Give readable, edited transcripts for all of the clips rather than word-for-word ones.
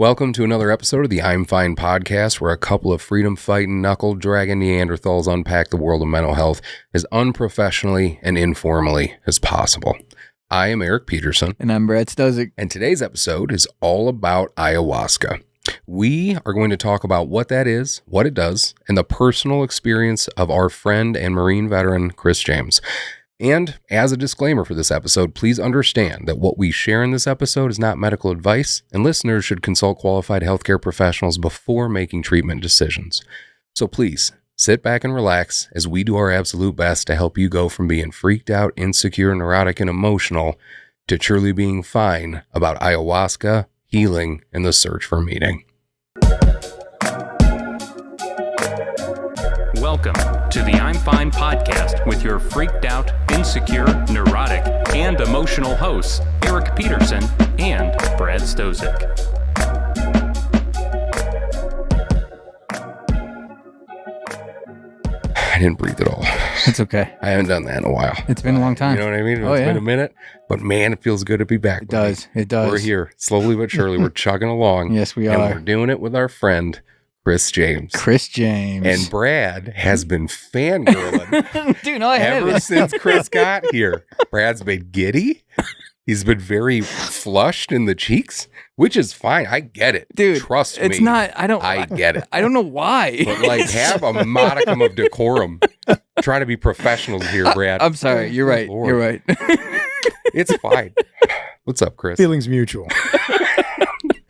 Welcome to another episode of the I'm F.I.N.E podcast, where a couple of freedom-fighting, knuckle-dragging Neanderthals unpack the world of mental health as unprofessionally and informally as possible. I am Eric Peterson. And I'm Brad Stosiek. And today's episode is all about ayahuasca. We are going to talk about what that is, what it does, and the personal experience of our friend and Marine veteran, Chris James. And as a disclaimer for this episode, please understand that what we share in this episode is not medical advice, and listeners should consult qualified healthcare professionals before making treatment decisions. So please, sit back and relax as we do our absolute best to help you go from being freaked out, insecure, neurotic, and emotional to truly being fine about ayahuasca, healing, and the search for meaning. Welcome to the I'm F.I.N.E podcast with your freaked out, insecure, neurotic, and emotional hosts, Eric Peterson and Brad Stosiek. I didn't breathe at all. It's okay. I haven't done that in a while. It's been a long time. You know what I mean? Oh, It's yeah. been a minute, but man, it feels good to be back. It does. It does. We're here, slowly but surely. We're chugging along. Yes, we And are. we're doing it with our friend, Chris James. Chris James. And Brad has been fangirling Dude, no, I ever haven't. since Chris got here. Brad's been giddy. He's been very flushed in the cheeks, which is fine. I get it. Dude, trust me. It's not, I get it. I don't know why. But like, have a modicum of decorum. Try to be professional here, Brad. I'm sorry. You're right. Lord. You're right. It's fine. What's up, Chris? Feelings mutual.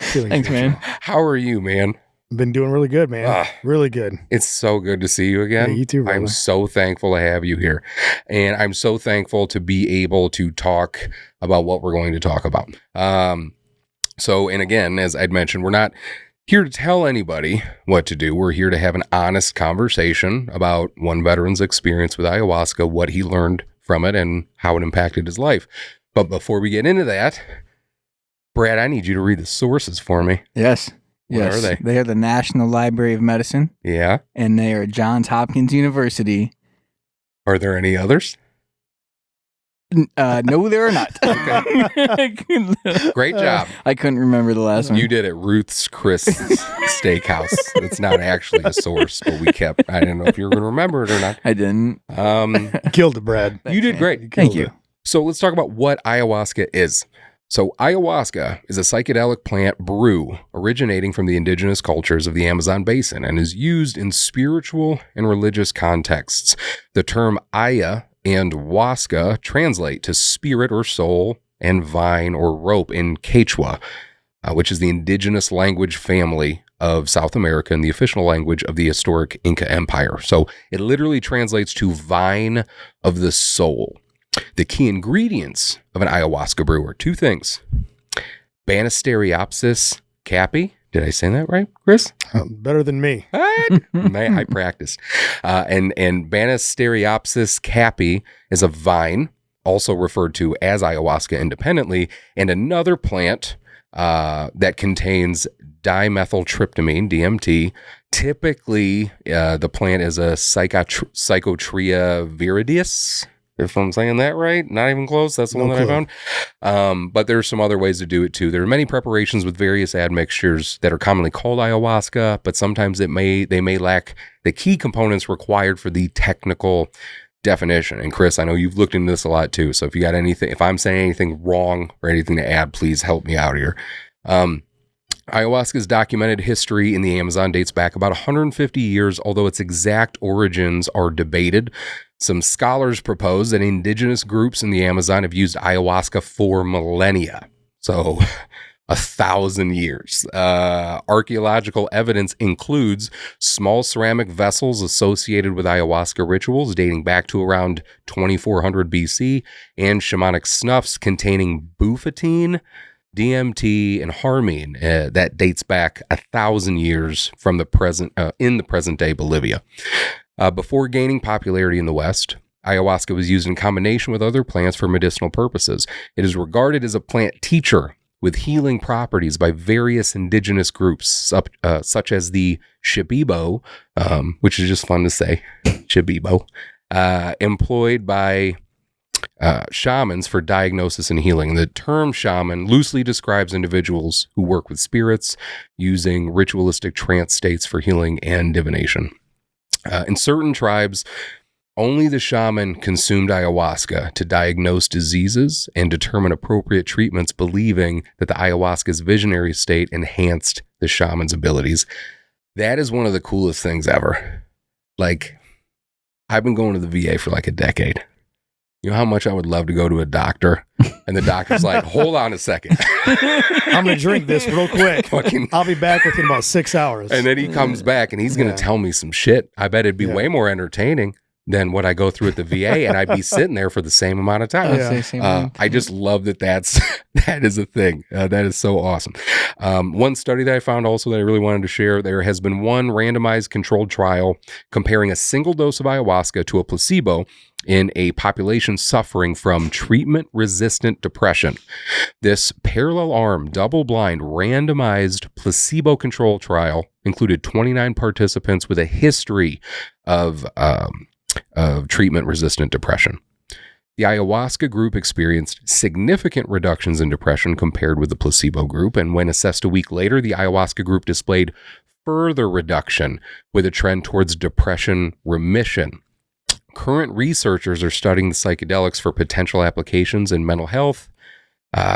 Thanks, man. How are you, man? Been doing really good, man. Ah. Really good. It's so good to see you again. Yeah, you too, brother. I'm so thankful to have you here. And I'm so thankful to be able to talk about what we're going to talk about. And again, as I'd mentioned, we're not here to tell anybody what to do. We're here to have an honest conversation about one veteran's experience with ayahuasca, what he learned from it, and how it impacted his life. But before we get into that, Brad, I need you to read the sources for me. Yes. What Yes. are they? They are the National Library of Medicine, Yeah. and they are Johns Hopkins University. Are there any others? No, there are not. Great job. I couldn't remember the last one. You did it, Ruth's Chris Steakhouse. It's not actually a source, but I didn't know if you were going to remember it or not. I didn't. Killed it, Brad. You did man. great. Thank you. So let's talk about what ayahuasca is. So ayahuasca is a psychedelic plant brew originating from the indigenous cultures of the Amazon basin and is used in spiritual and religious contexts. The term aya and huasca translate to spirit or soul, and vine or rope in Quechua, which is the indigenous language family of South America and the official language of the historic Inca Empire. So it literally translates to vine of the soul. The key ingredients of an ayahuasca brew are two things: Banisteriopsis caapi. Did I say that right, Chris? Better than me. Man, I practiced. And Banisteriopsis caapi is a vine, also referred to as ayahuasca independently, and another plant that contains dimethyltryptamine, DMT. Typically, the plant is a Psychotria viridis. If I'm saying that right, not even close. That's the one that I found. But there's some other ways to do it too. There are many preparations with various admixtures that are commonly called ayahuasca, but sometimes they may lack the key components required for the technical definition. And Chris, I know you've looked into this a lot too. So if you got anything, if I'm saying anything wrong or anything to add, please help me out here. Ayahuasca's documented history in the Amazon dates back about 150 years, although its exact origins are debated. Some scholars propose that indigenous groups in the Amazon have used ayahuasca for millennia, so 1,000 years. Archaeological evidence includes small ceramic vessels associated with ayahuasca rituals dating back to around 2400 BC, and shamanic snuffs containing bufotein, DMT, and harmine that dates back 1,000 years from the present in the present day Bolivia. Before gaining popularity in the West, ayahuasca was used in combination with other plants for medicinal purposes. It is regarded as a plant teacher with healing properties by various indigenous groups, such as the Shipibo, which is just fun to say, Shipibo, employed by shamans for diagnosis and healing. The term shaman loosely describes individuals who work with spirits using ritualistic trance states for healing and divination. In certain tribes, only the shaman consumed ayahuasca to diagnose diseases and determine appropriate treatments, believing that the ayahuasca's visionary state enhanced the shaman's abilities. That is one of the coolest things ever. Like, I've been going to the VA for like a decade. You know how much I would love to go to a doctor, and the doctor's like, hold on a second. I'm going to drink this real quick. I'll be back within about 6 hours. And then he comes back and he's going to tell me some shit. I bet it'd be way more entertaining than what I go through at the VA, and I'd be sitting there for the same amount of time. I just love that that is a thing. That is so awesome. One study that I found also that I really wanted to share, there has been one randomized controlled trial comparing a single dose of ayahuasca to a placebo in a population suffering from treatment-resistant depression. This parallel arm, double-blind, randomized, placebo-controlled trial included 29 participants with a history of treatment-resistant depression. The ayahuasca group experienced significant reductions in depression compared with the placebo group, and when assessed a week later, the ayahuasca group displayed further reduction with a trend towards depression remission. Current researchers are studying the psychedelics for potential applications in mental health,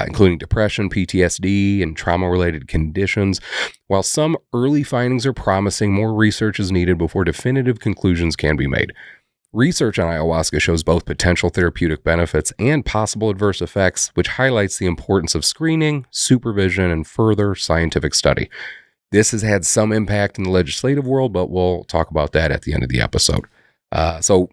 including depression, PTSD, and trauma-related conditions. While some early findings are promising, more research is needed before definitive conclusions can be made. Research on ayahuasca shows both potential therapeutic benefits and possible adverse effects, which highlights the importance of screening, supervision, and further scientific study. This has had some impact in the legislative world, but we'll talk about that at the end of the episode. So,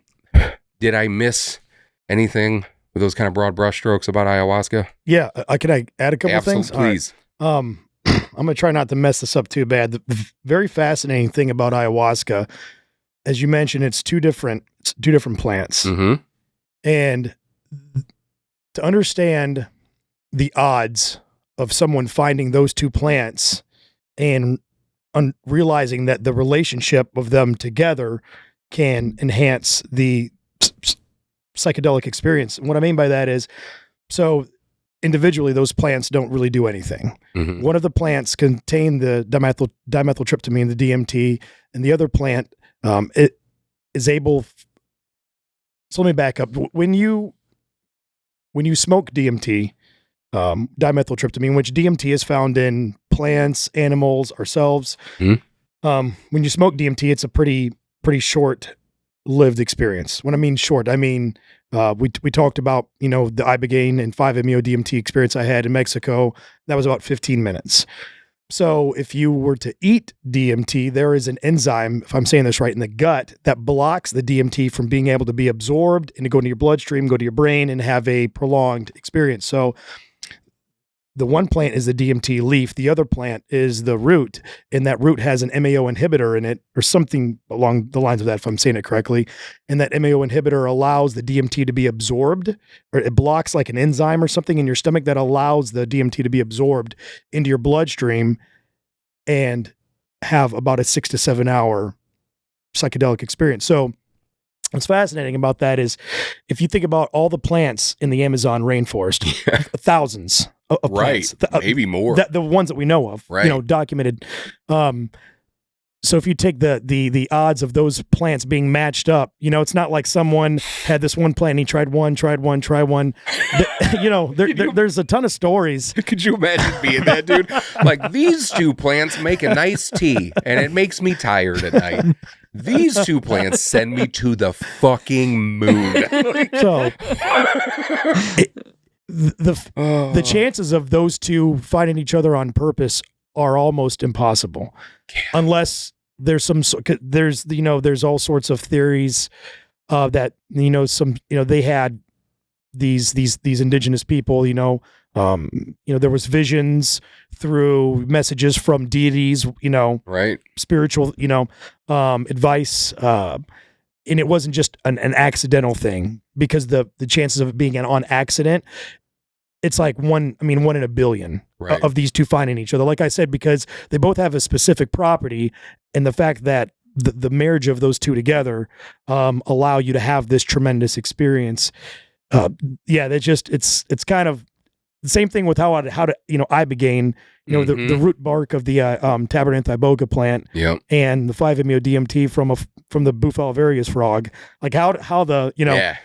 did I miss anything with those kind of broad brushstrokes about ayahuasca? Yeah. Can I add a couple things? Please. I'm going to try not to mess this up too bad. The very fascinating thing about ayahuasca, as you mentioned, it's two different plants. Mm-hmm. And to understand the odds of someone finding those two plants and realizing that the relationship of them together can enhance the psychedelic experience. And what I mean by that is, so individually, those plants don't really do anything. Mm-hmm. One of the plants contain the dimethyltryptamine, the DMT, and the other plant it is able. So let me back up. When you smoke DMT, dimethyltryptamine, which DMT is found in plants, animals, ourselves. Mm-hmm. When you smoke DMT, it's a pretty short-lived experience. When I mean short, I mean we talked about the ibogaine and 5-MeO-DMT experience I had in Mexico. That was about 15 minutes. So if you were to eat DMT, there is an enzyme, if I'm saying this right, in the gut that blocks the DMT from being able to be absorbed and to go into your bloodstream, go to your brain, and have a prolonged experience. So the one plant is the DMT leaf. The other plant is the root, and that root has an MAO inhibitor in it, or something along the lines of that, if I'm saying it correctly. And that MAO inhibitor allows the DMT to be absorbed, or it blocks like an enzyme or something in your stomach that allows the DMT to be absorbed into your bloodstream and have about a 6 to 7 hour psychedelic experience. So what's fascinating about that is if you think about all the plants in the Amazon rainforest, thousands of plants, maybe more. The ones that we know of, documented. So if you take the odds of those plants being matched up, it's not like someone had this one plant and he tried one. There's a ton of stories. Could you imagine being that dude? Like, these two plants make a nice tea and it makes me tired at night. These two plants send me to the fucking moon. So the chances of those two finding each other on purpose are almost impossible, unless there's there's all sorts of theories that they had these indigenous people, there was visions through messages from deities, spiritual, advice, and it wasn't just an accidental thing, because the chances of it being on accident, it's like one in a billion of these two finding each other. Like I said, because they both have a specific property, and the fact that the marriage of those two together allow you to have this tremendous experience. yeah, that's just it's kind of the same thing with how to ibogaine, the root bark of the Tabernacle iboga plant, and the 5-MeO-DMT from the Bufalvarius frog. Like how the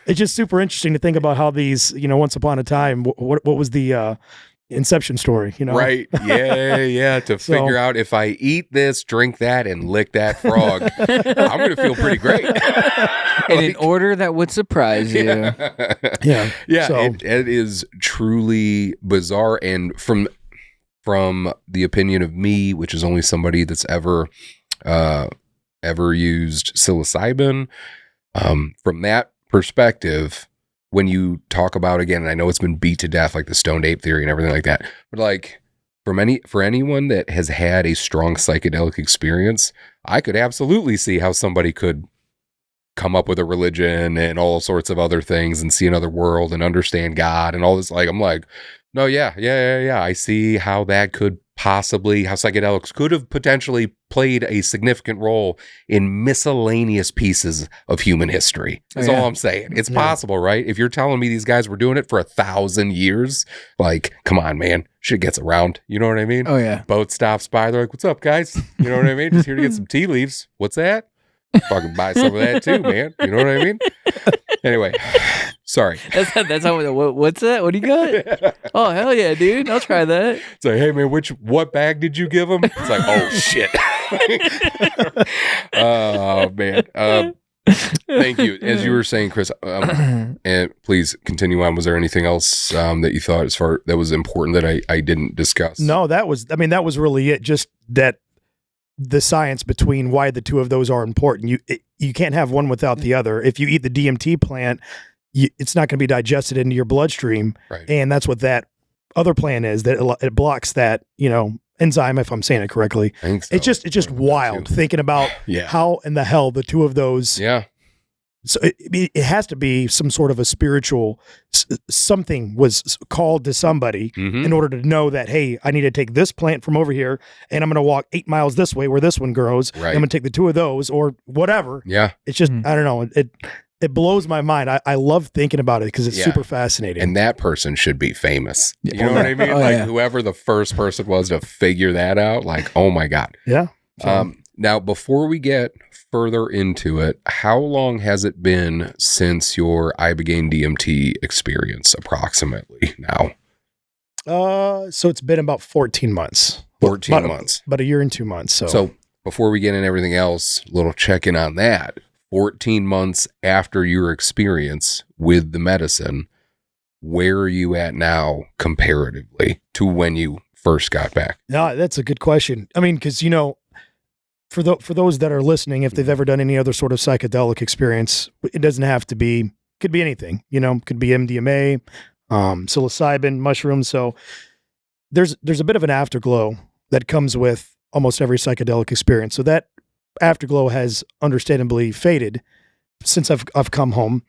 it's just super interesting to think about how these once upon a time what was the inception story, Right. Yeah. To figure out if I eat this, drink that, and lick that frog, I'm going to feel pretty great. In an order that would surprise you. Yeah. So, it is truly bizarre. And from the opinion of me, which is only somebody that's ever used psilocybin, from that perspective, when you talk about, again, and I know it's been beat to death, like the stoned ape theory and everything like that, but like for anyone that has had a strong psychedelic experience, I could absolutely see how somebody could come up with a religion and all sorts of other things and see another world and understand God and all this. Like, I'm like, no, yeah. I see how that could possibly, how psychedelics could have potentially played a significant role in miscellaneous pieces of human history. That's all I'm saying. It's possible, right? If you're telling me these guys were doing it for 1,000 years, like, come on, man, shit gets around. You know what I mean? Oh, yeah. Boat stops by. They're like, what's up, guys? You know what I mean? Just here to get some tea leaves. What's that? Fucking buy some of that too, man. You know what I mean? Anyway, sorry. That's how. What's that? What do you got? Oh, hell yeah, dude! I'll try that. It's like, hey man, what bag did you give him? It's like, oh shit. Oh man. Thank you. As you were saying, Chris, and please continue on. Was there anything else that you thought that was important that I didn't discuss? No, that was really it. Just that. The science between why the two of those are important. You can't have one without the other. If you eat the DMT plant, it's not going to be digested into your bloodstream. Right. And that's what that other plant is, that it blocks that, enzyme, if I'm saying it correctly. I think so. It's just wild thinking about how in the hell the two of those. Yeah. So it has to be some sort of a spiritual, something was called to somebody in order to know that, hey, I need to take this plant from over here and I'm going to walk 8 miles this way where this one grows. Right. I'm going to take the two of those or whatever. Yeah. It's just, I don't know. It blows my mind. I love thinking about it because it's super fascinating. And that person should be famous. You know what I mean? Whoever the first person was to figure that out, like, oh my God. Yeah. Now, before we get further into it, how long has it been since your ibogaine DMT experience, approximately now? So it's been about 14 months. 14 months. About a year and 2 months. So before we get into everything else, a little check-in on that. 14 months after your experience with the medicine, where are you at now comparatively to when you first got back? Yeah, that's a good question. I mean, because, for those that are listening, if they've ever done any other sort of psychedelic experience, it doesn't have to be, could be anything, could be MDMA, psilocybin, mushrooms. So there's a bit of an afterglow that comes with almost every psychedelic experience. So that afterglow has understandably faded since I've come home.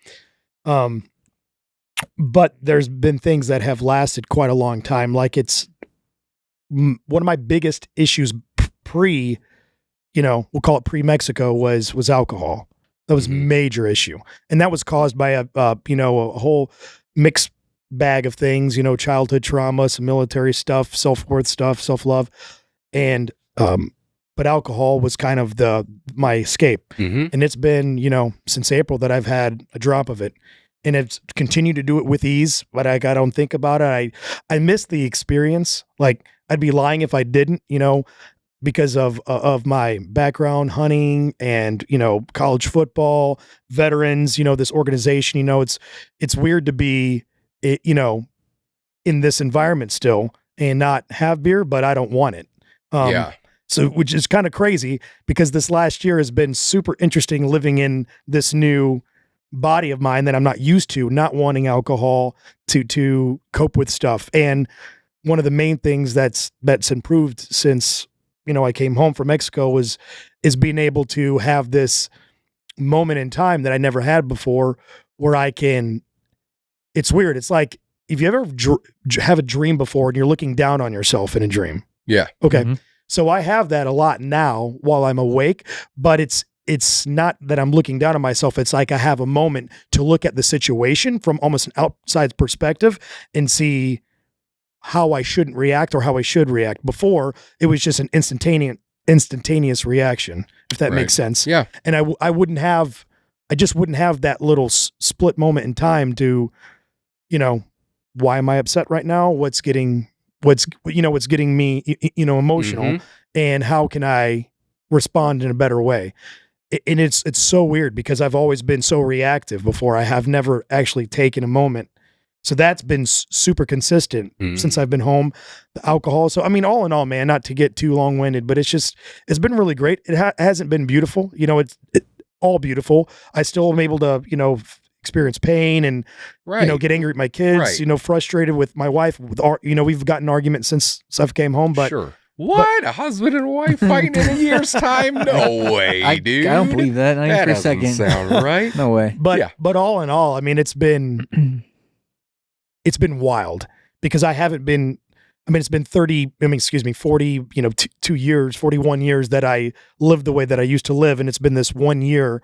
But there's been things that have lasted quite a long time. Like it's one of my biggest issues we'll call it pre-Mexico was alcohol. That was a major issue. And that was caused by a whole mixed bag of things, childhood trauma, some military stuff, self-worth stuff, self-love. And, but alcohol was kind of my escape. And it's been, since April that I've had a drop of it. And it's continued to do it with ease, but I don't think about it. I miss the experience. Like I'd be lying if I didn't, because of my background, hunting and, college football, veterans, this organization, it's weird to be, in this environment still and not have beer, but I don't want it. So, which is kind of crazy because this last year has been super interesting living in this new body of mine that I'm not used to, not wanting alcohol to cope with stuff. And one of the main things that's improved since I came home from Mexico is being able to have this moment in time that I never had before where I can, it's weird. It's like, if you ever have a dream before and you're looking down on yourself in a dream. Yeah. Okay. So I have that a lot now while I'm awake, but it's it's not that I'm looking down on myself. It's like I have a moment to look at the situation from almost an outside perspective and see how I shouldn't react or how I should react. Before, it was just an instantaneous reaction, if that makes sense. Yeah. And I just wouldn't have that little split moment in time to, why am I upset right now? What's getting me, emotional, and how can I respond in a better way? And it's so weird because I've always been so reactive before. I have never actually taken a moment. So that's been super consistent since I've been home. The alcohol. So, I mean, all in all, man, not to get too long winded, but it's been really great. It hasn't been beautiful. It's all beautiful. I still am able to, experience pain and, get angry at my kids, frustrated with my wife. We've gotten arguments since I've came home, but sure. What? A husband and wife fighting in a year's time? No way, dude. I don't believe that. Not even for a second. Sound right. No way. But all in all, I mean, it's been wild because I haven't been. I mean, it's been 40, 2 years, 41 years that I lived the way that I used to live, and it's been this 1 year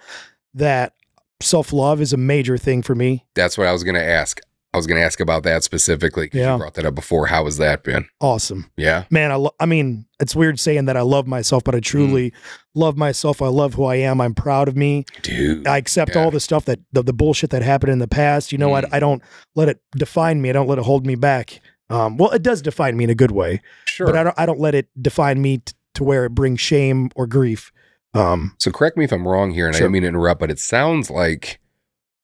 that self-love is a major thing for me. That's what I was going to ask. I was going to ask about that specifically because you brought that up before. How has that been? Awesome. Yeah. Man, I mean, it's weird saying that I love myself, but I truly love myself. I love who I am. I'm proud of me. Dude. I accept all the stuff that the bullshit that happened in the past. I don't let it define me. I don't let it hold me back. Well, it does define me in a good way. Sure. But I don't let it define me to where it brings shame or grief. So correct me if I'm wrong here, and I don't mean to interrupt, but it sounds like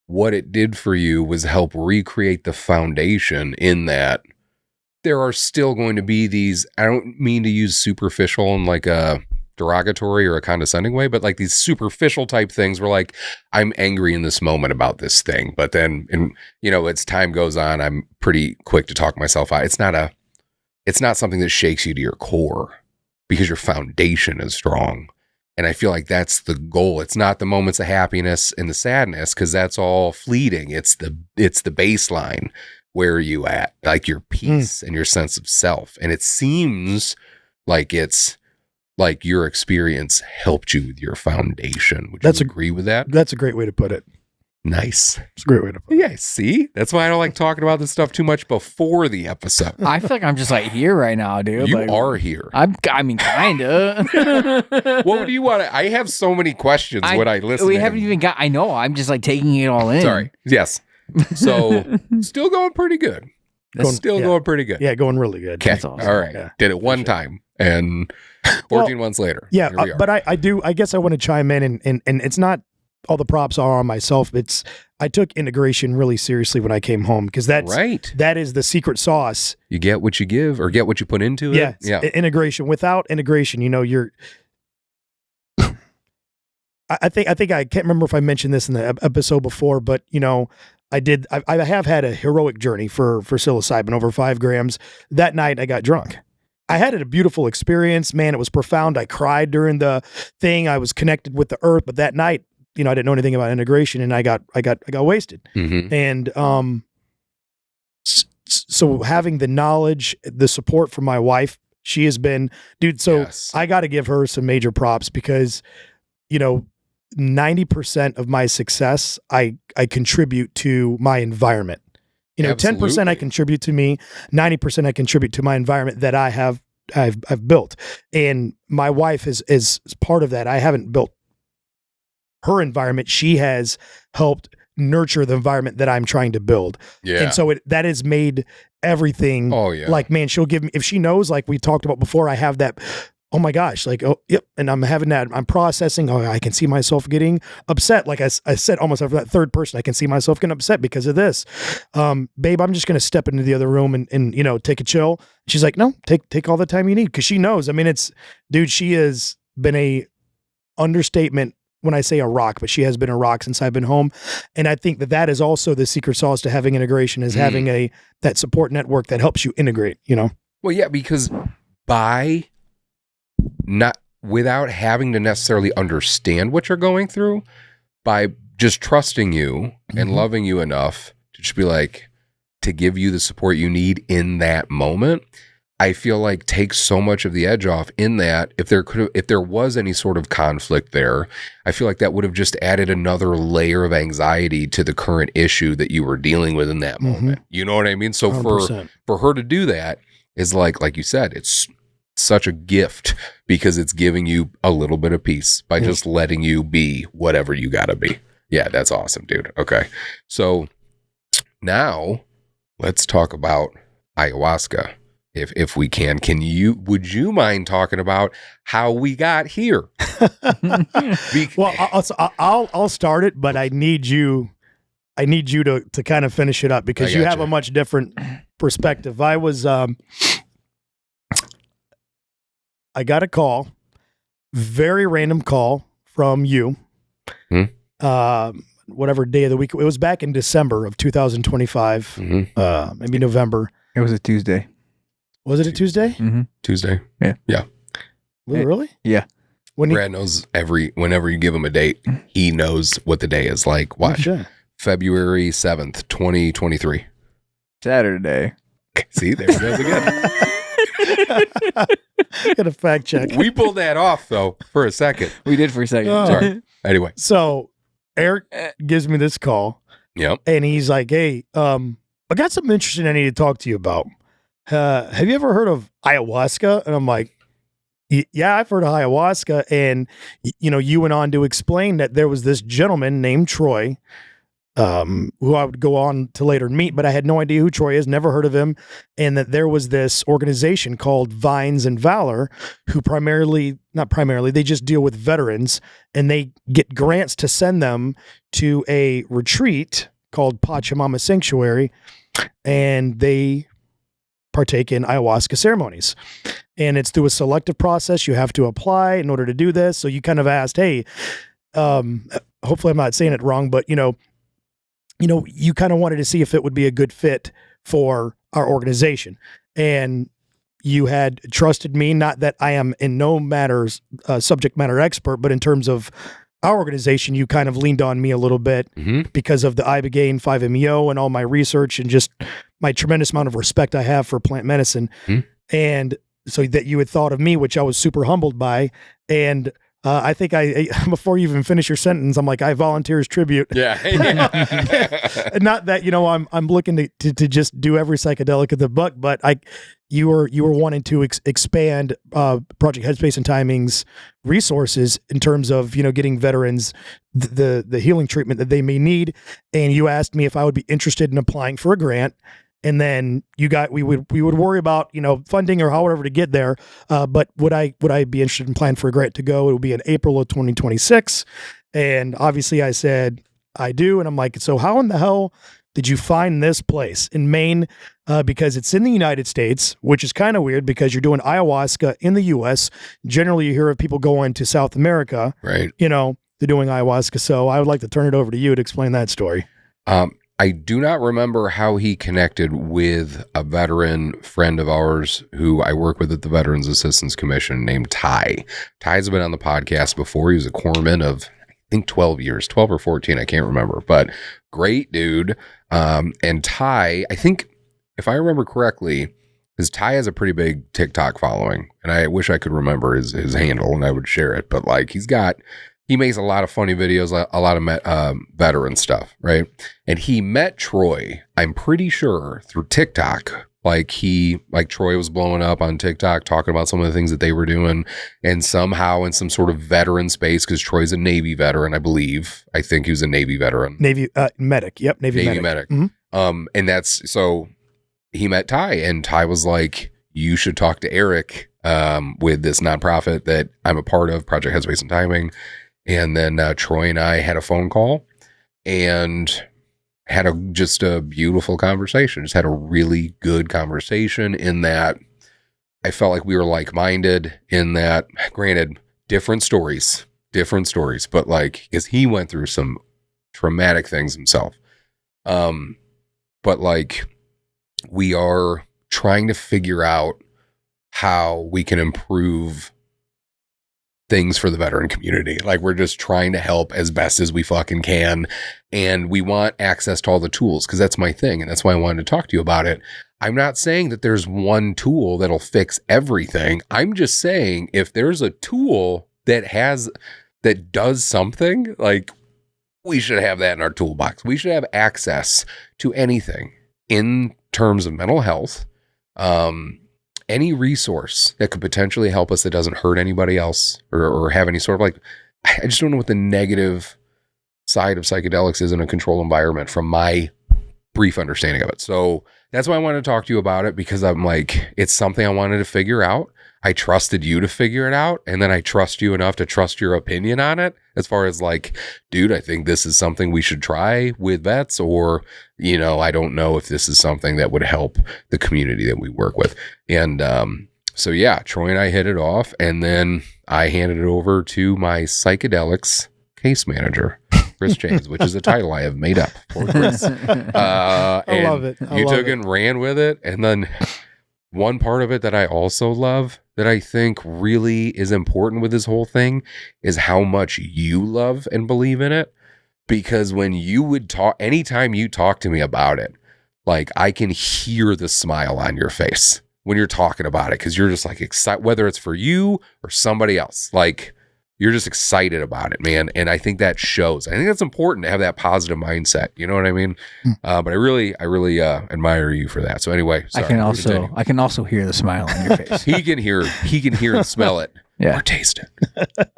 what it did for you was help recreate the foundation in that there are still going to be these, I don't mean to use superficial in like a derogatory or a condescending way, but like these superficial type things where like, I'm angry in this moment about this thing, but then, as time goes on, I'm pretty quick to talk myself out. It's not something that shakes you to your core because your foundation is strong. And I feel like that's the goal. It's not the moments of happiness and the sadness, because that's all fleeting. It's the baseline. Where are you at? Like your peace and your sense of self. And it seems like it's like your experience helped you with your foundation. Would you agree with that? That's a great way to put it. Nice. It's a great way to put it. Yeah, see? That's why I don't like talking about this stuff too much before the episode. I feel like I'm just like here right now, dude. You are here. I mean, kind of. What do you want to? I have so many questions when I listen. We haven't even got. I know. I'm just like taking it all in. Sorry. Yes. So still going pretty good. Going pretty good. Yeah, going really good. Okay. That's awesome. All right. Yeah. Did it one time and 14 months later. Yeah, but I guess I want to chime in and it's not all the props are on myself. I took integration really seriously when I came home because that is the secret sauce. You get what you give or get what you put into it. Yeah. Integration. Without integration, you're I think I can't remember if I mentioned this in the episode before, but I have had a heroic journey for psilocybin, over 5 grams. That night I got drunk. I had a beautiful experience, man. It was profound. I cried during the thing. I was connected with the earth, but that night, I didn't know anything about integration, and I got wasted. Mm-hmm. And so having the knowledge, the support from my wife, she has been, dude. So yes. I got to give her some major props because 90% of my success I contribute to my environment. 10% I contribute to me, 90% I contribute to my environment that I've built, and my wife is part of that. I haven't built her environment. She has helped nurture the environment that I'm trying to build. Yeah. And so that has made everything like, man, she'll give me, if she knows, like we talked about before, I have that, oh my gosh, like, oh, yep. And I'm having that, I'm processing, I can see myself getting upset. Like I said, almost after that third person, I can see myself getting upset because of this. Babe, I'm just going to step into the other room and take a chill. She's like, no, take all the time you need. Cause she knows, I mean, she has been a understatement when I say a rock, but she has been a rock since I've been home. And I think that is also the secret sauce to having integration, is having that support network that helps you integrate, Well, yeah, because without having to necessarily understand what you're going through, by just trusting you and loving you enough to just be like, to give you the support you need in that moment, I feel like takes so much of the edge off in that if there was any sort of conflict there, I feel like that would have just added another layer of anxiety to the current issue that you were dealing with in that moment. You know what I mean? So 100%. for her to do that is like you said, it's such a gift because it's giving you a little bit of peace by just letting you be whatever you gotta be. Yeah, that's awesome, dude. Okay. So now let's talk about ayahuasca. If we can would you mind talking about how we got here? Well, I'll start it, but I need you to kind of finish it up because you have a much different perspective. I got a call, very random call from you. Whatever day of the week. It was back in December of 2025, maybe November. It was a Tuesday. Was it a Tuesday? Mm-hmm. Tuesday. Yeah. Really? Yeah. Brad knows whenever you give him a date, he knows what the day is like. Watch. Oh, sure. February 7th, 2023. Saturday. See, there it goes again. Got a fact check. We pulled that off though for a second. We did for a second. Oh. Sorry. Anyway. So Eric gives me this call. Yep. And he's like, hey, I got something interesting I need to talk to you about. Have you ever heard of ayahuasca? And I'm like, yeah, I've heard of ayahuasca. And, you went on to explain that there was this gentleman named Troy, who I would go on to later meet, but I had no idea who Troy is, never heard of him. And that there was this organization called Vines and Valor, who they just deal with veterans and they get grants to send them to a retreat called Pachamama Sanctuary. And they partake in ayahuasca ceremonies. And it's through a selective process. You have to apply in order to do this. So you kind of asked, hey, hopefully I'm not saying it wrong, but you kind of wanted to see if it would be a good fit for our organization. And you had trusted me, not that I am in no matters subject matter expert, but in terms of our organization, you kind of leaned on me a little bit because of the ibogaine 5-MeO and all my research and just my tremendous amount of respect I have for plant medicine. And so that you had thought of me, which I was super humbled by. And I think before you even finish your sentence, I'm like, I volunteer as tribute. Yeah. Not that, I'm looking to just do every psychedelic of the book, but you were wanting to expand Project Headspace and Timing's resources in terms of, getting veterans the healing treatment that they may need. And you asked me if I would be interested in applying for a grant. And then we would worry about, funding or however to get there. But would I be interested in applying for a grant to go? It would be in April of 2026. And obviously I said, I do. And I'm like, so how in the hell did you find this place in Maine? Because it's in the United States, which is kind of weird because you're doing ayahuasca in the US. Generally you hear of people going to South America, right? They're doing ayahuasca. So I would like to turn it over to you to explain that story. I do not remember how he connected with a veteran friend of ours who I work with at the Veterans Assistance Commission named Ty. Ty's been on the podcast before. He was a corpsman of, I think, 12 years, 12 or 14. I can't remember, but great dude. And Ty, I think, if I remember correctly, because Ty has a pretty big TikTok following, and I wish I could remember his handle and I would share it, but he makes a lot of funny videos, a lot of veteran stuff, right? And he met Troy, I'm pretty sure, through TikTok. Troy was blowing up on TikTok, talking about some of the things that they were doing, and somehow in some sort of veteran space, because Troy's a Navy veteran, I believe. I think he was a Navy veteran. Navy medic. Yep, Navy medic. Mm-hmm. And so he met Ty, and Ty was like, you should talk to Eric with this nonprofit that I'm a part of, Project Headspace and Timing. And then Troy and I had a phone call and had just a beautiful conversation. Just had a really good conversation in that I felt like we were like-minded in that, granted, different stories, but because he went through some traumatic things himself. But we are trying to figure out how we can improve things for the veteran community. We're just trying to help as best as we fucking can. And we want access to all the tools because that's my thing. And that's why I wanted to talk to you about it. I'm not saying that there's one tool that'll fix everything. I'm just saying if there's a tool that does something, like, we should have that in our toolbox. We should have access to anything in terms of mental health, any resource that could potentially help us that doesn't hurt anybody else or have any sort of, like, I just don't know what the negative side of psychedelics is in a controlled environment from my brief understanding of it. So that's why I wanted to talk to you about it, because I'm like, it's something I wanted to figure out. I trusted you to figure it out, and then I trust you enough to trust your opinion on it, as far as like, dude, I think this is something we should try with vets, or, I don't know if this is something that would help the community that we work with. And so yeah, Troy and I hit it off, and then I handed it over to my psychedelics case manager, Chris James, which is a title I have made up for Chris. I love it. You took it and ran with it. And then one part of it that I also love, that I think really is important with this whole thing, is how much you love and believe in it. Because when you would talk, anytime you talk to me about it, like, I can hear the smile on your face when you're talking about it, because you're just like excited, whether it's for you or somebody else. Like, you're just excited about it, man. And I think that shows. I think that's important to have that positive mindset. You know what I mean? But I really admire you for that. So anyway, sorry, I can also hear the smile on your face. He can hear and smell it. Yeah. Or taste it.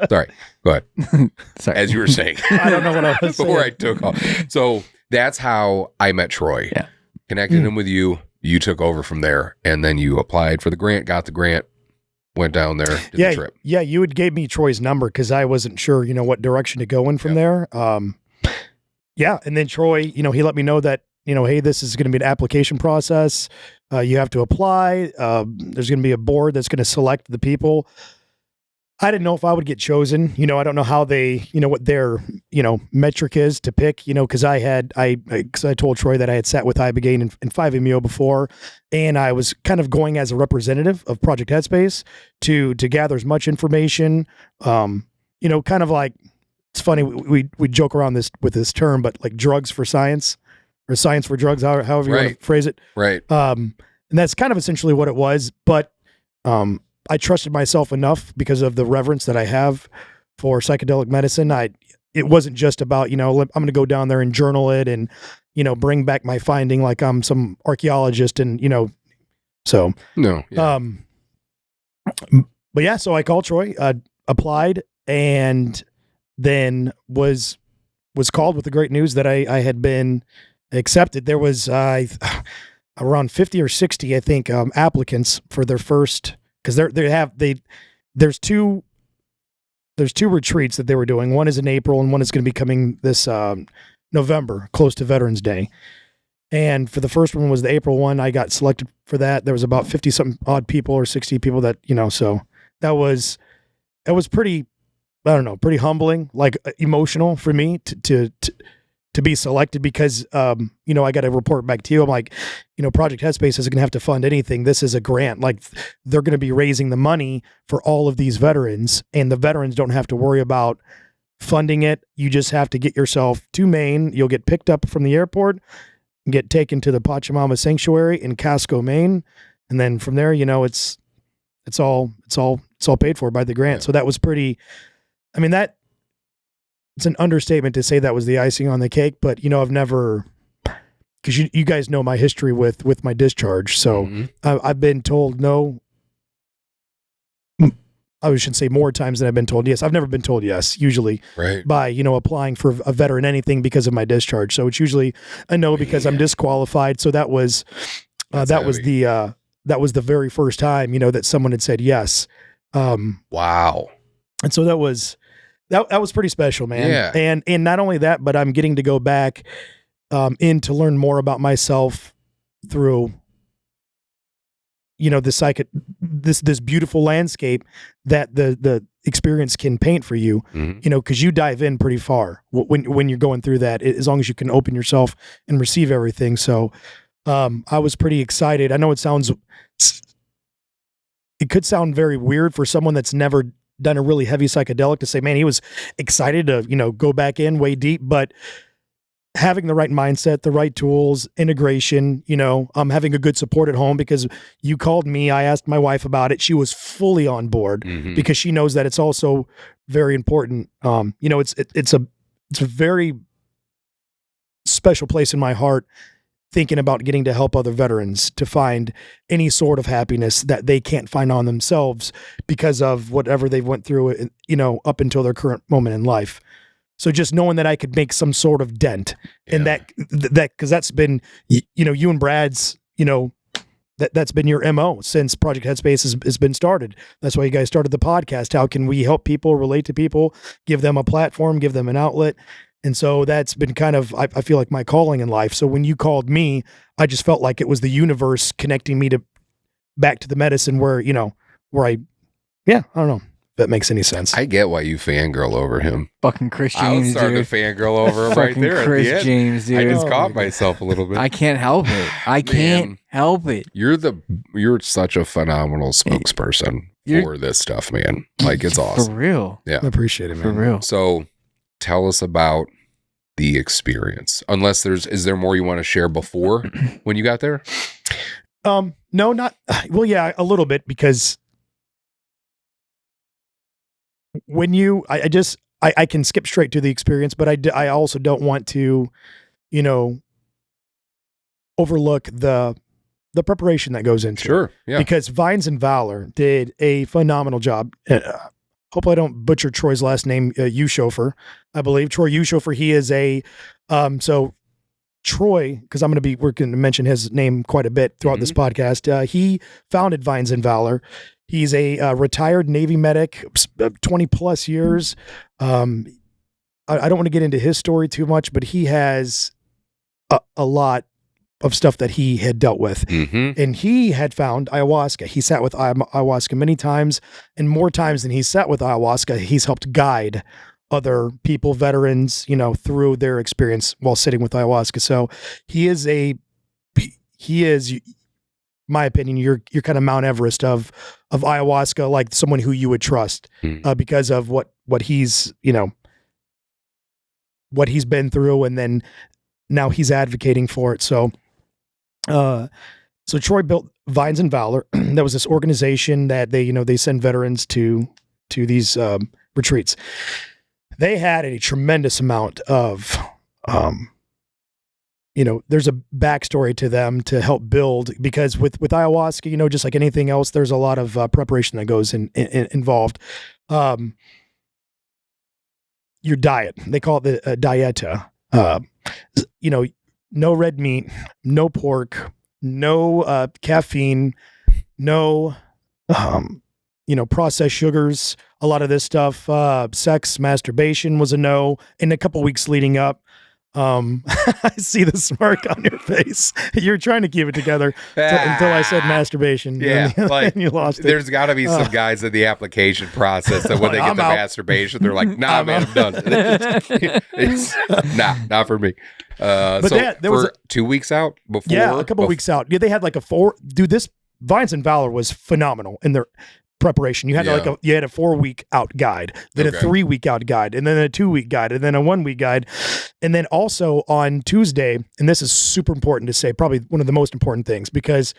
Sorry. Go ahead. Sorry. As you were saying. I don't know what I was saying. Before I took off. So that's how I met Troy. Yeah. Connected him with you. You took over from there. And then you applied for the grant, got the grant, went down there, did the trip. Yeah, you had gave me Troy's number because I wasn't sure, what direction to go in from there. Yeah, and then Troy, he let me know that, hey, this is going to be an application process. You have to apply. There's going to be a board that's going to select the people. I didn't know if I would get chosen. I don't know how they, what their, metric is to pick, because I told Troy that I had sat with Ibogaine and 5-MeO before, and I was kind of going as a representative of Project Headspace to gather as much information, kind of like, it's funny, we joke around with this term, but like drugs for science, or science for drugs, however you want to phrase it. Right. And that's kind of essentially what it was, but I trusted myself enough because of the reverence that I have for psychedelic medicine. It wasn't just about, I'm going to go down there and journal it and, bring back my finding like I'm some archaeologist and, so. No. Yeah. But yeah, so I called Troy, applied, and then was called with the great news that I had been accepted. There was around 50 or 60, I think, applicants for their first, because there's two retreats that they were doing. One is in April and one is going to be coming this November, close to Veterans Day. And for the first one was the April one. I got selected for that. There was about 50 something odd people or 60 people that, so that was pretty, I don't know, pretty humbling, like emotional for me to be selected, because, I got to report back to you. I'm like, Project Headspace isn't going to have to fund anything. This is a grant. Like, they're going to be raising the money for all of these veterans, and the veterans don't have to worry about funding it. You just have to get yourself to Maine. You'll get picked up from the airport and get taken to the Pachamama Sanctuary in Casco, Maine. And then from there, it's all paid for by the grant. Yeah. So that was pretty, it's an understatement to say that was the icing on the cake, but I've never, because you guys know my history with my discharge. So I've been told no. I shouldn't say more times than I've been told yes. I've never been told yes, usually by, applying for a veteran anything because of my discharge. So it's usually a no because I'm disqualified. So that was the very first time, that someone had said yes. Wow. And so that was pretty special, man. Yeah. And not only that, but I'm getting to go back in to learn more about myself through, this beautiful landscape that the experience can paint for you, because you dive in pretty far when you're going through that, as long as you can open yourself and receive everything. So I was pretty excited. I know it could sound very weird for someone that's never done a really heavy psychedelic to say, man, he was excited to, go back in way deep, but having the right mindset, the right tools, integration, having a good support at home, because you called me, I asked my wife about it. She was fully on board because she knows that it's also very important. It's a very special place in my heart, thinking about getting to help other veterans to find any sort of happiness that they can't find on themselves because of whatever they've went through, up until their current moment in life. So just knowing that I could make some sort of dent in that, because that's been, you and Brad's, that's been your MO since Project Headspace has been started. That's why you guys started the podcast. How can we help people, relate to people, give them a platform, give them an outlet? And so that's been kind of, I feel like, my calling in life. So when you called me, I just felt like it was the universe connecting me back to the medicine where I don't know. That makes any sense. I get why you fangirl over him. Fucking Chris James, I was starting to fangirl over him right there Chris at the end. James, dude. I just caught myself a little bit. I can't help it. I can't help it. You're such a phenomenal spokesperson for this stuff, man. Like, it's awesome. For real. Yeah. I appreciate it, man. For real. So tell us about the experience. Unless is there more you want to share before when you got there? No, not, well, yeah, a little bit, because when I can skip straight to the experience, but I also don't want to, overlook the preparation that goes into it. Sure. Yeah. Because Vines and Valor did a phenomenal job. Hopefully I don't butcher Troy's last name, Ushofer, I believe. Troy Ushofer, he is so Troy, because we're going to mention his name quite a bit throughout this podcast. He founded Vines and Valor. He's a retired Navy medic, 20 plus years. I don't want to get into his story too much, but he has a lot of stuff that he had dealt with. And he had found ayahuasca. He sat with ayahuasca many times, and more times than he sat with ayahuasca, he's helped guide other people, veterans, through their experience while sitting with ayahuasca. So he is, my opinion, you're kind of Mount Everest of ayahuasca, like someone who you would trust because of what he's, what he's been through, and then now he's advocating for it. So Troy built Vines and Valor. That was this organization that they send veterans to these retreats. They had a tremendous amount of, there's a backstory to them to help build, because with ayahuasca, just like anything else, there's a lot of preparation that goes involved. Your diet, they call it the dieta. No red meat, no pork, no caffeine, no processed sugars. A lot of this stuff, sex, masturbation was a no. In a couple weeks leading up, I see the smirk on your face. You're trying to keep it together until I said masturbation. Yeah, and you lost it. There's got to be some guys in the application process that when they get the masturbation, they're like, "Nah, man, I'm done." It's not for me. But so there was 2 weeks out before. Yeah, a couple weeks out. Yeah, they had like a 4. Dude, this Vines and Valor was phenomenal in their preparation. You had you had a 4-week out guide, then a 3-week out guide, and then a 2-week guide, and then a 1-week guide. And then also on Tuesday, and this is super important to say, probably one of the most important things, because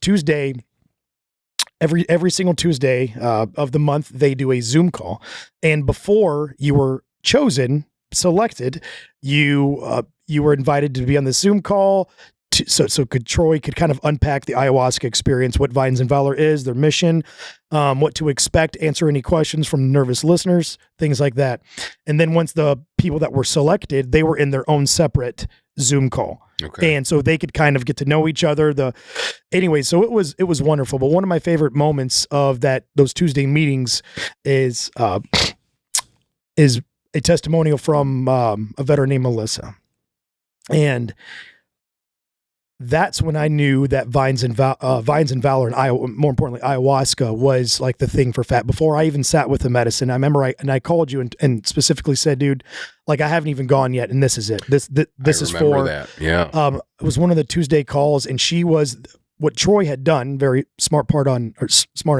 Tuesday, every single Tuesday of the month, they do a Zoom call. And before you were selected, you were invited to be on the Zoom call. So Troy could kind of unpack the ayahuasca experience, what Vines and Valor is, their mission, what to expect, answer any questions from nervous listeners, things like that. And then once the people that were selected, they were in their own separate Zoom call. Okay. And so they could kind of get to know each other. So it was wonderful. But one of my favorite moments of those Tuesday meetings is a testimonial from a veteran named Melissa. And that's when I knew that Vines and Valor and more importantly ayahuasca was like the thing for fat. Before I even sat with the medicine, I remember I called you and specifically said, dude, like I haven't even gone yet, and this is it. This is for that. Yeah. It was one of the Tuesday calls, and she was what Troy had done. Very smart on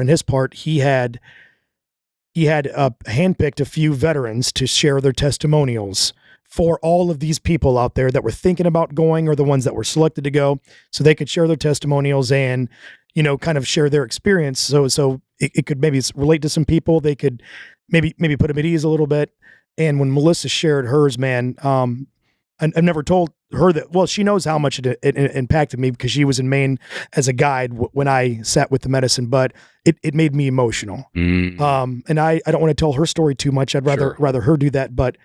his part. He had handpicked a few veterans to share their testimonials for all of these people out there that were thinking about going or the ones that were selected to go, so they could share their testimonials and, kind of share their experience. So it could maybe relate to some people. They could maybe put them at ease a little bit. And when Melissa shared hers, man, I've never told her that. Well, she knows how much it impacted me because she was in Maine as a guide when I sat with the medicine, but it made me emotional. And I don't want to tell her story too much. I'd rather her do that. But,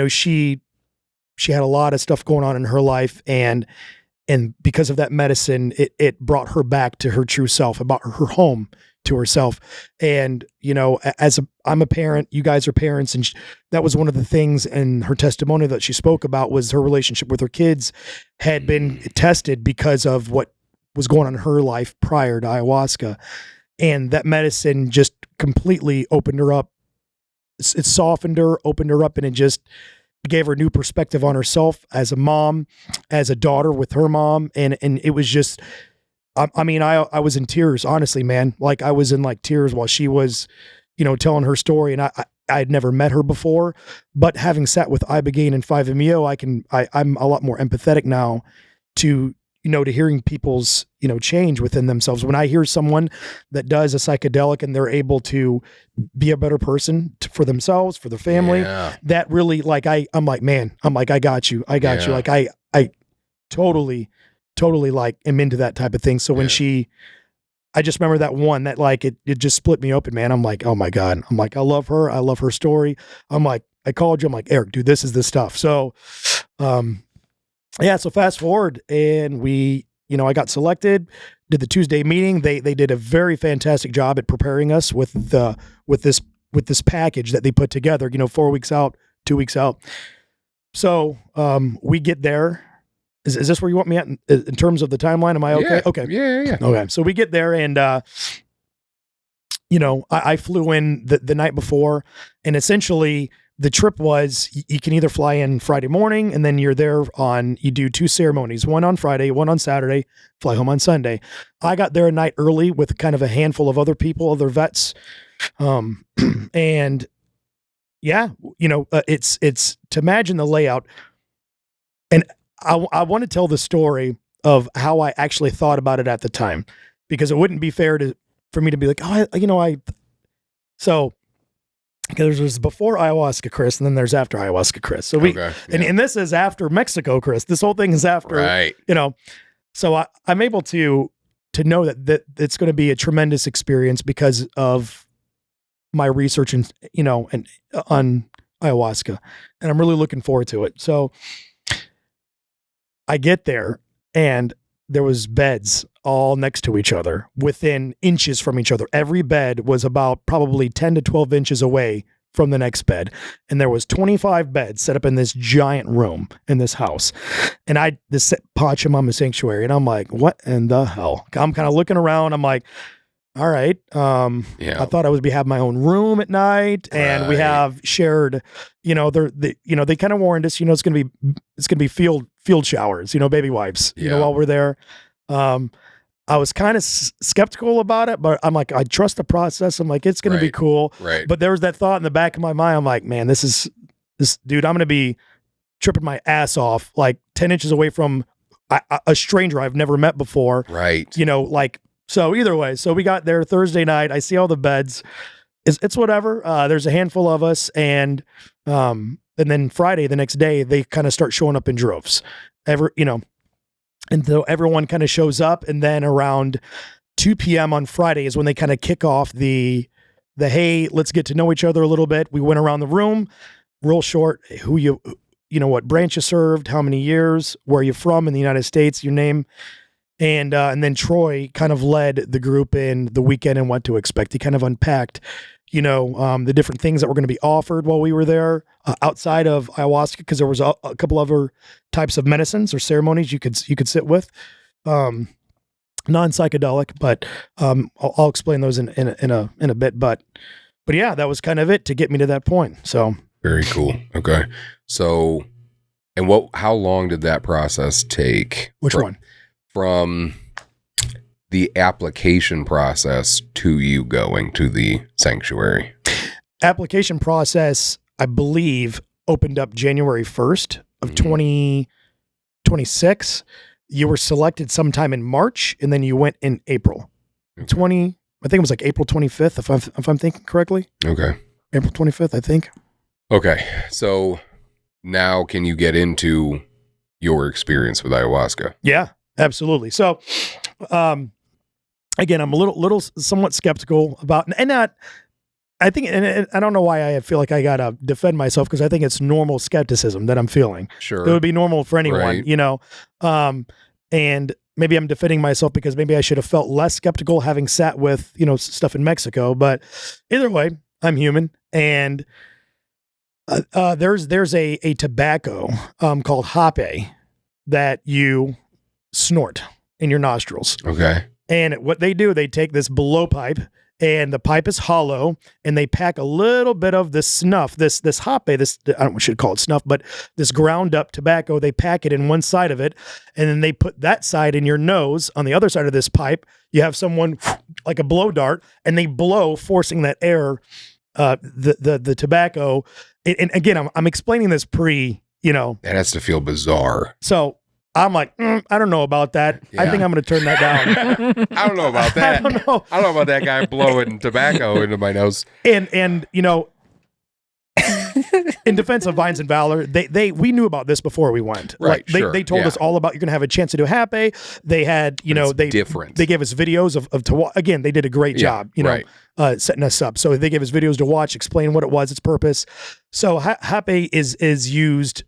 she had a lot of stuff going on in her life, and because of that medicine, it brought her back to her true self, about her home to herself. And, I'm a parent, you guys are parents. And that was one of the things in her testimony that she spoke about, was her relationship with her kids had been tested because of what was going on in her life prior to ayahuasca. And that medicine just completely opened her up. It softened her, opened her up, and it just gave her a new perspective on herself as a mom, as a daughter with her mom. And it was just, I was in tears, honestly, man. Like, I was in like tears while she was, telling her story. And I had never met her before, but having sat with Ibogaine and 5-MeO, I'm a lot more empathetic now to hearing people's, change within themselves. When I hear someone that does a psychedelic and they're able to be a better person for themselves, for their family, that really, like, I'm like, man, I got you. You. Like, I totally like am into that type of thing. So when I just remember that one that, like, it just split me open, man. I'm like, oh my God. I'm like, I love her. I love her story. I'm like, I called you. I'm like, Eric, dude, this is the stuff. So, so fast forward, and I got selected, did the Tuesday meeting. They did a very fantastic job at preparing us with this package that they put together, 4 weeks out, 2 weeks out. So, we get there. Is this where you want me at in terms of the timeline? Am I okay? Yeah. Okay. Yeah. Okay. So we get there, and, I flew in the night before, and essentially the trip was, you can either fly in Friday morning, and then you're there you do 2 ceremonies, one on Friday, one on Saturday, fly home on Sunday. I got there a night early with kind of a handful of other people, other vets. And it's to imagine the layout. And I want to tell the story of how I actually thought about it at the time, because it wouldn't be fair for me to be like, so because there's before ayahuasca Chris, and then there's after ayahuasca Chris. So and this is after Mexico Chris. This whole thing is after, right. So I'm able to know that it's going to be a tremendous experience because of my research and on ayahuasca, and I'm really looking forward to it. So I get there, and there was beds all next to each other, within inches from each other. Every bed was about probably 10 to 12 inches away from the next bed. And there was 25 beds set up in this giant room in this house. And this Pachamama Sanctuary. And I'm like, what in the hell? I'm kind of looking around. I'm like, all right. I thought I would have my own room at night, and we have shared, they kind of warned us, it's going to be field showers, baby wipes, while we're there. I was kind of skeptical about it, but I'm like, I trust the process. I'm like, it's going to be cool. Right. But there was that thought in the back of my mind. I'm like, man, this dude, I'm going to be tripping my ass off, like 10 inches away from a stranger I've never met before. Right. So either way, so we got there Thursday night. I see all the beds. It's whatever. There's a handful of us, and then Friday, the next day, they kind of start showing up in droves. And so everyone kind of shows up, and then around 2 p.m. on Friday is when they kind of kick off the hey, let's get to know each other a little bit. We went around the room, real short. What branch you served, how many years, where you're from in the United States, your name. And then Troy kind of led the group in the weekend and what to expect. He kind of unpacked, the different things that were going to be offered while we were there outside of ayahuasca, because there was a couple other types of medicines or ceremonies you could sit with, non-psychedelic. But I'll explain those in a bit. But yeah, that was kind of it to get me to that point. So very cool. Okay, so how long did that process take? Which one? From the application process to you going to the sanctuary? Application process, I believe, opened up January 1st of 2026. You were selected sometime in March, and then you went in April. I think it was like April 25th, if I'm thinking correctly. Okay. April 25th, I think. Okay. So now can you get into your experience with ayahuasca? Yeah, absolutely. So, again, I'm a little somewhat skeptical about, and not, I think, and I don't know why I feel like I got to defend myself, because I think it's normal skepticism that I'm feeling. Sure. It would be normal for anyone, Right. you know? And maybe I'm defending myself because maybe I should have felt less skeptical having sat with, you know, stuff in Mexico, but either way, I'm human. And there's a tobacco called hape that you snort in your nostrils. Okay. And what they do, they take this blowpipe, and the pipe is hollow, and they pack a little bit of this snuff, this hape, I don't know, should call it snuff, but this ground up tobacco, they pack it in one side of it, and then they put that side in your nose. On the other side of this pipe, you have someone like a blow dart, and they blow, forcing that air, the tobacco. And again, I'm explaining this you know. That has to feel bizarre. So I'm like, I don't know about that. Yeah. I think I'm going to turn that down. I don't know about that. I don't know. I don't know about that guy blowing tobacco into my nose. And you know, in defense of Vines and Valor, we knew about this before we went. Right, Like sure, they told yeah. us all about, you're going to have a chance to do hape. They had, you know, It's different. They gave us videos of again, they did a great job, you know, right. setting us up. So they gave us videos to watch, explain what it was, its purpose. So hape is used,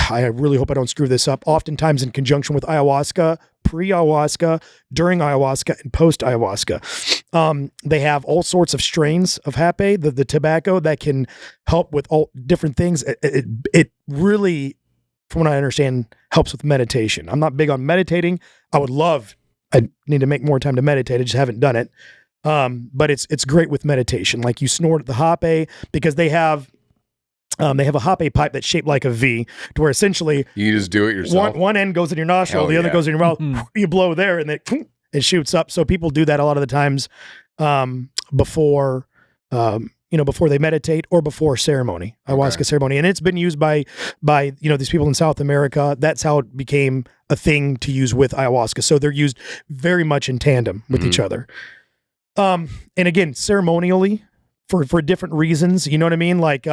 I really hope I don't screw this up, oftentimes in conjunction with ayahuasca, pre-ayahuasca, during ayahuasca, and post-ayahuasca. They have all sorts of strains of hape, the tobacco, that can help with all different things. It really, from what I understand, helps with meditation. I'm not big on meditating. I need to make more time to meditate. I just haven't done it. But it's great with meditation. Like, you snort the hape, because they have a hape pipe that's shaped like a V, to where essentially You just do it yourself. one end goes in your nostril, Hell the other yeah. goes in your mouth. You blow there, and it shoots up. So people do that a lot of the times before they meditate or before ceremony, ayahuasca ceremony. And it's been used by these people in South America. That's how it became a thing to use with ayahuasca. So they're used very much in tandem with each other. And again, ceremonially, for different reasons, you know what I mean? Like,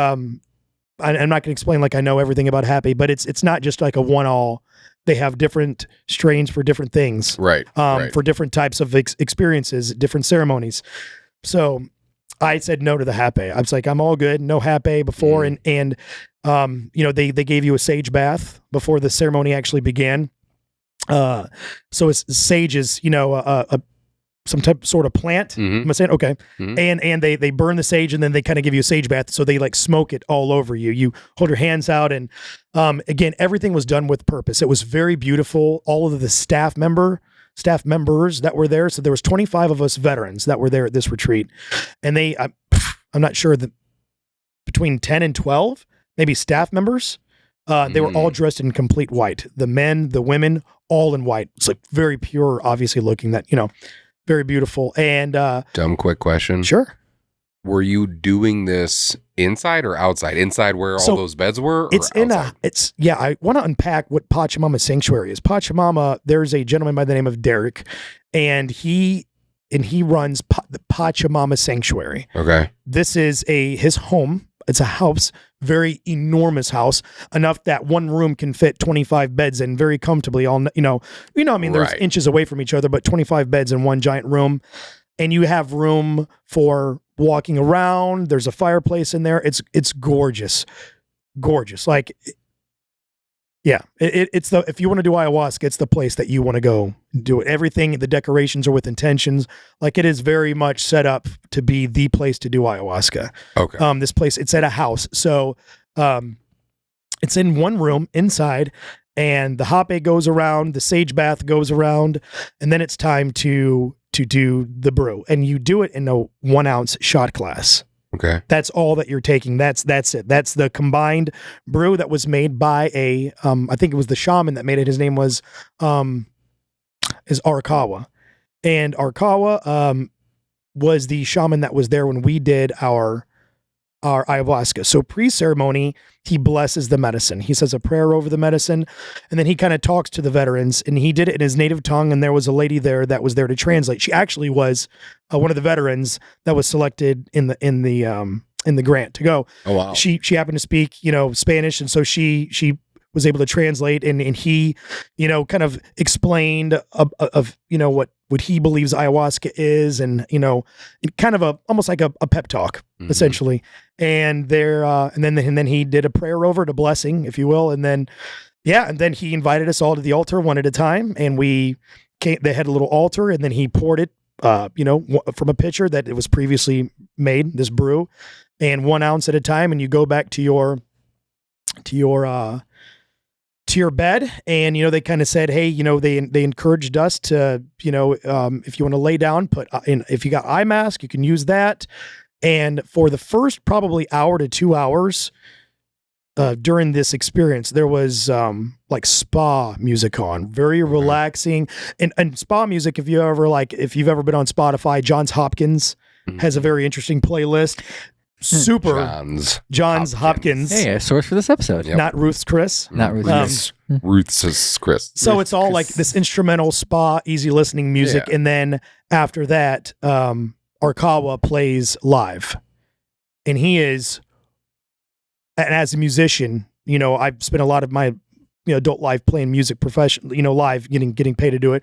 I'm not going to explain like I know everything about hape, but it's not just like a one-all. They have different strains for different things, Right. Right. for different types of experiences, different ceremonies. So I said no to the hape. I was like, I'm all good, no hape before. And they gave you a sage bath before the ceremony actually began. So sage is, some type of sort of plant. Am I saying? Okay. And they burn the sage, and then they kind of give you a sage bath. So they like smoke it all over you. You hold your hands out, and again, everything was done with purpose. It was very beautiful. All of the staff members that were there. So there was 25 of us veterans that were there at this retreat, and I'm not sure, that between 10 and 12, maybe staff members. They were all dressed in complete white. The men, the women, all in white. It's like very pure, obviously looking, that, very beautiful. And Dumb quick question. sure. Were you doing this inside or outside? Inside where all those beds were? Or It's outside? I want to unpack what Pachamama Sanctuary is. Pachamama, there's a gentleman by the name of Derek, and he runs the Pachamama Sanctuary. Okay. This is his home. It's a house, very enormous house, enough that one room can fit 25 beds in very comfortably. I mean, there's Right. inches away from each other, but 25 beds in one giant room. And you have room for walking around. There's a fireplace in there. It's gorgeous. Gorgeous. Like, yeah, it's if you want to do ayahuasca, it's the place that you want to go do it. Everything, the decorations are with intentions. Like, it is very much set up to be the place to do ayahuasca. Okay. This place, it's at a house. So, it's in one room inside, and the hape goes around, the sage bath goes around, and then it's time to do the brew. And you do it in a 1 ounce shot glass. Okay. That's all that you're taking. That's it. That's the combined brew that was made by I think it was the shaman that made it. His name was Arakawa. And Arakawa was the shaman that was there when we did our our ayahuasca. So pre-ceremony, he blesses the medicine. He says a prayer over the medicine, and then he kind of talks to the veterans, and he did it in his native tongue, and there was a lady there that was there to translate. She actually was one of the veterans that was selected in the grant to go. Oh, wow. She happened to speak, Spanish, and so she was able to translate, and he, kind of explained of what he believes ayahuasca is, and kind of almost like a pep talk, essentially. And then he did a prayer over it, a blessing, if you will, and then he invited us all to the altar one at a time, and they had a little altar, and then he poured it, from a pitcher that it was previously made, this brew, and 1 ounce at a time, and you go back to your bed, and they kind of said, hey, they encouraged us to, if you want to lay down, if you got eye mask, you can use that. And for the first probably hour to 2 hours during this experience, there was like spa music on, very relaxing, and spa music. If you've ever been on Spotify, Johns Hopkins has a very interesting playlist. Super Johns Hopkins. Hey, a source for this episode. Yep. Not Ruth's Chris. Not Ruth's. Ruth's Chris. So it's all like this instrumental spa, easy listening music. Yeah. And then after that, Arkawa plays live. And he is, and as a musician, I've spent a lot of my adult life playing music professionally, live, getting paid to do it.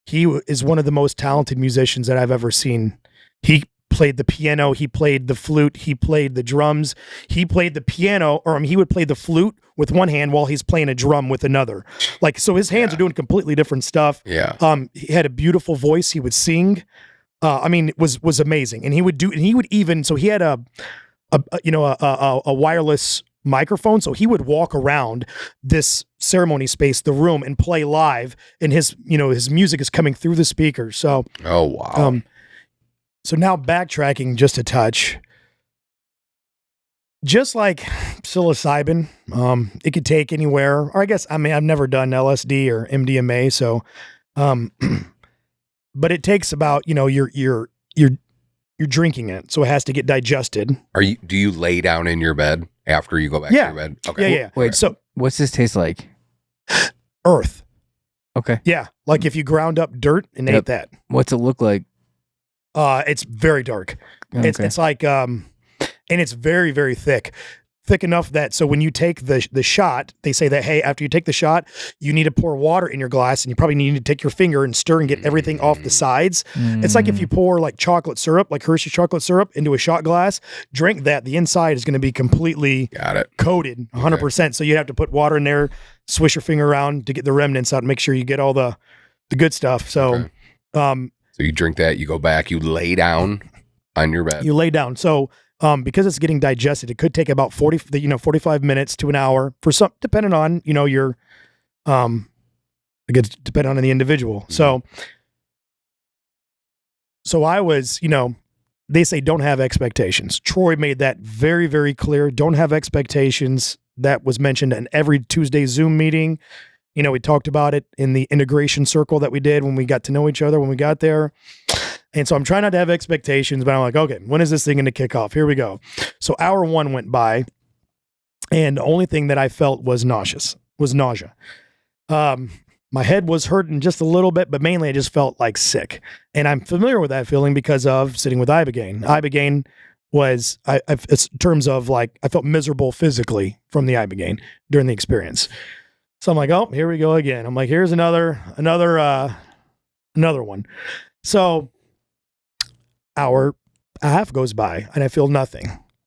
He is one of the most talented musicians that I've ever seen. He played the piano, he played the flute, he played the drums, he played the piano, or he would play the flute with one hand while he's playing a drum with another. Like, so his hands are doing completely different stuff. Yeah. He had a beautiful voice. He would sing. It was amazing. And he would even, so he had a wireless microphone. So he would walk around this ceremony space, the room, and play live, and his music is coming through the speakers. So, oh, wow. So now backtracking just a touch, just like psilocybin, it could take anywhere, or I've never done LSD or MDMA. So, but it takes about, you're drinking it. So it has to get digested. Do you lay down in your bed after you go back to your bed? Okay. Yeah. Wait, so what's this taste like? Earth. Okay. Yeah. Like if you ground up dirt and ate that. What's it look like? It's very dark. Okay. It's like, and it's very, very thick enough that, so when you take the shot, they say that, hey, after you take the shot, you need to pour water in your glass, and you probably need to take your finger and stir and get everything off the sides. It's like if you pour like chocolate syrup, like Hershey chocolate syrup, into a shot glass, drink that, the inside is going to be completely coated 100%. Okay. So you have to put water in there, swish your finger around to get the remnants out and make sure you get all the good stuff. So, so you drink that, you go back, you lay down on your bed. You lay down. So, because it's getting digested, it could take about 45 minutes to an hour for some, depending on, your, again, depending on the individual. Mm-hmm. So I was, they say don't have expectations. Troy made that very, very clear. Don't have expectations. That was mentioned in every Tuesday Zoom meeting. We talked about it in the integration circle that we did when we got to know each other, when we got there. And so I'm trying not to have expectations, but I'm like, okay, when is this thing going to kick off? Here we go. So hour 1 went by, and the only thing that I felt was nausea. My head was hurting just a little bit, but mainly I just felt like sick. And I'm familiar with that feeling because of sitting with Ibogaine. Ibogaine was, in terms of like, I felt miserable physically from the Ibogaine during the experience. So I'm like, oh, here we go again. I'm like, here's another one. So hour a half goes by and I feel nothing.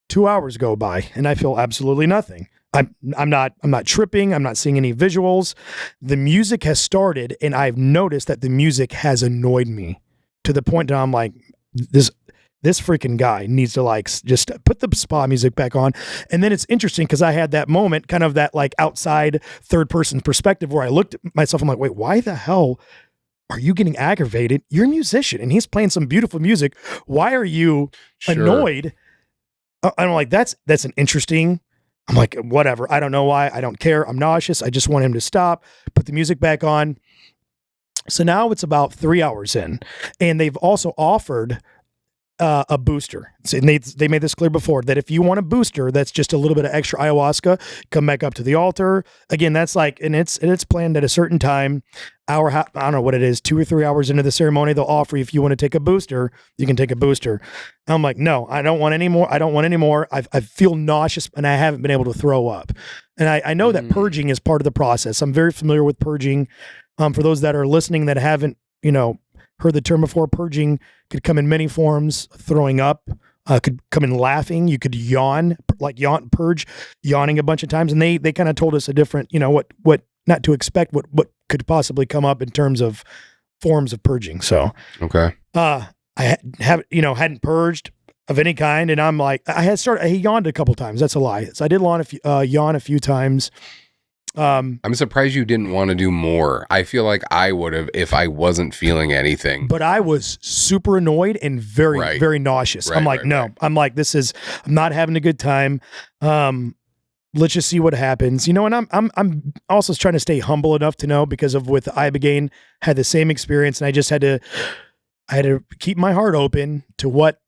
2 hours go by and I feel absolutely nothing. I'm not tripping. I'm not seeing any visuals. The music has started and I've noticed that the music has annoyed me to the point that I'm like, this freaking guy needs to like just put the spa music back on. And then it's interesting because I had that moment, kind of that like outside third person perspective where I looked at myself. I'm like, wait, why the hell are you getting aggravated? You're a musician and he's playing some beautiful music. Why are you annoyed? I'm like, that's an interesting. I'm like, whatever. I don't know why. I don't care. I'm nauseous. I just want him to stop, put the music back on. So now it's about 3 hours in, and they've also offered a booster. So they made this clear before that if you want a booster, that's just a little bit of extra ayahuasca. Come back up to the altar again. That's like, and it's planned at a certain time. I don't know what it is, 2 or 3 hours into the ceremony, they'll offer you, if you want to take a booster, you can take a booster. I'm like, no, I don't want any more. I don't want any more. I feel nauseous and I haven't been able to throw up. And I know that purging is part of the process. I'm very familiar with purging. For those that are listening that haven't, heard the term before, purging could come in many forms. Throwing up, could come in laughing. You could yawn, purge, yawning a bunch of times. And they kind of told us a different, what not to expect, what could possibly come up in terms of forms of purging. So, okay. I hadn't purged of any kind. And I'm like, I yawned a couple times. That's a lie. So I did yawn a few times. I'm surprised you didn't want to do more. I feel like I would have if I wasn't feeling anything. But I was super annoyed and very, very nauseous. I'm like, no. I'm like, I'm not having a good time. Let's just see what happens. And I'm also trying to stay humble enough to know, because of with Ibogaine, had the same experience, and I just had to keep my heart open to what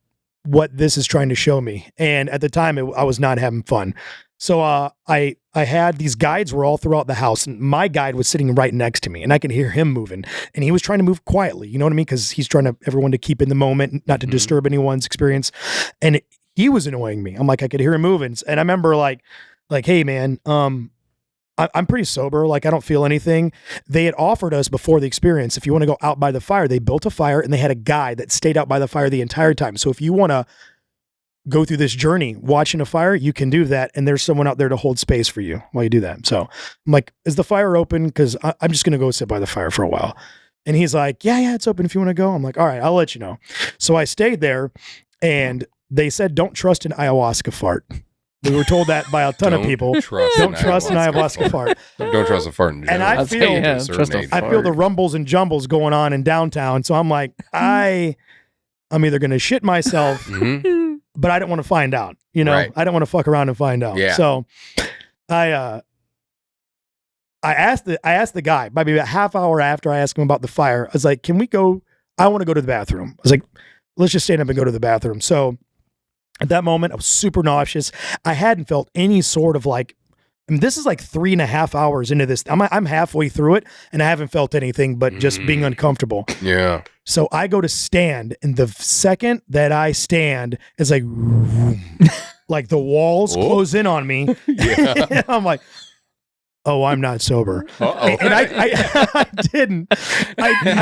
this is trying to show me. And at the time, I was not having fun. So I had these guides were all throughout the house, and my guide was sitting right next to me, and I could hear him moving, and he was trying to move quietly. You know what I mean? Because he's trying everyone to keep in the moment, not to disturb anyone's experience. And he was annoying me. I'm like, I could hear him moving, and I remember like, hey man, I'm pretty sober. Like, I don't feel anything. They had offered us before the experience, if you want to go out by the fire, they built a fire, and they had a guide that stayed out by the fire the entire time. So if you want to go through this journey watching a fire, you can do that. And there's someone out there to hold space for you while you do that. So I'm like, is the fire open? Because I'm just going to go sit by the fire for a while. And he's like, yeah, it's open if you want to go. I'm like, all right, I'll let you know. So I stayed there, and they said, don't trust an ayahuasca fart. We were told that by a ton of people. Don't trust an ayahuasca fart. Don't trust a fart in general. And I feel the rumbles and jumbles going on in downtown. So I'm like, I'm either going to shit myself, but I don't want to find out. I don't want to fuck around and find out. Yeah. So I asked the guy, maybe about a half hour after I asked him about the fire, I was like, can we go? I want to go to the bathroom. I was like, let's just stand up and go to the bathroom. So at that moment, I was super nauseous. I hadn't felt any sort of this is like 3.5 hours into this. I'm halfway through it, and I haven't felt anything but just being uncomfortable. Yeah. So I go to stand, and the second that I stand, it's like, like the walls close in on me. Yeah. I'm like, oh, I'm not sober. Uh-oh. And I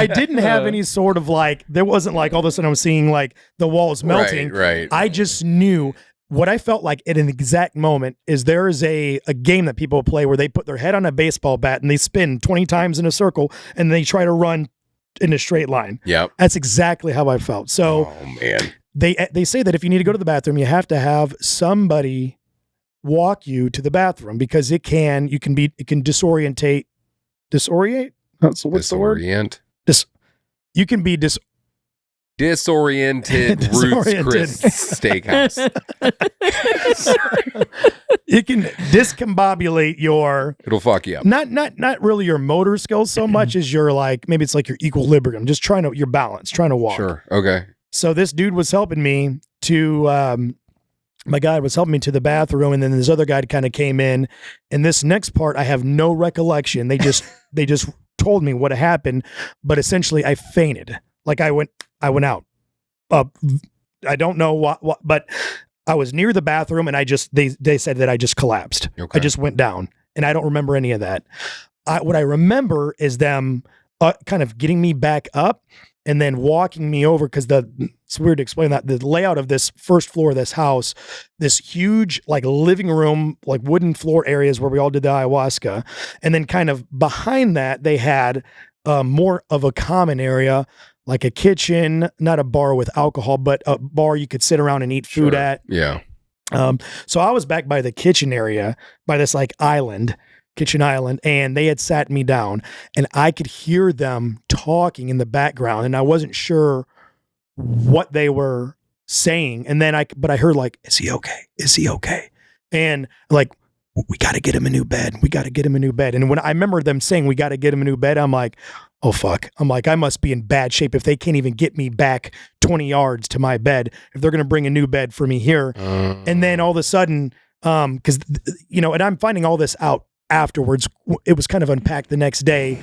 didn't have any sort of there wasn't all of a sudden I was seeing the walls melting. Right. I just knew what I felt like at an exact moment is there is a game that people play where they put their head on a baseball bat and they spin 20 times in a circle and they try to run in a straight line. Yep. That's exactly how I felt. So oh man. They say that if you need to go to the bathroom, you have to have somebody walk you to the bathroom, because it can disorientate. Disorient? So what's the word? You can be disoriented Ruth's Chris Steakhouse. It can discombobulate your. It'll fuck you up. Not really your motor skills so much as your maybe it's your equilibrium, just your balance, trying to walk. Sure. Okay. So this dude was helping me to. My guide was helping me to the bathroom, and then this other guy kind of came in. And this next part, I have no recollection. They just told me what happened, but essentially I fainted. I went out. I don't know what, but I was near the bathroom, and they said that I just collapsed. Okay. I just went down, and I don't remember any of that. What I remember is them kind of getting me back up and then walking me over, because it's weird to explain that. The layout of this first floor of this house, this huge living room, wooden floor areas where we all did the ayahuasca. And then kind of behind that, they had more of a common area, like a kitchen, not a bar with alcohol, but a bar you could sit around and eat food at. Yeah. So I was back by the kitchen area, by this kitchen island, and they had sat me down, and I could hear them talking in the background, and I wasn't sure what they were saying. And then I heard is he okay? Is he okay? And we got to get him a new bed. We got to get him a new bed. And when I remember them saying, we got to get him a new bed, I'm like, oh, fuck. I'm like, I must be in bad shape if they can't even get me back 20 yards to my bed, if they're going to bring a new bed for me here. And then all of a sudden, because, and I'm finding all this out afterwards. It was kind of unpacked the next day,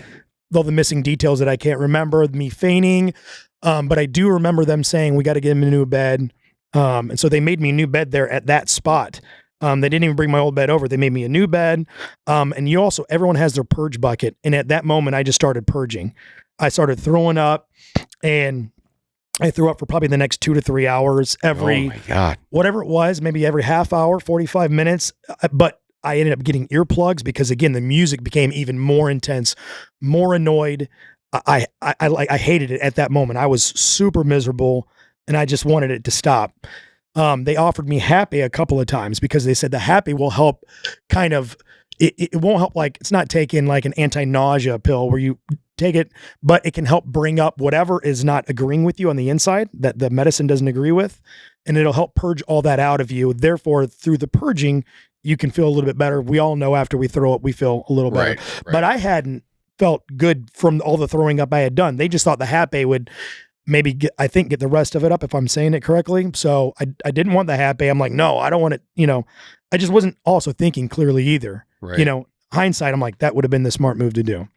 all the missing details that I can't remember, me feigning. But I do remember them saying, we got to get him a new bed. And so they made me a new bed there at that spot. They didn't even bring my old bed over. They made me a new bed. And everyone has their purge bucket. And at that moment, I just started purging. I started throwing up, and I threw up for probably the next 2 to 3 hours whatever it was, maybe every half hour, 45 minutes. But I ended up getting earplugs because, again, the music became even more intense, more annoyed. I hated it at that moment. I was super miserable, and I just wanted it to stop. They offered me Happy a couple of times because they said the Happy will help kind of, it won't help, like, it's not taking like an anti-nausea pill where you take it, but it can help bring up whatever is not agreeing with you on the inside that the medicine doesn't agree with, and it'll help purge all that out of you. Therefore, through the purging, you can feel a little bit better. We all know after we throw up, we feel a little better. Right. But I hadn't felt good from all the throwing up I had done. They just thought the Happy would maybe get the rest of it up, if I'm saying it correctly. So I didn't want the Happy. I'm like, no, I don't want it. I just wasn't also thinking clearly either. Right. Hindsight, I'm like, that would have been the smart move to do.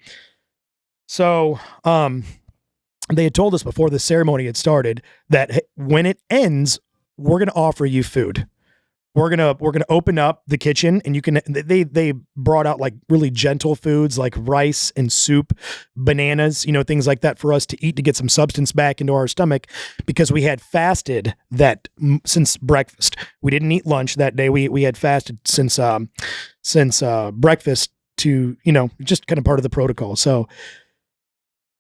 So, they had told us before the ceremony had started that when it ends, we're going to offer you food. We're gonna open up the kitchen, and you can. They brought out like really gentle foods like rice and soup, bananas, things like that for us to eat to get some substance back into our stomach, because we had fasted that since breakfast. We didn't eat lunch that day. We had fasted since breakfast to just kind of part of the protocol. So,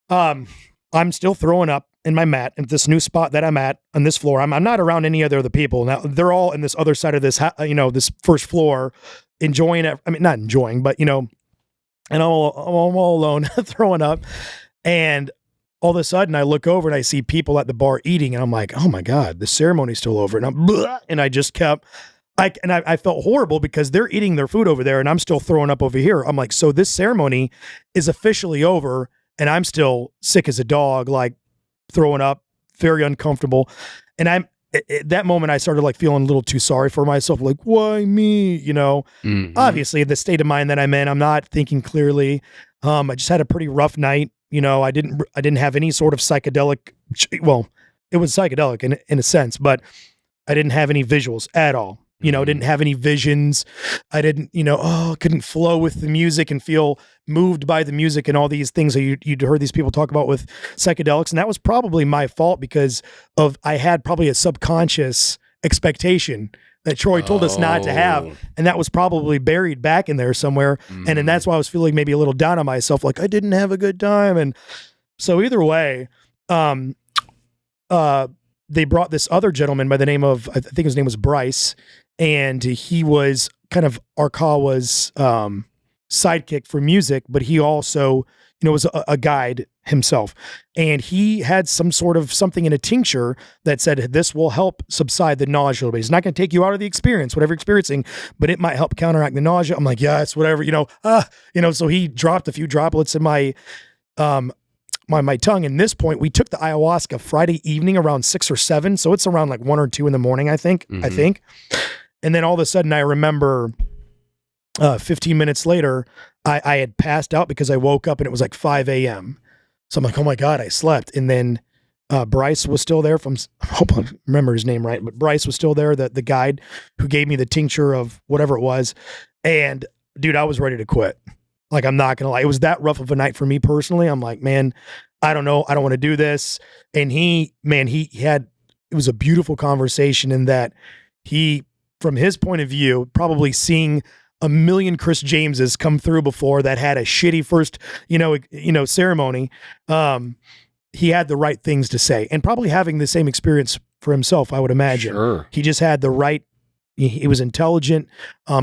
I'm still throwing up in my mat at this new spot that I'm at on this floor. I'm not around any other people. Now they're all in this other side of this, this first floor, enjoying it. I mean, not enjoying, but and I'm all alone throwing up. And all of a sudden I look over and I see people at the bar eating, and I'm like, oh my God, the ceremony's still over. And I just kept, I felt horrible because they're eating their food over there and I'm still throwing up over here. I'm like, so this ceremony is officially over and I'm still sick as a dog, like throwing up, very uncomfortable. And at that moment I started like feeling a little too sorry for myself. Like, why me? Obviously the state of mind that I'm in, I'm not thinking clearly. I just had a pretty rough night. I didn't have any sort of psychedelic. Well, it was psychedelic in a sense, but I didn't have any visuals at all. Didn't have any visions. I didn't, couldn't flow with the music and feel moved by the music and all these things that you'd heard these people talk about with psychedelics. And that was probably my fault because I had probably a subconscious expectation that Troy told us not to have. And that was probably buried back in there somewhere. And then that's why I was feeling maybe a little down on myself. Like I didn't have a good time. And so either way, they brought this other gentleman by the name of, I think his name was Bryce. And he was kind of Arkawa's sidekick for music, but he also, was a guide himself. And he had some sort of something in a tincture that said, this will help subside the nausea a little bit. It's not going to take you out of the experience, whatever you're experiencing, but it might help counteract the nausea. I'm like, yeah, it's whatever, so he dropped a few droplets in my tongue. And this point, we took the ayahuasca Friday evening around 6 or 7. So it's around like 1 or 2 in the morning, I think. And then all of a sudden I remember 15 minutes later, I had passed out because I woke up and it was like 5 a.m. So I'm like, oh my God, I slept. And then Bryce was still there I hope I remember his name right, but Bryce was still there, the guide who gave me the tincture of whatever it was. And dude, I was ready to quit. Like, I'm not going to lie. It was that rough of a night for me personally. I'm like, man, I don't know. I don't want to do this. And it was a beautiful conversation in that he, from his point of view, probably seeing a million Chris Jameses come through before that had a shitty first, ceremony. He had the right things to say and probably having the same experience for himself, I would imagine. Sure. He just had the right, he was intelligent.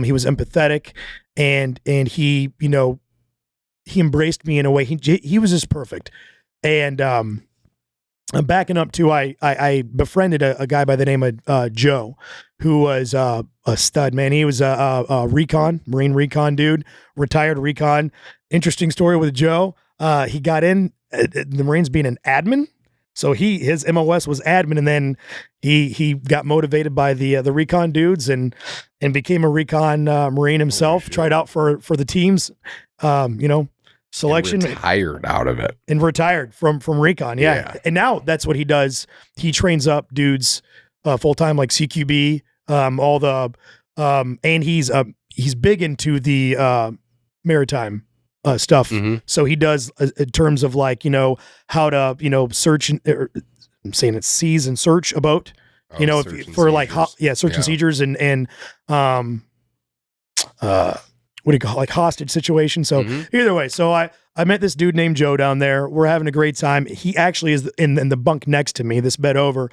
He was empathetic and he, he embraced me in a way. He was just perfect. And, backing up to, I befriended a guy by the name of Joe, who was a stud, man. He was a Marine recon dude, retired recon. Interesting story with Joe. He got in the Marines being an admin. So his MOS was admin, and then he got motivated by the recon dudes and became a recon Marine himself. Tried out for the teams, selection. And retired out of it. And retired from recon, yeah. And now that's what he does. He trains up dudes full time, like CQB, all the and he's big into the maritime stuff. Mm-hmm. So he does in terms of like, how to, search I'm saying it's seize and search a boat, for like, search and seizures and what do you call it? Like hostage situation. So either way, so I met this dude named Joe down there. We're having a great time. He actually is in the bunk next to me, this bed over.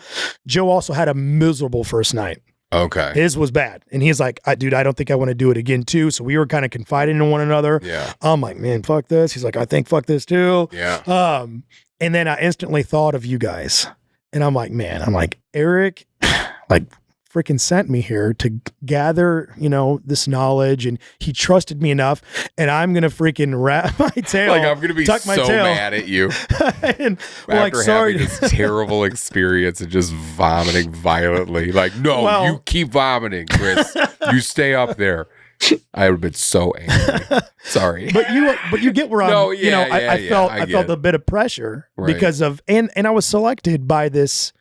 Joe also had a miserable first night. Okay. His was bad. And he's like, dude, I don't think I want to do it again too. So we were kind of confiding in one another. Yeah. I'm like, man, fuck this. He's like, I think fuck this too. Yeah. And then I instantly thought of you guys. And I'm like, Eric, like freaking sent me here to gather, this knowledge, and he trusted me enough, and I'm going to freaking wrap my tail. Like, I'm going to be so mad at you. And after having this terrible experience and just vomiting violently. Like, no, you keep vomiting, Chris. You stay up there. I would have been so angry. Sorry. But you get where I'm, I felt a bit of pressure because of, and I was selected by this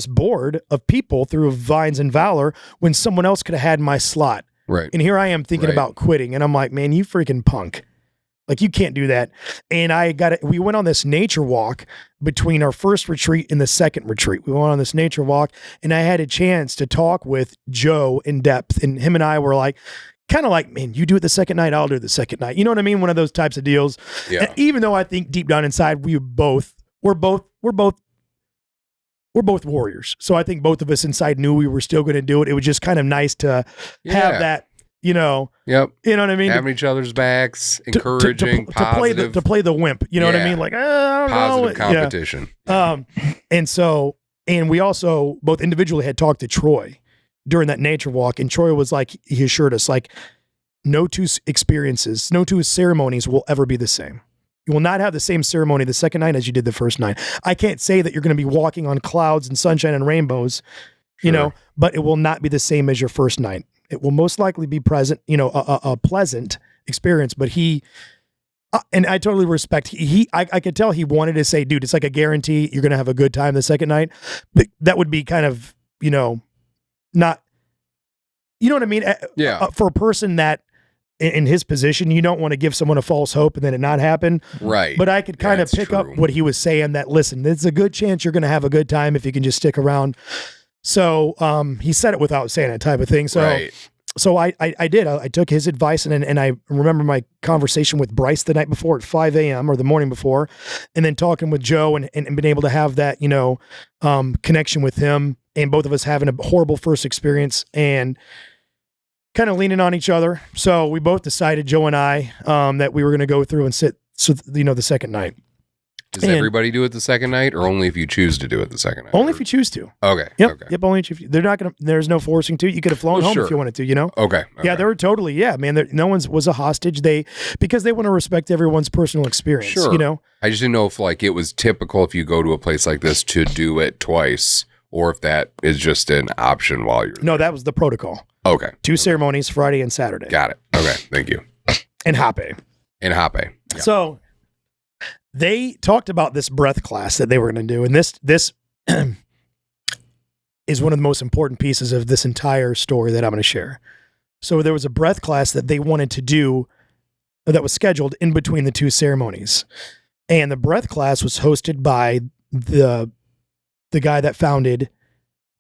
board of people through Vines and Valor when someone else could have had my slot. Right. And here I am thinking about quitting. And I'm like, man, you freaking punk. Like, you can't do that. And we went on this nature walk between our first retreat and the second retreat. We went on this nature walk, and I had a chance to talk with Joe in depth. And him and I were like, kind of like, man, you do it the second night, I'll do it the second night. You know what I mean? One of those types of deals. Yeah. And even though I think deep down inside, we're both warriors. So I think both of us inside knew we were still going to do it. It was just kind of nice to have that, Yep. You know what I mean? Having each other's backs, encouraging, positive. To play the wimp. You know what I mean? Like, I don't positive know. competition. Yeah. And we also both individually had talked to Troy during that nature walk. And Troy was like, he assured us, like, no two experiences, no two ceremonies will ever be the same. You will not have the same ceremony the second night as you did the first night. I can't say that you're going to be walking on clouds and sunshine and rainbows, but it will not be the same as your first night. It will most likely be present, a pleasant experience. But and I totally respect, I could tell he wanted to say, dude, it's like a guarantee you're going to have a good time the second night. But that would be kind of, not, you know what I mean? Yeah. For a person that, in his position, you don't want to give someone a false hope and then it not happen. Right. But I could kind of pick up what he was saying, that, listen, there's a good chance you're going to have a good time if you can just stick around. So he said it without saying it, type of thing. So so I did. I took his advice, and I remember my conversation with Bryce the night before at 5 a.m. or the morning before, and then talking with Joe and being able to have that, connection with him, and both of us having a horrible first experience and kind of leaning on each other. So we both decided, Joe and I, that we were going to go through and sit, the second night. Does everybody do it the second night, or only if you choose to do it the second night? Only if you choose to. Okay. Yep. Okay. Yep. Only if they're not going to, there's no forcing to. You could have flown home if you wanted to, Okay. Yeah, they were totally, man. No one was a hostage. Because they want to respect everyone's personal experience, Sure. I just didn't know if, like, it was typical if you go to a place like this to do it twice, or if that is just an option while you're there. No, that was the protocol. Okay. 2 ceremonies, Friday and Saturday. Got it. Okay. Thank you. And Hape. Yeah. So they talked about this breath class that they were going to do. And this is one of the most important pieces of this entire story that I'm going to share. So there was a breath class that they wanted to do that was scheduled in between the 2 ceremonies. And the breath class was hosted by the guy that founded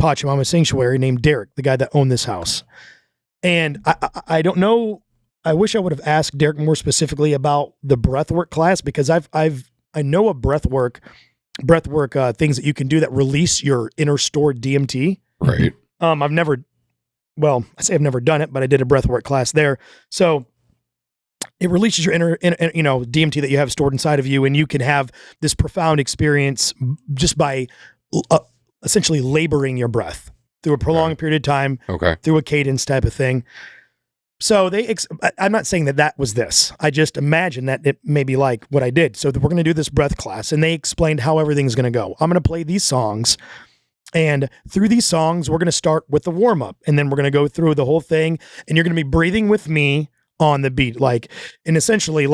Pachamama Sanctuary, named Derek, the guy that owned this house. And I don't know, I wish I would have asked Derek more specifically about the breathwork class, because I know of breathwork things that you can do that release your inner stored DMT. Right. I've never done it, but I did a breathwork class there. So it releases your inner, DMT that you have stored inside of you, and you can have this profound experience just by essentially laboring your breath through a prolonged period of time, through a cadence type of thing. So I'm not saying that was this. I just imagine that it may be like what I did. So we're going to do this breath class, and they explained how everything's going to go. I'm going to play these songs, and through these songs, we're going to start with the warm up, and then we're going to go through the whole thing, and you're going to be breathing with me on the beat, and essentially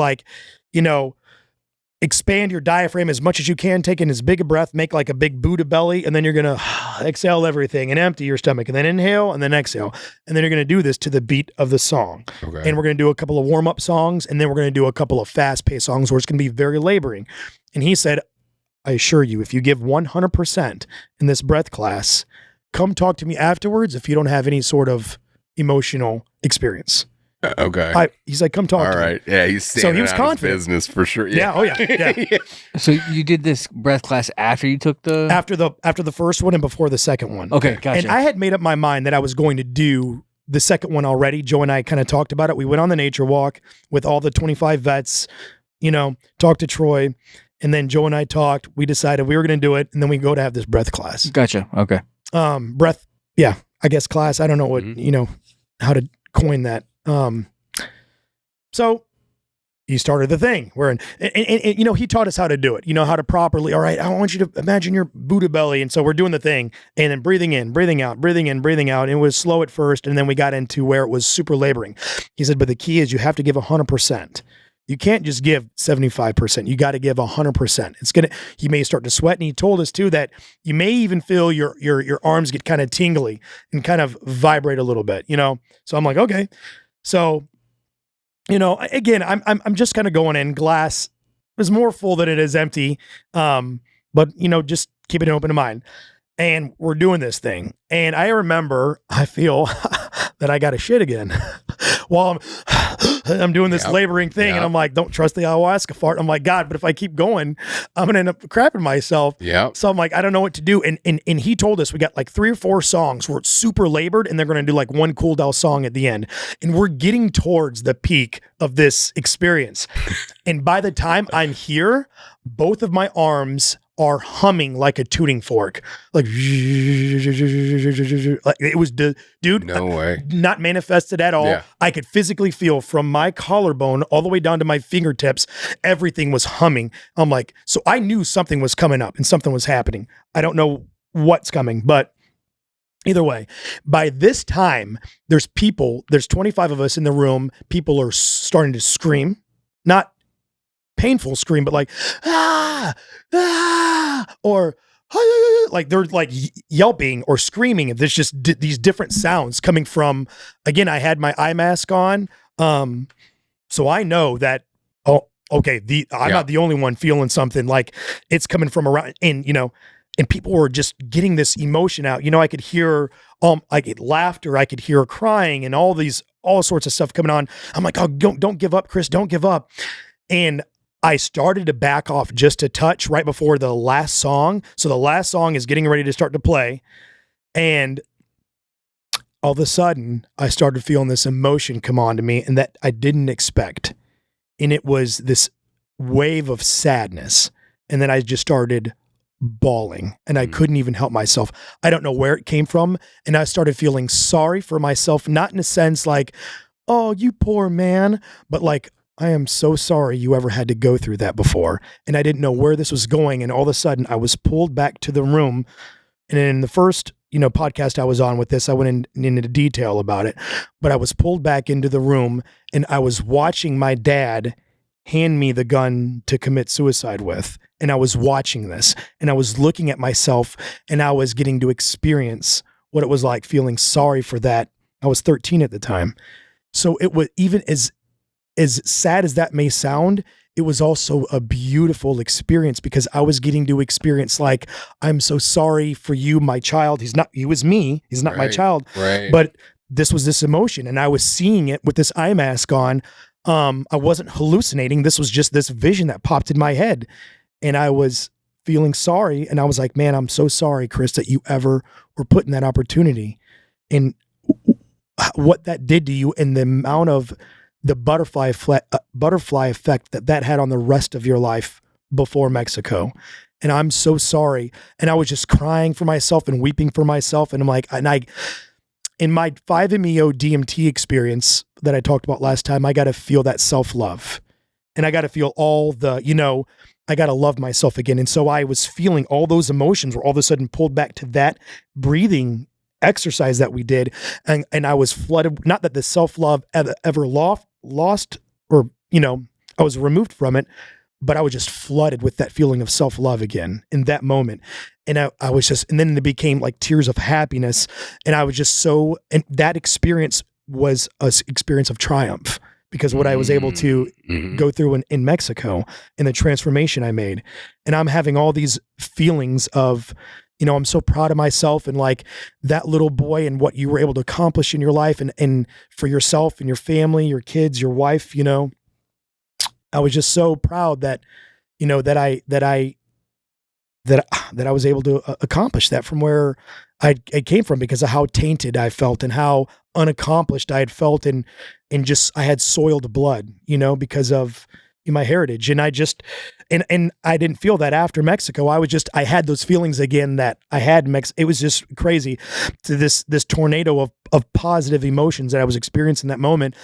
expand your diaphragm as much as you can, take in as big a breath, make like a big Buddha belly, and then you're going to exhale everything and empty your stomach, and then inhale and then exhale. And then you're going to do this to the beat of the song. Okay. And we're going to do a couple of warm-up songs, and then we're going to do a couple of fast-paced songs where it's going to be very laboring. And he said, I assure you, if you give 100% in this breath class, come talk to me afterwards if you don't have any sort of emotional experience. Okay. He's like, come talk to me. All right. Yeah, he's standing on confident. His business for sure. Yeah. Oh, yeah. So you did this breath class after you took the... After the first one and before the second one. Okay, gotcha. And I had made up my mind that I was going to do the second one already. Joe and I kind of talked about it. We went on the nature walk with all the 25 vets, talked to Troy, and then Joe and I talked. We decided we were going to do it, and then we go to have this breath class. Gotcha. Okay. Breath, I guess class. I don't know what, how to coin that. So he started the thing and he taught us how to do it, how to properly, all right, I want you to imagine your Buddha belly. And so we're doing the thing and then breathing in, breathing out, breathing in, breathing out. And it was slow at first. And then we got into where it was super laboring. He said, but the key is you have to give 100%. You can't just give 75%. You got to give 100%. You may start to sweat. And he told us too, that you may even feel your arms get kind of tingly and kind of vibrate a little bit, So I'm like, okay. So, again, I'm just kind of going in. Glass is more full than it is empty. But just keep an open mind. And we're doing this thing. And I remember, I feel that I got a shit again while I'm doing this laboring thing. And I'm like, don't trust the ayahuasca fart. I'm like, God, but if I keep going, I'm going to end up crapping myself. Yeah. So I'm like, I don't know what to do. And he told us we got like 3 or 4 songs where it's super labored, and they're going to do like one cool down song at the end. And we're getting towards the peak of this experience. And by the time I'm here, both of my arms are humming like a tuning fork, like it was, dude. No way. Not manifested at all. Yeah. I could physically feel from my collarbone all the way down to my fingertips, everything was humming. I'm like, so I knew something was coming up and something was happening. I don't know what's coming, but either way, by this time, there's 25 of us in the room. People are starting to scream, not painful scream, but like, or like they're like yelping or screaming. And there's just these different sounds coming from, again, I had my eye mask on. So I know that, I'm not the only one feeling something, like it's coming from around, and people were just getting this emotion out. I could hear, like laughter, I could hear crying and all sorts of stuff coming on. I'm like, oh, don't give up, Chris, don't give up. And I started to back off just a touch right before the last song. So the last song is getting ready to start to play. And all of a sudden, I started feeling this emotion come on to me, and that I didn't expect. And it was this wave of sadness. And then I just started bawling, and I couldn't even help myself. I don't know where it came from. And I started feeling sorry for myself, not in a sense like, oh, you poor man, but like, I am so sorry you ever had to go through that before. And I didn't know where this was going. And all of a sudden I was pulled back to the room. And in the first, podcast I was on with this, I went into detail about it, but I was pulled back into the room, and I was watching my dad hand me the gun to commit suicide with. And I was watching this, and I was looking at myself, and I was getting to experience what it was like feeling sorry for that. I was 13 at the time. So it was, even as sad as that may sound, it was also a beautiful experience, because I was getting to experience, like, I'm so sorry for you, my child. He was me. He's not my child. Right. But this was this emotion, and I was seeing it with this eye mask on. I wasn't hallucinating. This was just this vision that popped in my head, and I was feeling sorry. And I was like, man, I'm so sorry, Chris, that you ever were put in that opportunity, and what that did to you, and the amount of the butterfly effect that had on the rest of your life before Mexico. And I'm so sorry. And I was just crying for myself and weeping for myself. And I'm like, in my 5-MeO DMT experience that I talked about last time, I got to feel that self-love. And I got to feel all the, I got to love myself again. And so I was feeling all those emotions were all of a sudden pulled back to that breathing exercise that we did. And I was flooded, not that the self-love ever lost or, I was removed from it, but I was just flooded with that feeling of self-love again in that moment. And I was just, and then it became like tears of happiness. And I was just and that experience was an experience of triumph because what I was able to go through in Mexico and the transformation I made. And I'm having all these feelings of, I'm so proud of myself and like that little boy and what you were able to accomplish in your life and for yourself and your family, your kids, your wife, I was just so proud that, that I was able to accomplish that from where I came from because of how tainted I felt and how unaccomplished I had felt and just, I had soiled blood, because of my heritage. And I just, and I didn't feel that after Mexico. I had those feelings again that I had in Mexico. It was just crazy to this tornado of positive emotions that I was experiencing that moment.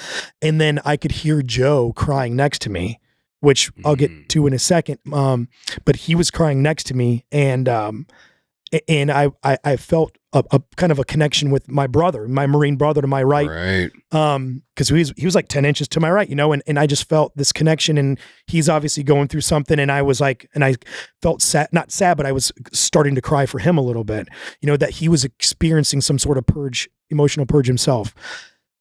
And then I could hear Joe crying next to me, which I'll get to in a second. But he was crying next to me and I felt a kind of a connection with my brother, my Marine brother to my right. Right. Cause he was like 10 inches to my right, and I just felt this connection and he's obviously going through something. And I was like, and I felt sad, not sad, but I was starting to cry for him a little bit, that he was experiencing some sort of emotional purge himself.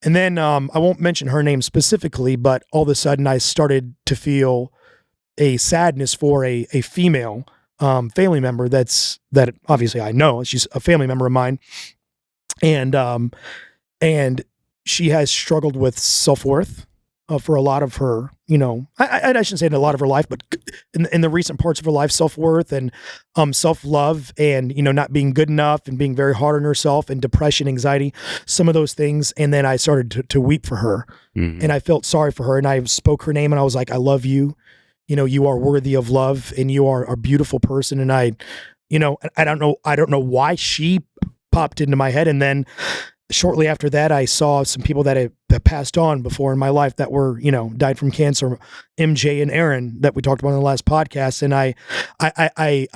And then, I won't mention her name specifically, but all of a sudden I started to feel a sadness for a female family member that obviously I know she's a family member of mine, and she has struggled with self-worth for a lot of her, I shouldn't say in a lot of her life, but in the recent parts of her life, self-worth and self-love and not being good enough and being very hard on herself and depression, anxiety, some of those things. And then I started to weep for her, and I felt sorry for her, and I spoke her name and I was like, I love you. You are worthy of love and you are a beautiful person. And I don't know why she popped into my head. And then shortly after that, I saw some people that had passed on before in my life that were, died from cancer, MJ and Aaron that we talked about in the last podcast. And I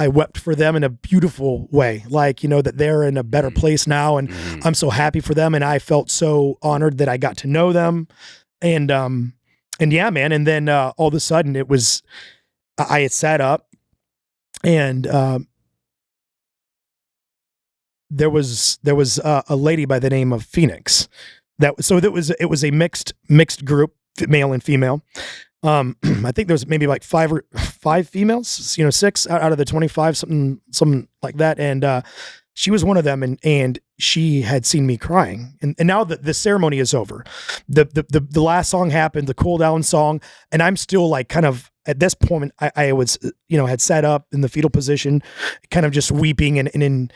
wept for them in a beautiful way, like, that they're in a better place now. And I'm so happy for them. And I felt so honored that I got to know them. And yeah, man. And then all of a sudden I had sat up and there was a lady by the name of Phoenix it was a mixed group, male and female. I think there was maybe like five females, 6 out of the 25, something like that. And she was one of them, and she had seen me crying. And now the ceremony is over. The last song happened, the cool down song, and I'm still like kind of at this point I was, had sat up in the fetal position, kind of just weeping and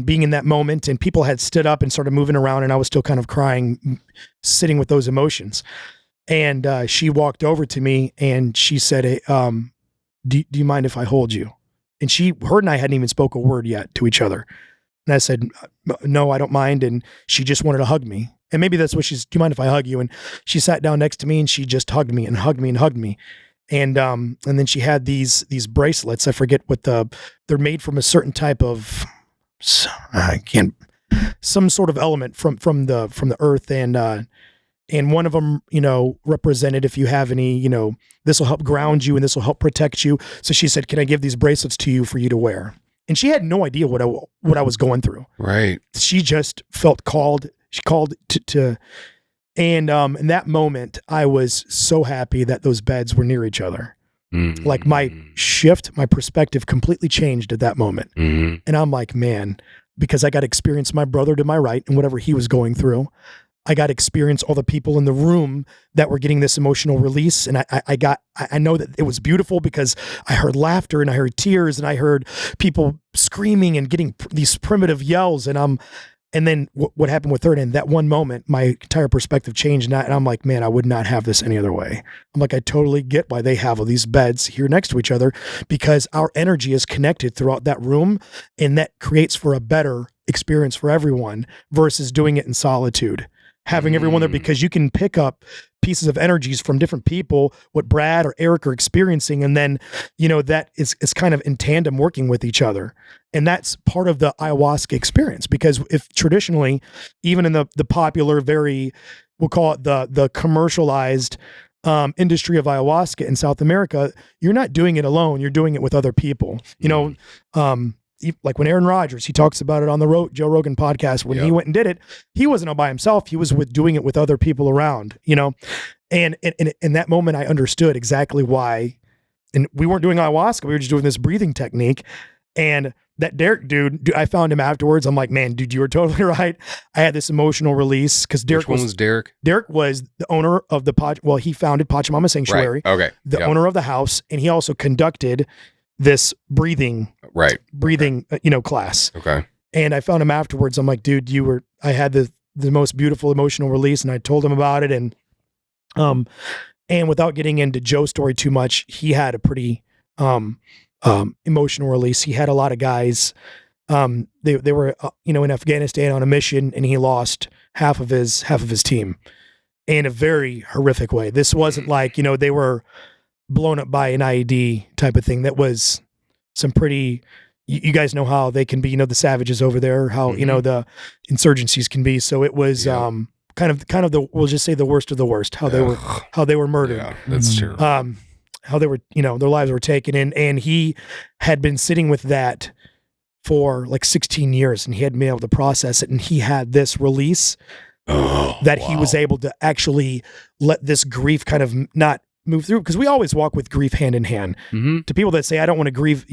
being in that moment, and people had stood up and started moving around, and I was still kind of crying, sitting with those emotions. And she walked over to me and she said, hey, do you mind if I hold you? And her and I hadn't even spoke a word yet to each other. And I said, no, I don't mind. And she just wanted to hug me. And maybe that's what do you mind if I hug you? And she sat down next to me and she just hugged me and hugged me and hugged me. And then she had these bracelets. I forget what they're made from a certain type of, some sort of element from the earth. And one of them, represented, if you have any, this will help ground you and this will help protect you. So she said, can I give these bracelets to you for you to wear? And she had no idea what I was going through. Right. She just felt called. She called and in that moment, I was so happy that those beds were near each other. Mm-hmm. Like my perspective completely changed at that moment. Mm-hmm. And I'm like, man, because I got to experience my brother to my right and whatever he was going through. I got to experience all the people in the room that were getting this emotional release. And I know that it was beautiful because I heard laughter and I heard tears and I heard people screaming and getting these primitive yells. And And then what happened with third, and that one moment, my entire perspective changed. And I'm like, man, I would not have this any other way. I'm like, I totally get why they have all these beds here next to each other, because our energy is connected throughout that room, and that creates for a better experience for everyone versus doing it in solitude. Having everyone there, because you can pick up pieces of energies from different people, what Brad or Eric are experiencing, and then, that is kind of in tandem working with each other. And that's part of the ayahuasca experience, because if traditionally, even in the popular, we'll call it the commercialized industry of ayahuasca in South America, you're not doing it alone, you're doing it with other people. Like when Aaron Rodgers, he talks about it on the Joe Rogan podcast, when he went and did it, he wasn't all by himself. He was doing it with other people around, and in that moment, I understood exactly why. And we weren't doing ayahuasca. We were just doing this breathing technique. And that Derek dude, I found him afterwards. I'm like, man, dude, you were totally right. I had this emotional release because Derek was Derek? Derek was the owner of he founded Pachamama Sanctuary. Right. Okay. The owner of the house. And he also conducted this breathing class. Okay. And I found him afterwards. I'm like, dude, I had the most beautiful emotional release, and I told him about it. And without getting into Joe's story too much, he had a pretty emotional release. He had a lot of guys. They were in Afghanistan on a mission, and he lost half of his team in a very horrific way. This wasn't like, they were blown up by an IED type of thing. That was some pretty, you guys know how they can be, the savages over there, how, the insurgencies can be. So it was kind of the, we'll just say the worst of the worst, how they were murdered. Yeah, that's true. How they were, their lives were taken in, and he had been sitting with that for like 16 years, and he hadn't been able to process it. And he had this release he was able to actually let this grief kind of not move through, because we always walk with grief hand in hand. Mm-hmm. To people that say, I don't want to grieve,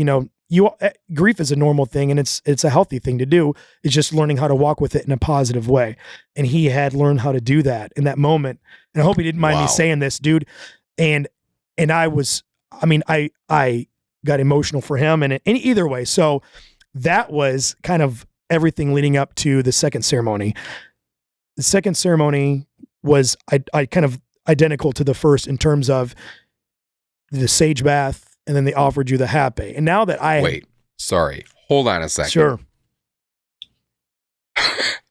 grief is a normal thing, and it's a healthy thing to do. It's just learning how to walk with it in a positive way. And he had learned how to do that in that moment. And I hope he didn't mind me saying this, dude. And I got emotional for him, and either way. So that was kind of everything leading up to the second ceremony. The second ceremony was I kind of identical to the first in terms of the sage bath, and then they offered you the hape. And now that hold on a second. Sure.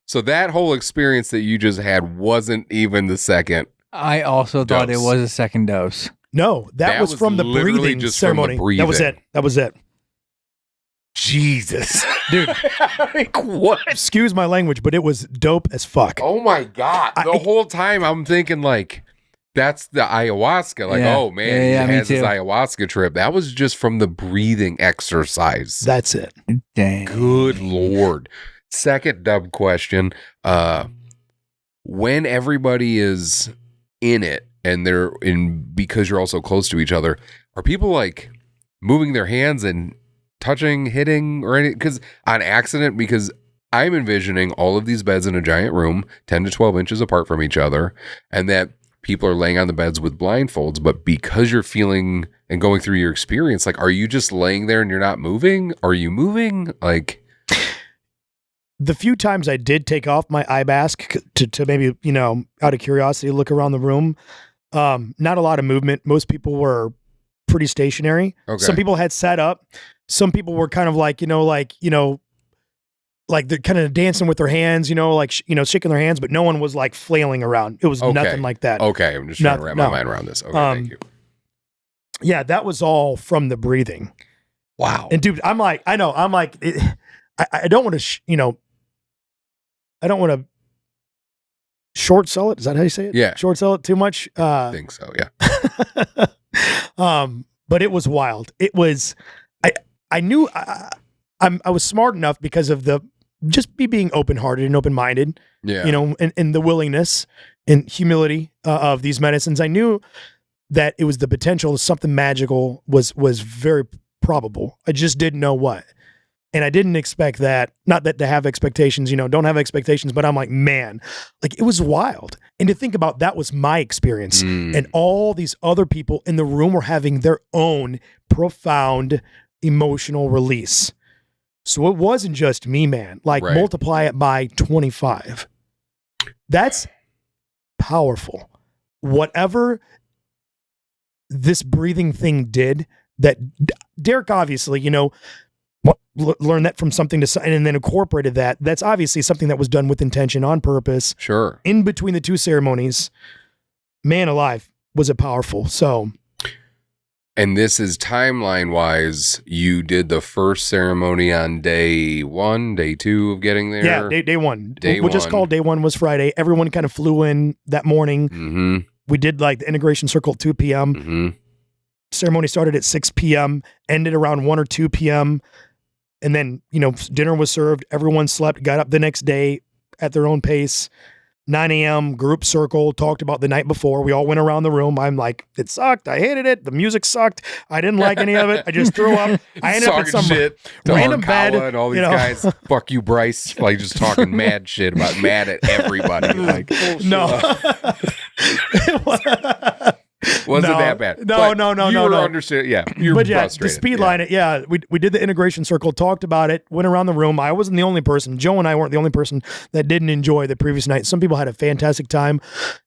So that whole experience that you just had wasn't even the second. I also thought it was a second dose. No, that was from the breathing ceremony. That was it. Jesus. Dude. Like, what? Excuse my language, but it was dope as fuck. Oh my God. The whole time I'm thinking like, that's the ayahuasca. Like, oh man, he has his ayahuasca trip. That was just from the breathing exercise. That's it. Dang. Good Lord. Second dumb question. When everybody is in it, and because you're also close to each other, are people like moving their hands and touching, hitting, or anything? Because on accident, because I'm envisioning all of these beds in a giant room, 10 to 12 inches apart from each other, and that people are laying on the beds with blindfolds, but because you're feeling and going through your experience, like, are you just laying there and you're not moving? Are you moving? Like, the few times I did take off my eye mask to maybe, out of curiosity, look around the room, not a lot of movement. Most people were pretty stationary. Okay. Some people had sat up. Some people were kind of like, like they're kind of dancing with their hands, shaking their hands, but no one was like flailing around. It was nothing like that. Okay. I'm just trying to wrap my mind around this. Okay. Thank you. Yeah, that was all from the breathing. Wow. And dude, I don't want to, I don't want to short sell it. Is that how you say it? Yeah. Short sell it too much. I think so. Yeah. But it was wild. It was, I knew I was smart enough because of just being open-hearted and open-minded, and the willingness and humility of these medicines. I knew that it was the potential of something magical was very probable. I just didn't know what. And I didn't expect that, not that to have expectations, don't have expectations, but I'm like, man, like it was wild. And to think about that was my experience. And all these other people in the room were having their own profound emotional release. So it wasn't just me, man. Like Right. multiply it by 25. That's powerful. Whatever this breathing thing did, that Derek obviously, learned that from something and then incorporated that. That's obviously something that was done with intention, on purpose. Sure. In between the two ceremonies, man alive, was it powerful. So, And this is timeline wise, you did the first ceremony on day 1, day 2 of getting there? yeah, day one. Day We'll just one. call day one was Friday. Everyone kind of flew in that morning. Mm-hmm. We did like the integration circle at 2 p.m. Mm-hmm. Ceremony started at 6 p.m., ended around 1 or 2 p.m. And then, dinner was served. Everyone slept, got up the next day at their own pace. 9 a.m., group circle, talked about the night before. We all went around the room. I'm like, it sucked. I hated it. The music sucked. I didn't like any of it. I just threw up. I ended up at some shit random to bed. Arkawa and all these guys. Fuck you, Bryce. Like just talking mad shit about mad at everybody. Like, No. wasn't No. that bad. No, But no. You were understand. Yeah, you were But yeah, to frustrated. speed line it, yeah, we did the integration circle, talked about it, went around the room. I wasn't the only person. Joe and I weren't the only person that didn't enjoy the previous night. Some people had a fantastic time,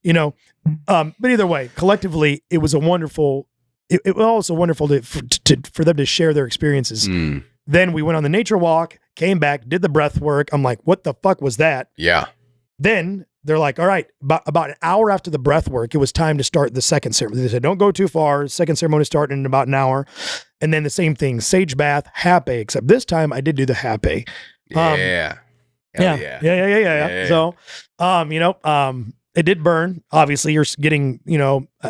But either way, collectively, it was a wonderful. It was also wonderful for them to share their experiences. Mm, Then we went on the nature walk, came back, did the breath work. I'm like, what the fuck was that? yeah. Then they're like, all right, about an hour after the breath work, it was time to start the second ceremony. They said, don't go too far. Second ceremony starting in about an hour. And then the same thing, sage bath, hape, except this time I did do the hape. Yeah. Hell yeah. Yeah. So, it did burn. Obviously, you're getting,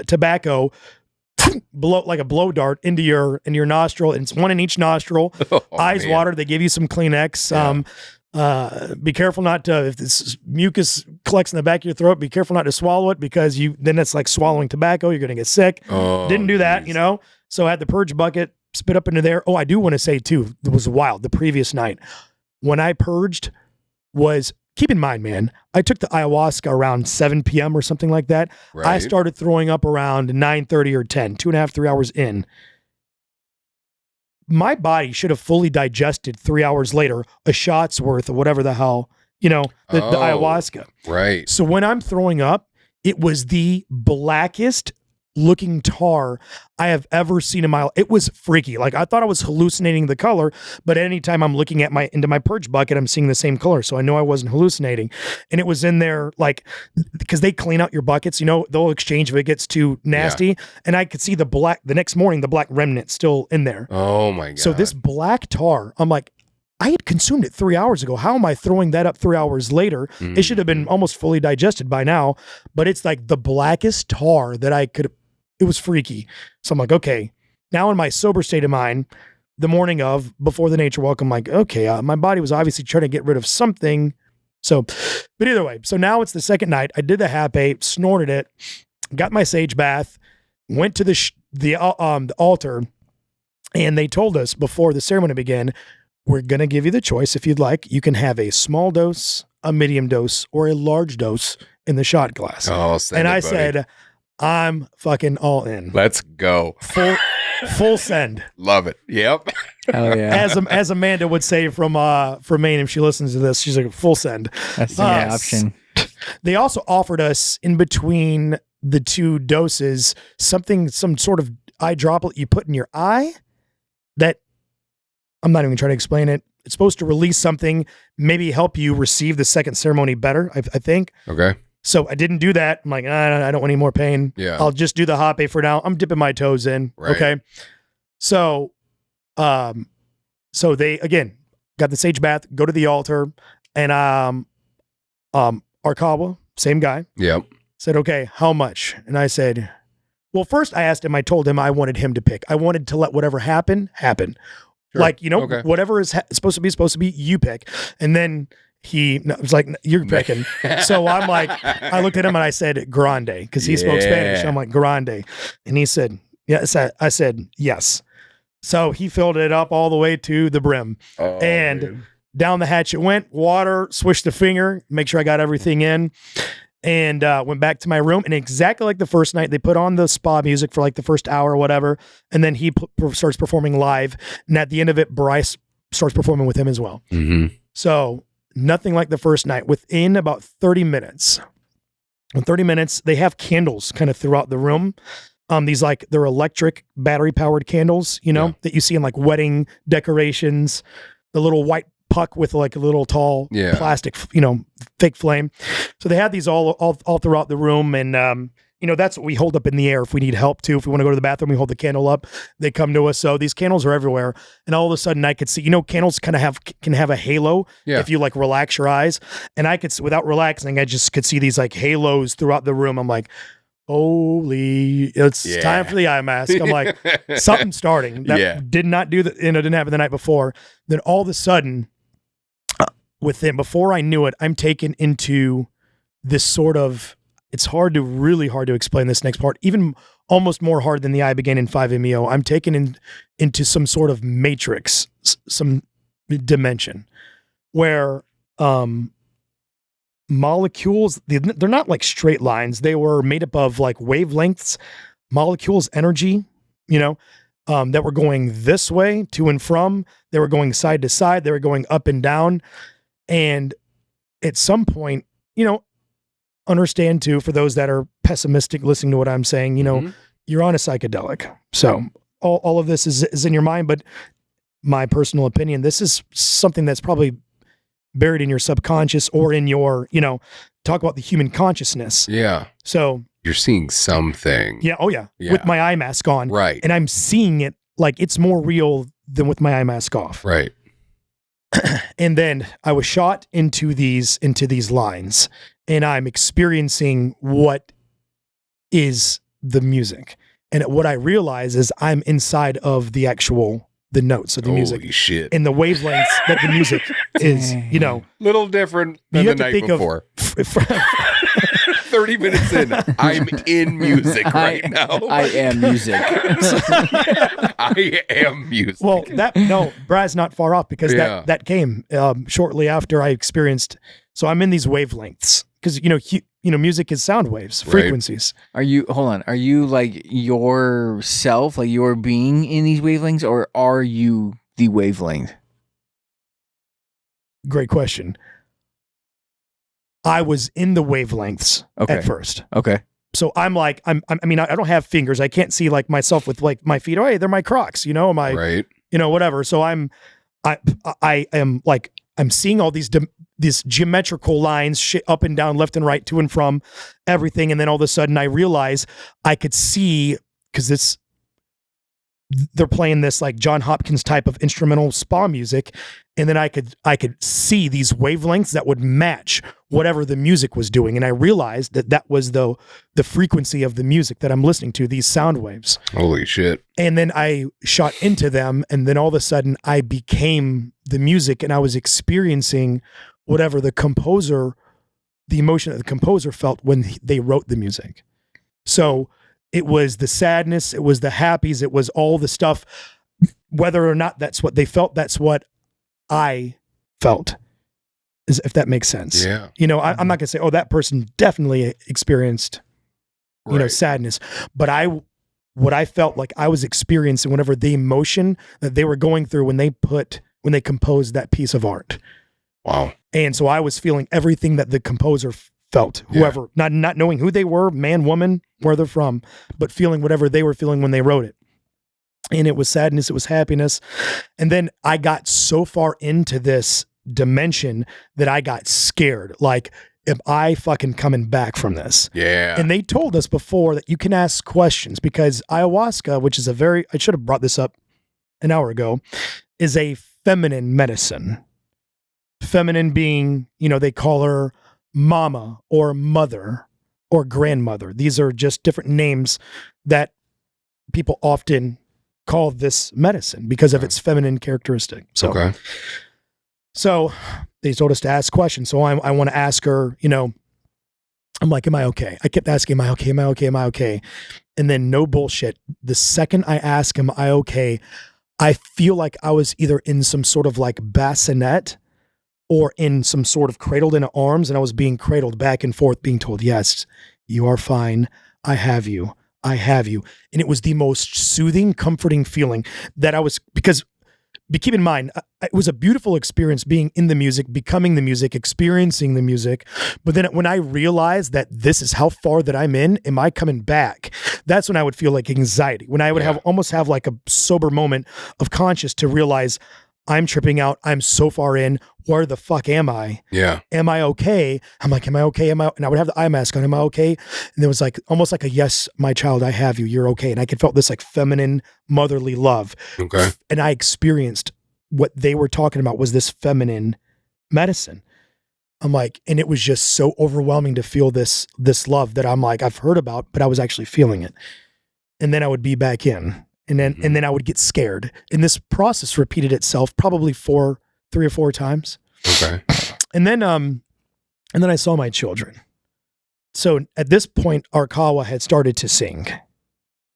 tobacco like a blow dart into your nostril. And it's one in each nostril. Oh, Eyes man. watered. They give you some Kleenex. Be careful not to, if this mucus collects in the back of your throat, be careful not to swallow it because then it's like swallowing tobacco. You're going to get sick. Oh, Didn't do that, geez. So I had the purge bucket, spit up into there. Oh, I do want to say too, it was wild. The previous night when I purged keep in mind, man, I took the ayahuasca around 7 p.m. or something like that. Right. I started throwing up around 9:30 or 10, 2.5, 3 hours in. My body should have fully digested 3 hours later a shot's worth of whatever the hell, the ayahuasca. Right. So when I'm throwing up, it was the blackest looking tar I have ever seen in my life. It was freaky. Like I thought I was hallucinating the color, but anytime I'm looking at into my purge bucket, I'm seeing the same color. So I know I wasn't hallucinating. And it was in there because they clean out your buckets, they'll exchange if it gets too nasty. Yeah. And I could see the next morning, the black remnant still in there. Oh my God. So this black tar, I'm like, I had consumed it 3 hours ago. How am I throwing that up 3 hours later? It should have been almost fully digested by now, but it's like the blackest tar that it was freaky. So I'm like, okay, now in my sober state of mind, the morning before the nature walk, I'm like, okay, my body was obviously trying to get rid of something. So, but either way, so now it's the second night. I did the hape, snorted it, got my sage bath, went to the altar, and they told us before the ceremony began, we're going to give you the choice. If you'd like, you can have a small dose, a medium dose, or a large dose in the shot glass. Oh, and I said, I'm fucking all in. Let's go. Full send. Love it. Yep. Oh yeah. As Amanda would say from Maine, if she listens to this, she's like full send. That's the option. They also offered us in between the two doses some sort of eye droplet you put in your eye that I'm not even trying to explain it. It's supposed to release something, maybe help you receive the second ceremony better, I think. Okay. So I didn't do that. I'm like, I don't want any more pain. Yeah. I'll just do the hape for now. I'm dipping my toes in. Right. Okay. So, so they, again, got the sage bath, go to the altar, and Arkawa, same guy, Yep. said, okay, how much? And I said, well, first I asked him, I told him I wanted him to pick. I wanted to let whatever happen. Sure. Like, Okay. whatever is supposed to be, you pick. And then he was like, you're picking. So I'm like, I looked at him and I said, grande, because he spoke Spanish. I'm like, grande. And he said, yes. I said, yes. So he filled it up all the way to the brim. Oh, and man. down the hatch it went, water, swished the finger, make sure I got everything in. And went back to my room. And exactly like the first night, they put on the spa music for like the first hour or whatever. And then he starts performing live. And at the end of it, Bryce starts performing with him as well. Mm-hmm. So nothing like the first night. Within about 30 minutes, in 30 minutes, they have candles kind of throughout the room. These like, they're electric battery powered candles, you know, that you see in like wedding decorations, the little white puck with like a little tall plastic, you know, fake flame. So they have these all throughout the room. And, you know, that's what we hold up in the air if we need help too. If we want to go to the bathroom, we hold the candle up. They come to us. So these candles are everywhere. And all of a sudden I could see, you know, candles can have a halo if you like relax your eyes. And I could, without relaxing, I just could see these like halos throughout the room. I'm like, holy, it's time for the eye mask. I'm like, something's starting. That did not do that, you know, didn't happen the night before. Then all of a sudden, before I knew it, I'm taken into this sort of, it's really hard to explain this next part, even almost more hard than the I Began in 5-MeO. I'm taken into some sort of matrix, some dimension where, molecules, they're not like straight lines. They were made up of like wavelengths, molecules, energy, you know, that were going this way to and from. They were going side to side. They were going up and down. And at some point, you know, understand too, for those that are pessimistic listening to what I'm saying, you know, you're on a psychedelic. So all of this is in your mind, but my personal opinion, this is something that's probably buried in your subconscious or in your, you know, talk about the human consciousness. Yeah. So you're seeing something. Yeah. Oh yeah. With my eye mask on. Right. And I'm seeing it like it's more real than with my eye mask off. Right. And then I was shot into these lines, and I'm experiencing what is the music. And what I realize is I'm inside of the notes of the music. Holy shit. And the wavelengths that the music is, you know. Little different than the night before. 30 minutes in, I'm in music right now. I am music. I am music. Well, Brad's not far off, because that came shortly after I experienced. So I'm in these wavelengths, because you know, music is sound waves, frequencies. Are you like yourself, like your being in these wavelengths, or are you the wavelength? Great question. I was in the wavelengths at first. Okay. So I'm like, I mean, I don't have fingers. I can't see like myself with like my feet. Oh, hey, they're my Crocs, you know, you know, whatever. So I am like, I'm seeing all these geometrical lines up and down, left and right, to and from everything. And then all of a sudden I realize I could see, because they're playing this like John Hopkins type of instrumental spa music. And then I could see these wavelengths that would match whatever the music was doing. And I realized that was the frequency of the music that I'm listening to, these sound waves. Holy shit. And then I shot into them, and then all of a sudden I became the music, and I was experiencing whatever the emotion that the composer felt when they wrote the music. So it was the sadness, it was the happies, it was all the stuff. Whether or not that's what they felt, that's what I felt, if that makes sense. Yeah. You know, I'm not going to say, oh, that person definitely experienced, you know, sadness. But what I felt like I was experiencing, whenever the emotion that they were going through when they composed that piece of art. Wow. And so I was feeling everything that the composer felt, whoever, not knowing who they were, man, woman, where they're from, but feeling whatever they were feeling when they wrote it. And it was sadness, it was happiness. And then I got so far into this dimension that I got scared. Like, am I fucking coming back from this? Yeah. And they told us before that you can ask questions, because ayahuasca, which is I should have brought this up an hour ago, is a feminine medicine. Feminine being, you know, they call her mama or mother or grandmother. These are just different names that people often call this medicine because of its feminine characteristic. So, so they told us to ask questions. So I want to ask her, you know, I'm like, am I okay? I kept asking, am I okay? Am I okay? Am I okay? And then no bullshit. The second I ask, am I okay? I feel like I was either in some sort of like bassinet or in some sort of cradled in arms, and I was being cradled back and forth, being told, yes, you are fine. I have you. I have you. And it was the most soothing, comforting feeling that I was, because keep in mind, it was a beautiful experience being in the music, becoming the music, experiencing the music. But then when I realized that this is how far that I'm in, am I coming back? That's when I would feel like anxiety, when I would almost have like a sober moment of conscious to realize I'm tripping out. I'm so far in. Where the fuck am I? Yeah. Am I okay? I'm like, am I okay? And I would have the eye mask on. Am I okay? And there was like almost like a, yes, my child, I have you. You're okay. And I could felt this like feminine, motherly love. Okay. And I experienced what they were talking about was this feminine medicine. I'm like, and it was just so overwhelming to feel this love that I'm like, I've heard about, but I was actually feeling it. And then I would be back in. And then I would get scared. And this process repeated itself probably 3 or 4 times. Okay. And then I saw my children. So at this point, Arkawa had started to sing.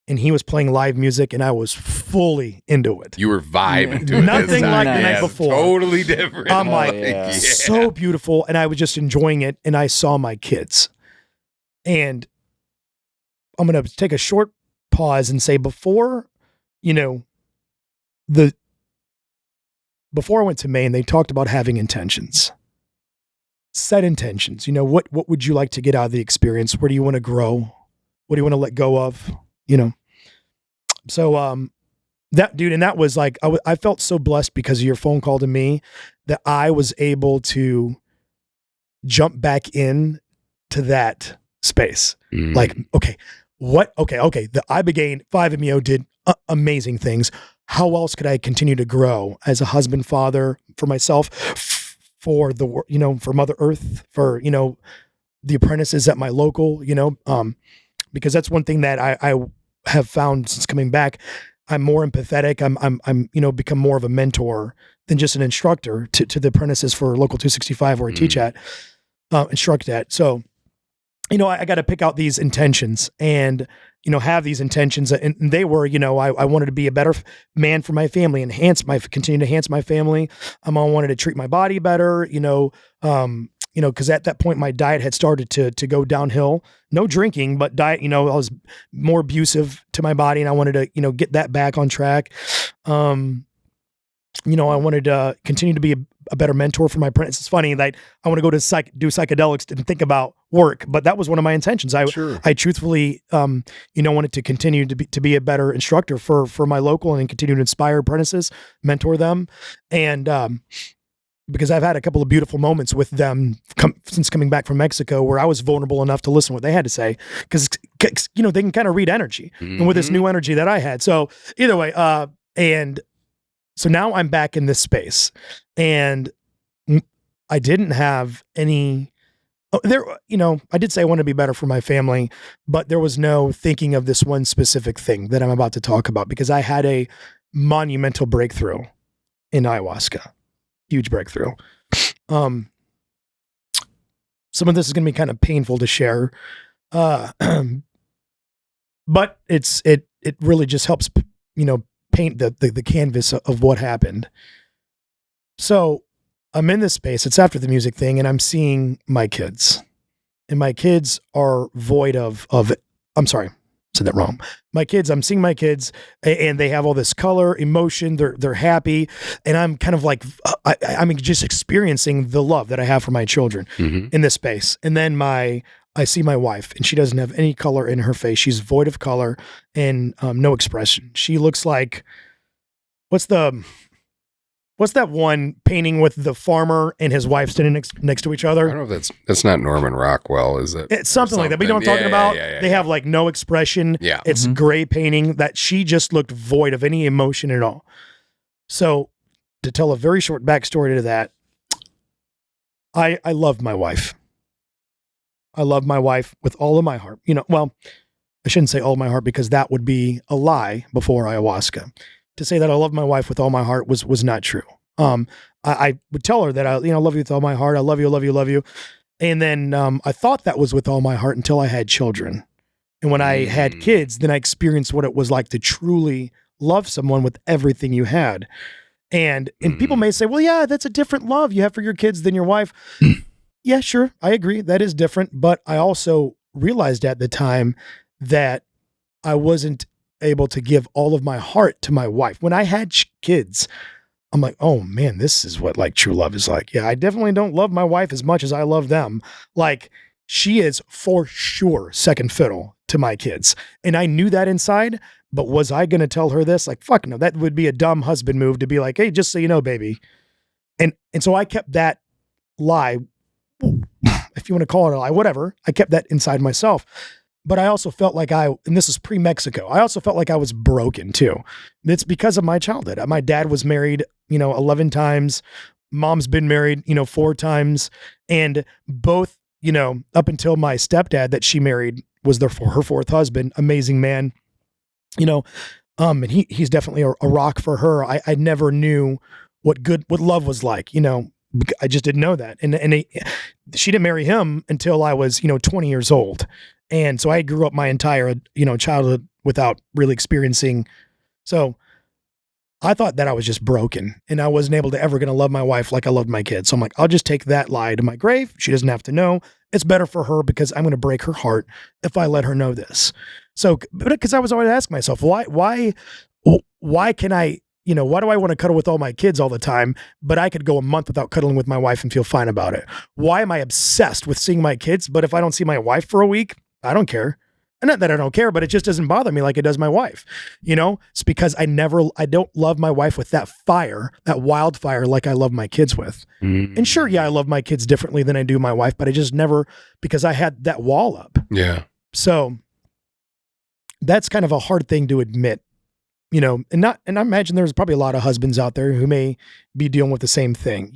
And he was playing live music, and I was fully into it. You were vibing to it. Nothing like the night before. Totally different. I'm like, so beautiful. And I was just enjoying it. And I saw my kids. And I'm going to take a short pause and say before I went to Maine, they talked about having intentions. Set intentions. What would you like to get out of the experience? Where do you want to grow? What do you want to let go of? So that dude, and that was like, I felt so blessed because of your phone call to me that I was able to jump back in to that space. Like, okay, the Ibogaine 5-MeO did amazing things. How else could I continue to grow as a husband, father, for myself, for for Mother Earth, for, the apprentices at my local, because that's one thing that I have found since coming back. I'm more empathetic. I'm become more of a mentor than just an instructor to the apprentices for local 265 where I teach at, instruct at. So, I got to pick out these intentions and, have these intentions. And they were, I wanted to be a better man for my family, continue to enhance my family. I wanted to treat my body better, because at that point my diet had started to go downhill. No drinking, but diet, I was more abusive to my body and I wanted to, get that back on track. I wanted to continue to be a better mentor for my apprentice. It's funny that I want to go to do psychedelics and think about work, but that was one of my intentions. I truthfully, wanted to continue to be a better instructor for my local and continue to inspire apprentices, mentor them. And, because I've had a couple of beautiful moments with them since coming back from Mexico where I was vulnerable enough to listen to what they had to say because, they can kind of read energy and with this new energy that I had. So either way, so now I'm back in this space and I didn't have any, I did say I want to be better for my family, but there was no thinking of this one specific thing that I'm about to talk about because I had a monumental breakthrough in ayahuasca. Huge breakthrough. Some of this is going to be kind of painful to share, but it really just helps, paint the canvas of what happened. So I'm in this space. It's after the music thing, and I'm seeing my kids, and my kids are void of. I'm sorry, said that wrong. I'm seeing my kids and they have all this color, emotion. They're happy. And I'm kind of like, I'm just experiencing the love that I have for my children in this space. And then I see my wife and she doesn't have any color in her face. She's void of color and no expression. She looks like, what's that one painting with the farmer and his wife standing next to each other? I don't know if that's not Norman Rockwell, is it? It's something like that. But you know what I'm talking about? They have like no expression. Yeah. It's gray painting that she just looked void of any emotion at all. So to tell a very short backstory to that, I love my wife. I love my wife with all of my heart. Well, I shouldn't say all of my heart because that would be a lie before ayahuasca. To say that I love my wife with all my heart was not true. I would tell her that I love you with all my heart. I love you, love you, love you. And then I thought that was with all my heart until I had children. And when I had kids, then I experienced what it was like to truly love someone with everything you had. And people may say, well, yeah, that's a different love you have for your kids than your wife. Yeah, sure. I agree. That is different. But I also realized at the time that I wasn't able to give all of my heart to my wife. When I had kids, I'm like, oh man, this is what like true love is like. Yeah, I definitely don't love my wife as much as I love them. Like, she is for sure second fiddle to my kids. And I knew that inside, but was I going to tell her this? Like, fuck no, that would be a dumb husband move to be like, hey, just so you know, baby. And so I kept that lie, if you want to call it a lie, whatever. I kept that inside myself. But I also felt like and this is pre-Mexico, I also felt like I was broken too. It's because of my childhood. My dad was married, 11 times. Mom's been married, 4 times. And both, up until my stepdad that she married was her 4th husband, amazing man, and he's definitely a rock for her. I never knew what love was like, I just didn't know that. And she didn't marry him until I was, 20 years old. And so I grew up my entire, childhood without really experiencing. So I thought that I was just broken and I wasn't able to ever going to love my wife like I loved my kids. So I'm like, I'll just take that lie to my grave. She doesn't have to know. It's better for her because I'm going to break her heart if I let her know this. So, because I was always asking myself, why can I, why do I want to cuddle with all my kids all the time, but I could go a month without cuddling with my wife and feel fine about it? Why am I obsessed with seeing my kids, but if I don't see my wife for a week, I don't care. And not that I don't care, but it just doesn't bother me like it does my wife. It's because I don't love my wife with that fire, that wildfire like I love my kids with. Mm. And sure, yeah, I love my kids differently than I do my wife, but I just never, because I had that wall up. Yeah. So that's kind of a hard thing to admit, and I imagine there's probably a lot of husbands out there who may be dealing with the same thing,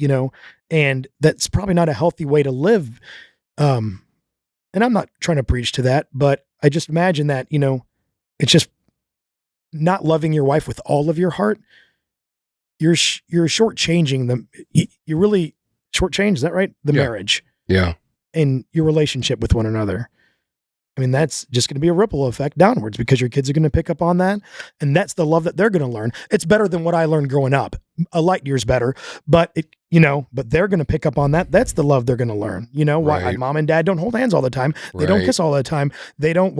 and that's probably not a healthy way to live. And I'm not trying to preach to that, but I just imagine that, it's just not loving your wife with all of your heart. You're shortchanging them. You really shortchange, is that right? The marriage. Yeah. And your relationship with one another. I mean, that's just going to be a ripple effect downwards because your kids are going to pick up on that. And that's the love that they're going to learn. It's better than what I learned growing up. A light year's better, but but they're going to pick up on that. That's the love they're going to learn. Why Right. mom and dad don't hold hands all the time. They don't Right. kiss all the time. They don't,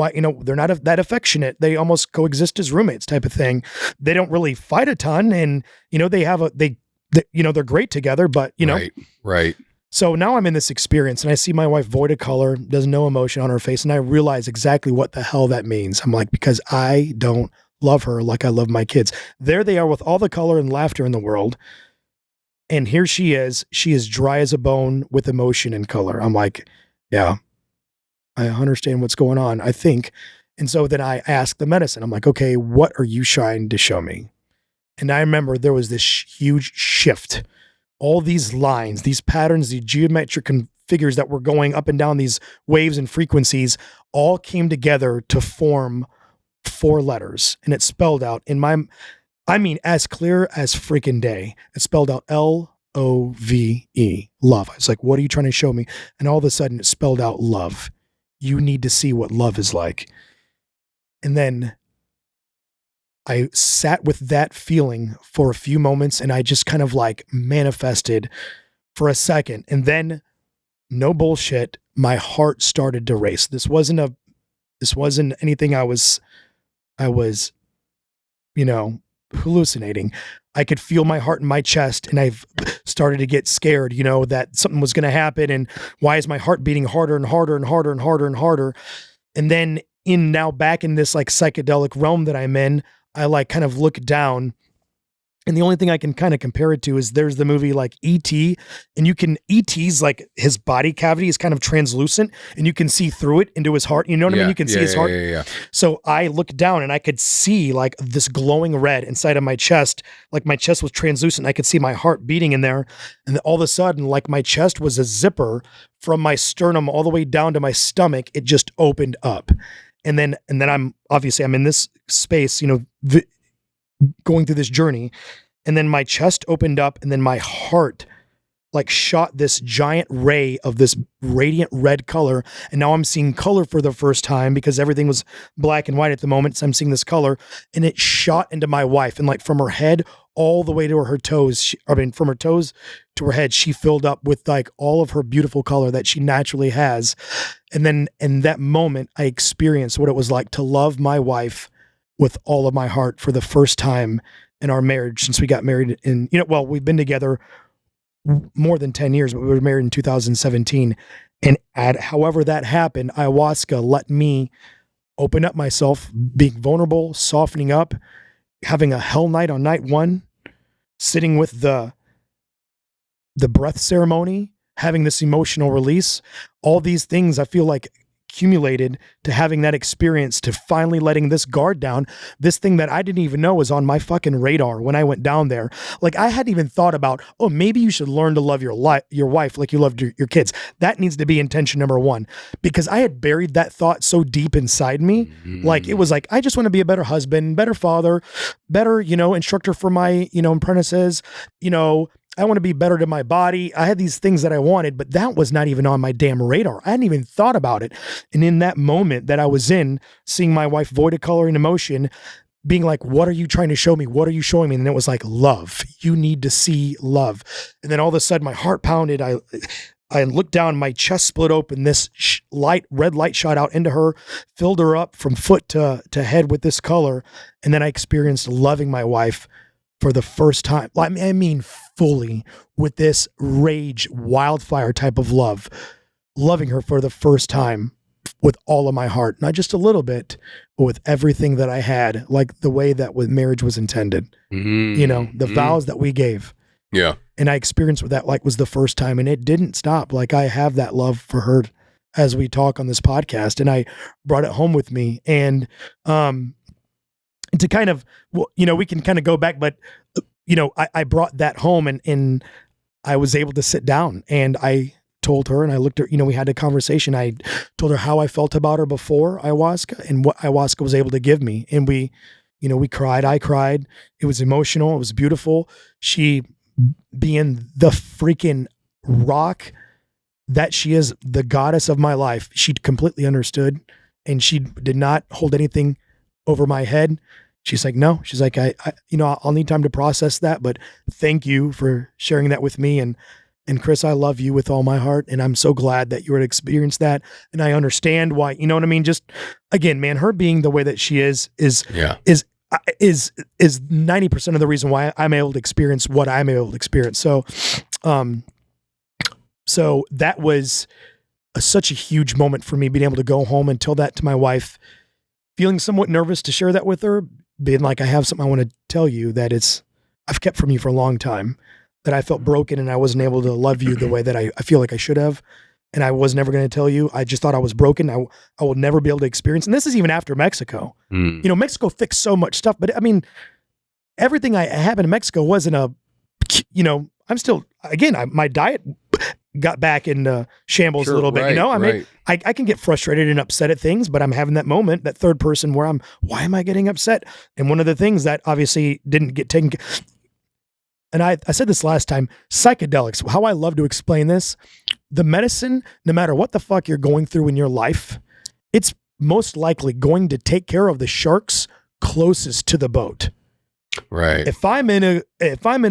they're not that affectionate. They almost coexist as roommates type of thing. They don't really fight a ton. And, they're great together, but, Right. So now I'm in this experience and I see my wife void of color, does no emotion on her face. And I realize exactly what the hell that means. I'm like, because I don't love her like I love my kids. There they are with all the color and laughter in the world. And here she is dry as a bone with emotion and color. I'm like, yeah, I understand what's going on, I think. And so then I ask the medicine, I'm like, okay, what are you trying to show me? And I remember there was this huge shift. All these lines, these patterns, the geometric figures that were going up and down these waves and frequencies all came together to form 4 letters. And it spelled out as clear as freaking day. It spelled out L-O-V-E, love. I was like, what are you trying to show me? And all of a sudden it spelled out love. You need to see what love is like. And then I sat with that feeling for a few moments and I just kind of like manifested for a second. And then, no bullshit, my heart started to race. This wasn't anything I was, hallucinating. I could feel my heart in my chest and I've started to get scared, that something was going to happen. And why is my heart beating harder and harder and harder and harder and harder? And then now back in this like psychedelic realm that I'm in, I like kind of look down and the only thing I can kind of compare it to is there's the movie like E.T. and E.T.'s like his body cavity is kind of translucent and you can see through it into his heart. You know what I mean? You can see his heart. Yeah. So I looked down and I could see like this glowing red inside of my chest. Like my chest was translucent. I could see my heart beating in there. And then all of a sudden, like my chest was a zipper from my sternum all the way down to my stomach. It just opened up. And then I'm in this space, going through this journey, and then my chest opened up and then my heart like shot this giant ray of this radiant red color. And now I'm seeing color for the first time because everything was black and white at the moment. So I'm seeing this color and it shot into my wife and like from her head all the way to her toes. From her toes to her head, she filled up with like all of her beautiful color that she naturally has. And then in that moment, I experienced what it was like to love my wife with all of my heart for the first time in our marriage since we got married in, well, we've been together more than 10 years, but we were married in 2017. And however that happened, ayahuasca let me open up myself, being vulnerable, softening up, having a hell night on night one, sitting with the breath ceremony, having this emotional release, all these things I feel like accumulated to having that experience, to finally letting this guard down, this thing that I didn't even know was on my fucking radar when I went down there. Like I hadn't even thought about, oh, maybe you should learn to love your wife like you loved your kids. That needs to be intention number one, because I had buried that thought so deep inside me. Like it was like, I just want to be a better husband, better father, better, instructor for my, apprentices, I want to be better to my body. I had these things that I wanted, but that was not even on my damn radar. I hadn't even thought about it. And in that moment that I was in, seeing my wife void of color and emotion, being like, what are you trying to show me? What are you showing me? And it was like, love. You need to see love. And then all of a sudden my heart pounded. I looked down, my chest split open. This red light shot out into her, filled her up from foot to head with this color. And then I experienced loving my wife for the first time. I mean, fully, with this rage, wildfire type of love, loving her for the first time with all of my heart, not just a little bit, but with everything that I had, like the way that with marriage was intended, the vows that we gave. Yeah. And I experienced what that like was the first time, and it didn't stop. Like I have that love for her as we talk on this podcast, and I brought it home with me. And, to kind of, we can kind of go back, but, I brought that home and I was able to sit down and I told her, and I looked at her, we had a conversation. I told her how I felt about her before ayahuasca and what ayahuasca was able to give me. And we cried, I cried. It was emotional. It was beautiful. She, being the freaking rock that she is, the goddess of my life, she completely understood, and she did not hold anything over my head. She's like, no, she's like, I'll need time to process that, but thank you for sharing that with me. And Chris, I love you with all my heart. And I'm so glad that you were to experience that. And I understand why, you know what I mean? Just again, man, her being the way that she is 90% of the reason why I'm able to experience what I'm able to experience. So that was such a huge moment for me, being able to go home and tell that to my wife, feeling somewhat nervous to share that with her, being like, I have something I want to tell you that I've kept from you for a long time, that I felt broken and I wasn't able to love you the way that I feel like I should have. And I was never going to tell you. I just thought I was broken. I will never be able to experience. And this is even after Mexico. Mexico fixed so much stuff, but I mean, everything I happened in Mexico wasn't I'm still, again, my diet got back into shambles a little bit, I mean, I can get frustrated and upset at things, but I'm having that moment, that third person where why am I getting upset? And one of the things that obviously didn't get taken, and I said this last time, psychedelics, how I love to explain this, the medicine, no matter what the fuck you're going through in your life, it's most likely going to take care of the sharks closest to the boat. Right. If I'm in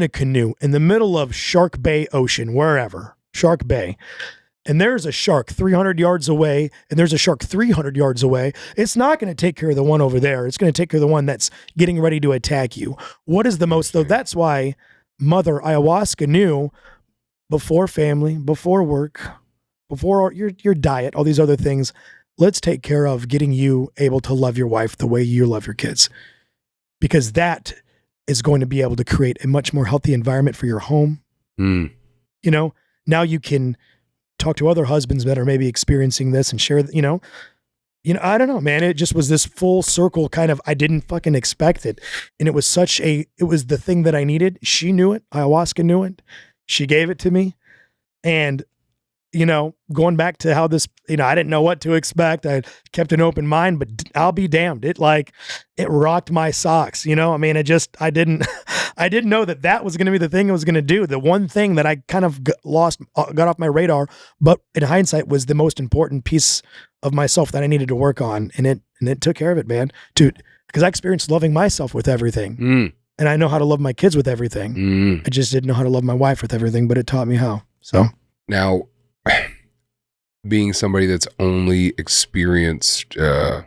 a canoe in the middle of Shark Bay Ocean, wherever, Shark Bay, and there's a shark 300 yards away, and there's a shark 300 yards away, it's not going to take care of the one over there. It's going to take care of the one that's getting ready to attack you. What is the most, though? That's why Mother Ayahuasca knew, before family, before work, before your diet, all these other things, let's take care of getting you able to love your wife the way you love your kids. Because that is going to be able to create a much more healthy environment for your home. Now you can talk to other husbands that are maybe experiencing this and share, I don't know, man. It just was this full circle kind of, I didn't fucking expect it. And it was it was the thing that I needed. She knew it. Ayahuasca knew it. She gave it to me. And, going back to how this, I didn't know what to expect. I kept an open mind, but I'll be damned. It rocked my socks. I mean, I didn't know that was going to be the thing I was going to do. The one thing that I kind of got off my radar, but in hindsight was the most important piece of myself that I needed to work on. And it took care of it, man, because I experienced loving myself with everything. And I know how to love my kids with everything. I just didn't know how to love my wife with everything, but it taught me how. So now, being somebody that's only experienced on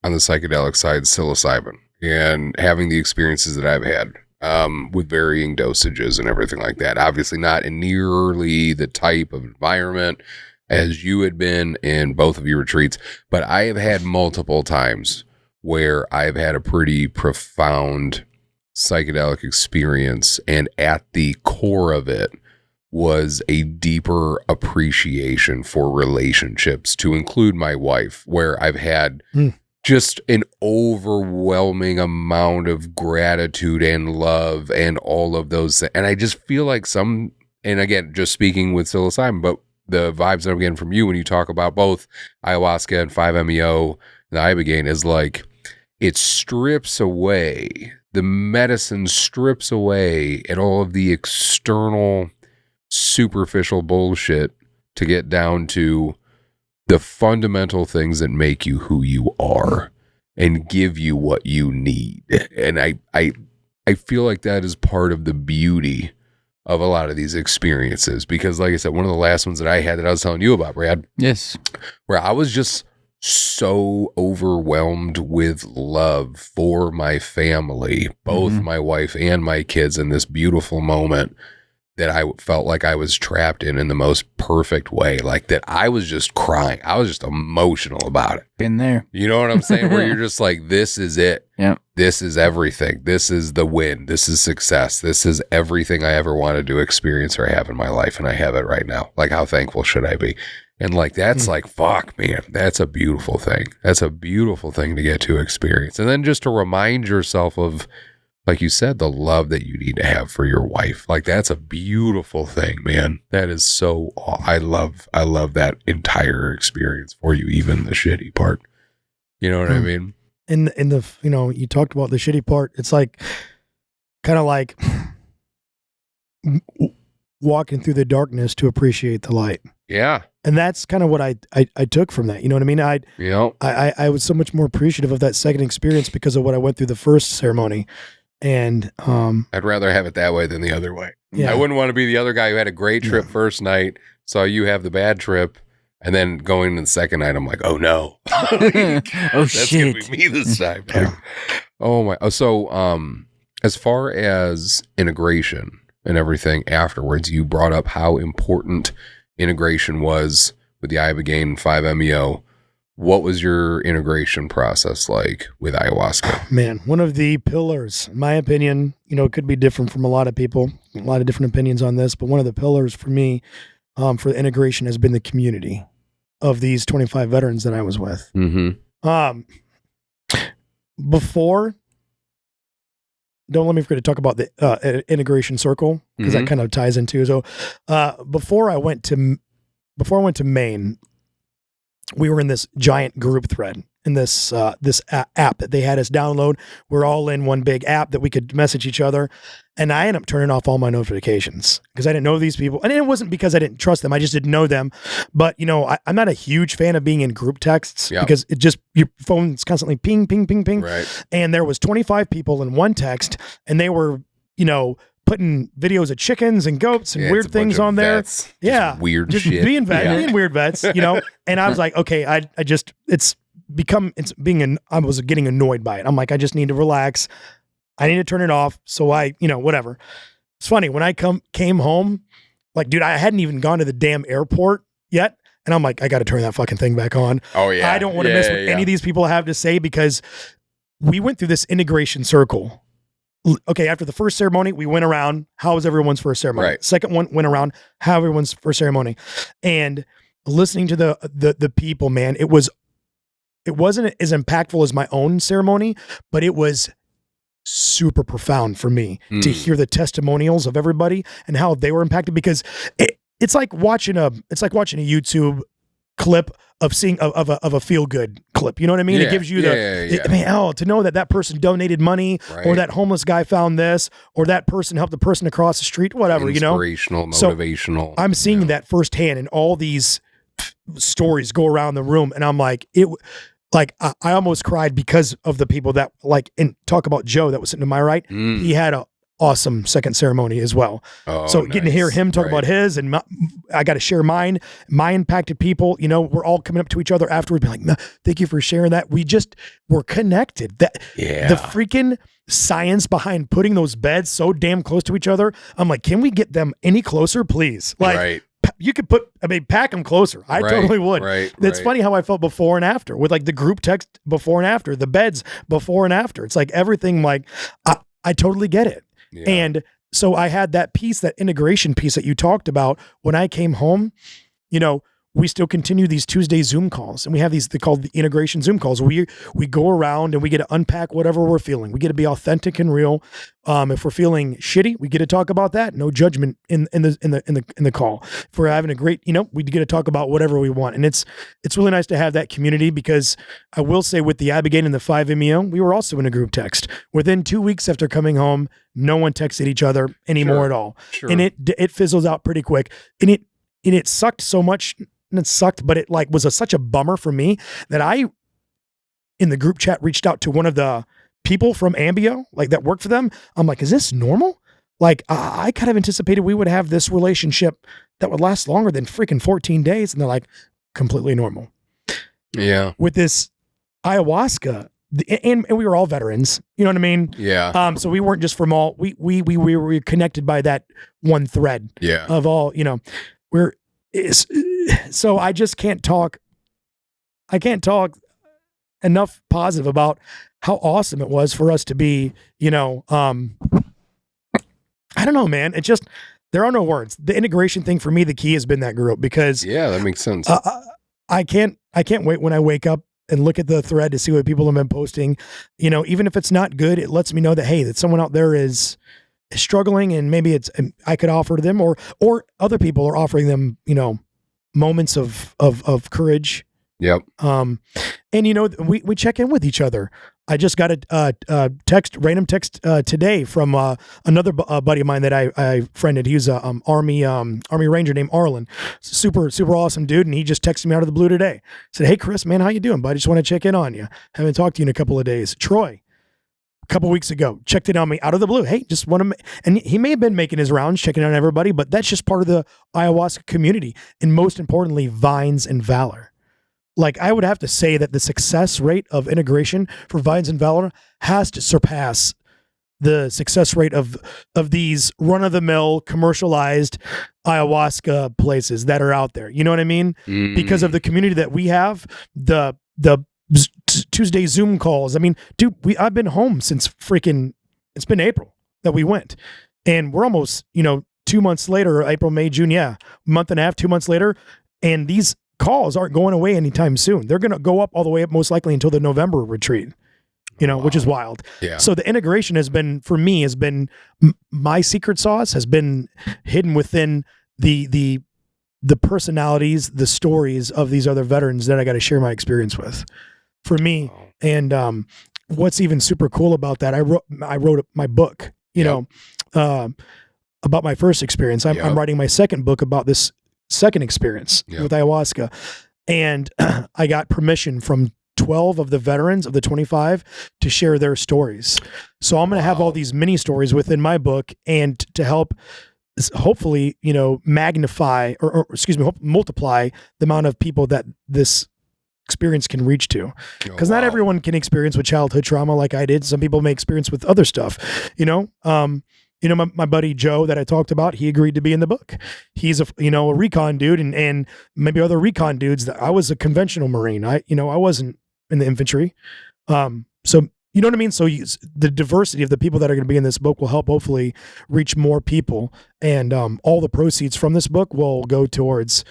the psychedelic side psilocybin, and having the experiences that I've had, with varying dosages and everything like that. Obviously not in nearly the type of environment as you had been in both of your retreats, but I have had multiple times where I've had a pretty profound psychedelic experience, and at the core of it was a deeper appreciation for relationships, to include my wife, where I've had just an overwhelming amount of gratitude and love and all of those things. And I just feel like and again, just speaking with psilocybin, but the vibes that I'm getting from you when you talk about both ayahuasca and 5-MeO, the ibogaine, is like, it strips away, the medicine strips away at all of the external superficial bullshit to get down to the fundamental things that make you who you are and give you what you need. And I feel like that is part of the beauty of a lot of these experiences, because like I said, one of the last ones that I had that I was telling you about, Brad. Yes. Where I was just so overwhelmed with love for my family, both my wife and my kids, in this beautiful moment that I felt like I was trapped in the most perfect way. Like that I was just crying. I was just emotional about it. Been there. You know what I'm saying? Where you're just like, this is it. Yeah. This is everything. This is the win. This is success. This is everything I ever wanted to experience or have in my life. And I have it right now. Like, how thankful should I be? And like, that's like, fuck, man, that's a beautiful thing. That's a beautiful thing to get to experience. And then just to remind yourself of, like you said, the love that you need to have for your wife. Like, that's a beautiful thing, man. That is so, I love that entire experience for you, even the shitty part. You know what I mean? In the, you talked about the shitty part. It's like, kind of like walking through the darkness to appreciate the light. Yeah. And that's kind of what I took from that. You know what I mean? I was so much more appreciative of that second experience because of what I went through the first ceremony. And I'd rather have it that way than the other way. Yeah. I wouldn't want to be the other guy who had a great trip first night, saw you have the bad trip, and then going to the second night, I'm like, oh no. That's gonna be me this time. Yeah. Oh my. So as far as integration and everything afterwards, you brought up how important integration was with the ibogaine and 5-MeO. What was your integration process like with ayahuasca? Man, one of the pillars, in my opinion, it could be different from a lot of people, a lot of different opinions on this, but one of the pillars for me for the integration has been the community of these 25 veterans that I was with. Before, don't let me forget to talk about the integration circle, because that kind of ties into. So before I went to Maine, we were in this giant group thread in this app that they had us download. We're all in one big app that we could message each other. And I ended up turning off all my notifications because I didn't know these people. And it wasn't because I didn't trust them. I just didn't know them. But, I'm not a huge fan of being in group texts because it just, your phone's constantly ping, ping, ping, ping. Right. And there was 25 people in one text, and they were, putting videos of chickens and goats and weird things on there. Vets, weird just shit. Being weird vets, And I was like, okay, I was getting annoyed by it. I'm like, I just need to relax. I need to turn it off. So whatever. It's funny, when I came home, like, dude, I hadn't even gone to the damn airport yet. And I'm like, I got to turn that fucking thing back on. Oh yeah. I don't want to miss what any of these people have to say, because we went through this integration circle. Okay, after the first ceremony, we went around, how was everyone's first ceremony? Right. Second one went around, how everyone's first ceremony. And listening to the people, man, it wasn't as impactful as my own ceremony, but it was super profound for me to hear the testimonials of everybody and how they were impacted, because it's like watching a YouTube clip of seeing of a feel good clip. You know what I mean? It gives you to know that person donated money, or that homeless guy found this, or that person helped the person across the street, whatever, Inspirational, motivational. So I'm seeing that firsthand, and all these stories go around the room, and I'm like, I almost cried because of the people that and talk about Joe that was sitting to my right. He had awesome second ceremony as well. So getting to hear him talk about his, and I got to share mine. My impacted people, you know, we're all coming up to each other afterward, being like, thank you for sharing that. We're connected. The freaking science behind putting those beds so damn close to each other. I'm like, can we get them any closer, please? Like, you could pack them closer. I totally would. It's funny how I felt before and after, with like the group text before and after, the beds before and after. It's like everything, like, I totally get it. Yeah. And so I had that piece, that integration piece that you talked about. When I came home, you know, we still continue these Tuesday Zoom calls, and we have they're called the integration Zoom calls. We go around and we get to unpack whatever we're feeling. We get to be authentic and real. If we're feeling shitty, we get to talk about that. No judgment in the call. If we're having a great, you know, we get to talk about whatever we want. And it's really nice to have that community, because I will say, with the Abigail and the 5-MeO, we were also in a group text. Within 2 weeks after coming home, no one texted each other anymore at all. And it fizzles out pretty quick. And it sucked so much. And it sucked, but it like was such a bummer for me that I, in the group chat, reached out to one of the people from Ambio, like that worked for them. I'm like, is this normal? Like, I kind of anticipated we would have this relationship that would last longer than freaking 14 days. And they're like, completely normal. Yeah. With this ayahuasca, and we were all veterans, you know what I mean? Yeah. So we weren't just from all, we were connected by that one thread of all, you know, so I just can't talk. I can't talk enough positive about how awesome it was for us to be, you know, I don't know, man. It just, there are no words. The integration thing for me, the key has been that group, because that makes sense. I can't wait when I wake up and look at the thread to see what people have been posting. You know, even if it's not good, it lets me know that, hey, that someone out there is struggling, and maybe I could offer to them, or other people are offering them, you know, moments of courage. Yep. And you know, we check in with each other. I just got a random text today from another buddy of mine that I friended. He's a Army Ranger named Arlen. Super awesome dude, and he just texted me out of the blue today. Said, "Hey Chris, man, how you doing, bud? I just want to check in on you. Haven't talked to you in a couple of days." Troy, couple weeks ago, checked in on me out of the blue. Hey, just want to, and he may have been making his rounds, checking on everybody, but that's just part of the ayahuasca community. And most importantly, Vines and Valor. Like, I would have to say that the success rate of integration for Vines and Valor has to surpass the success rate of these run-of-the-mill commercialized ayahuasca places that are out there. You know what I mean? Because of the community that we have, the Tuesday Zoom calls. I mean, dude, I've been home since it's been April that we went, and we're almost, you know, 2 months later, April, May, June, month and a half, 2 months later, and these calls aren't going away anytime soon. They're going to go up all the way up most likely until the November retreat, you know, which is wild. Yeah. So the integration has been, for me, my secret sauce has been hidden within the personalities, the stories of these other veterans that I got to share my experience with. For me, and what's even super cool about that, I wrote my book, you know, about my first experience. I'm writing my second book about this second experience with ayahuasca, and I got permission from 12 of the veterans of the 25 to share their stories. So I'm going to have all these mini stories within my book, and to help, hopefully, you know, magnify or multiply the amount of people that this experience can reach to, because not everyone can experience with childhood trauma like I did. Some people may experience with other stuff, you know. My buddy Joe that I talked about, he agreed to be in the book. He's a recon dude, and maybe other recon dudes. That I was a conventional Marine. I wasn't in the infantry. So you know what I mean? So the diversity of the people that are going to be in this book will help hopefully reach more people, and all the proceeds from this book will go towards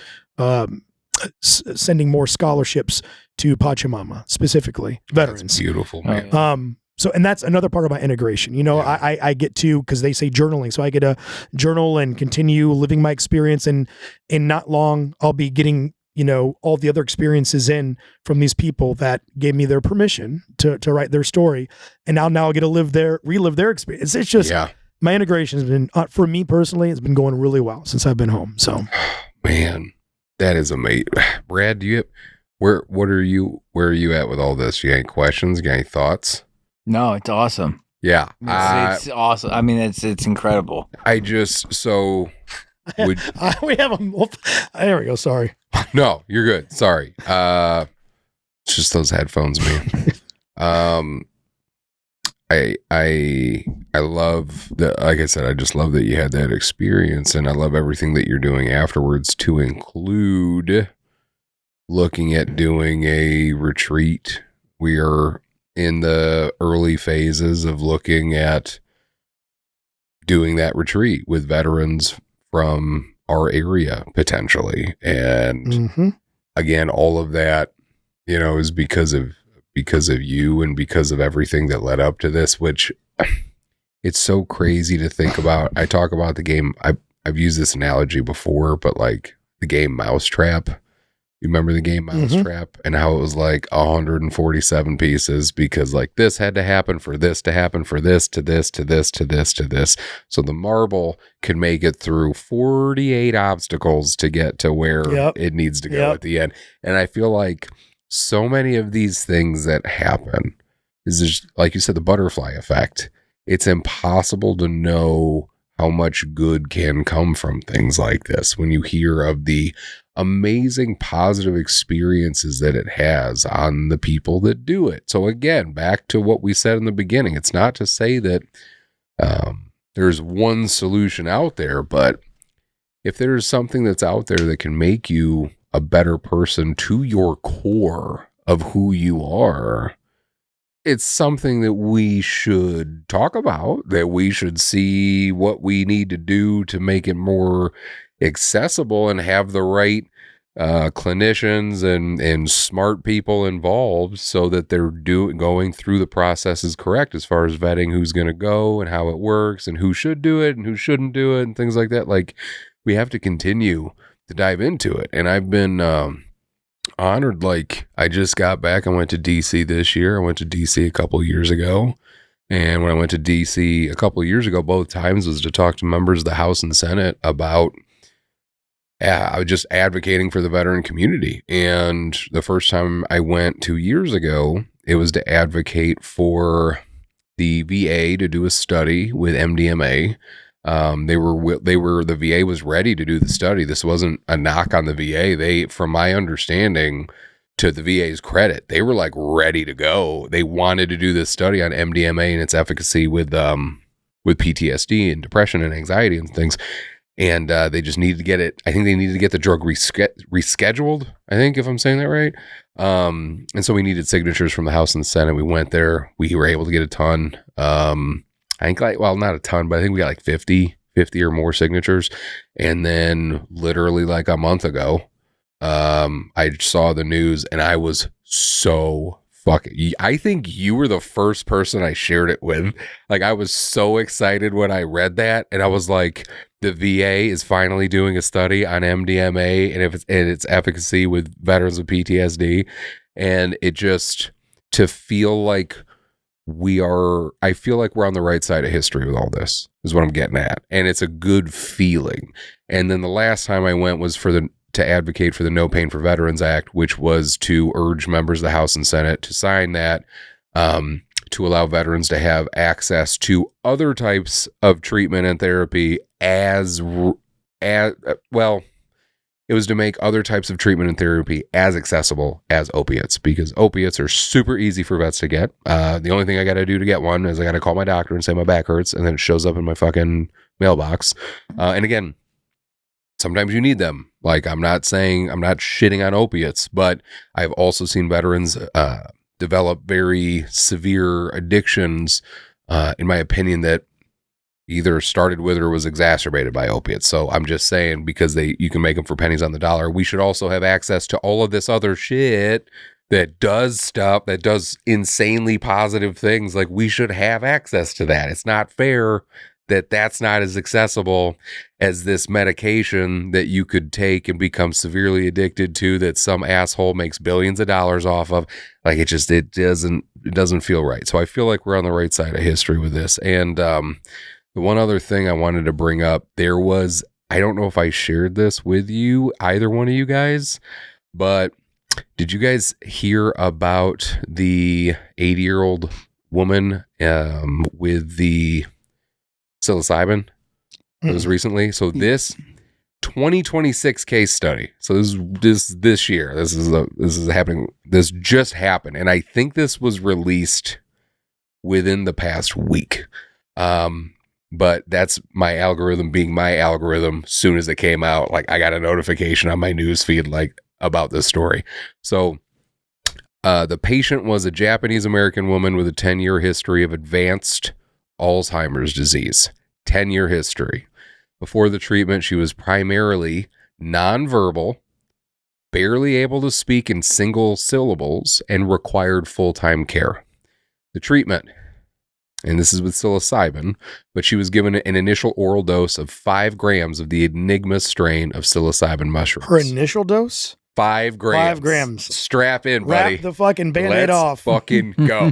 sending more scholarships to Pachamama, specifically veterans. That's beautiful, man. So, and that's another part of my integration. You know, I get to, because they say journaling, so I get to journal and continue living my experience, and in not long I'll be getting, you know, all the other experiences in from these people that gave me their permission to write their story, and now I get to relive their experience. It's just my integration has been, for me personally, it's been going really well since I've been home. So, man. That is amazing. Brad, where are you at with all this? You got any questions? You got any thoughts? No, it's awesome. Yeah. It's awesome. I mean, it's incredible. I just, so would, We have a. There we go. Sorry. no, you're good. Sorry. It's just those headphones, man. I love that. Like I said, I just love that you had that experience, and I love everything that you're doing afterwards, to include looking at doing a retreat. We are in the early phases of looking at doing that retreat with veterans from our area potentially. And again, all of that, you know, is because of you and because of everything that led up to this, which it's so crazy to think about. I talk about the game. I've used this analogy before, but like the game Mousetrap. You remember the game Mousetrap and how it was like 147 pieces because like this had to happen for this to happen for this to this to this to this to this. So the marble can make it through 48 obstacles to get to where it needs to go at the end. And I feel like so many of these things that happen is just, like you said, the butterfly effect. It's impossible to know how much good can come from things like this when you hear of the amazing positive experiences that it has on the people that do it. So again, back to what we said in the beginning, it's not to say that there's one solution out there, but if there's something that's out there that can make you a better person to your core of who you are, it's something that we should talk about, that we should see what we need to do to make it more accessible and have the right clinicians and smart people involved so that they're going through the processes correct as far as vetting who's going to go and how it works and who should do it and who shouldn't do it and things like that. Like, we have to continue to dive into it. And I've been honored. Like, I just got back. I went to DC this year. I went to DC a couple of years ago. And when I went to DC a couple of years ago, both times was to talk to members of the House and Senate about I was just advocating for the veteran community. And the first time I went 2 years ago, it was to advocate for the VA to do a study with MDMA. The VA was ready to do the study. This wasn't a knock on the VA. They, from my understanding, to the VA's credit, they were like ready to go. They wanted to do this study on MDMA and its efficacy with PTSD and depression and anxiety and things. And they just needed to get it. I think they needed to get the drug rescheduled, I think, if I'm saying that right. And so we needed signatures from the House and the Senate. We went there. We were able to get a ton. I think not a ton, but I think we got like 50 or more signatures. And then literally like a month ago, I saw the news and I was so fucking, I think you were the first person I shared it with. Like, I was so excited when I read that, and I was like, the VA is finally doing a study on MDMA and its efficacy with veterans with PTSD. And it just, to feel like I feel like we're on the right side of history with all this is what I'm getting at. And it's a good feeling. And then the last time I went was to advocate for the No Pain for Veterans Act, which was to urge members of the House and Senate to sign that, to allow veterans to have access to other types of treatment and therapy it was to make other types of treatment and therapy as accessible as opiates, because opiates are super easy for vets to get. The only thing I got to do to get one is I got to call my doctor and say my back hurts, and then it shows up in my fucking mailbox. And again, sometimes you need them. Like, I'm not shitting on opiates, but I've also seen veterans develop very severe addictions, in my opinion, that either started with or was exacerbated by opiates. So I'm just saying, because you can make them for pennies on the dollar, we should also have access to all of this other shit that does stuff, that does insanely positive things. Like, we should have access to that. It's not fair that that's not as accessible as this medication that you could take and become severely addicted to, that some asshole makes billions of dollars off of. Like, it doesn't feel right. So I feel like we're on the right side of history with this. And the one other thing I wanted to bring up, I don't know if I shared this with you, either one of you guys, but did you guys hear about the 80-year-old woman with the psilocybin. It was recently. So this 2026 case study. So this year. This is happening. This just happened, and I think this was released within the past week. But that's my algorithm being my algorithm. Soon as it came out, like I got a notification on my news feed like about this story. So the patient was a Japanese American woman with a 10-year history of advanced Alzheimer's disease. 10-year history. Before the treatment, she was primarily nonverbal, barely able to speak in single syllables, and required full-time care. The treatment, and this is with psilocybin, but she was given an initial oral dose of 5 grams of the Enigma strain of psilocybin mushrooms. Her initial dose? 5 grams. 5 grams. Strap in, buddy. Wrap the fucking Band-Aid off. Fucking go.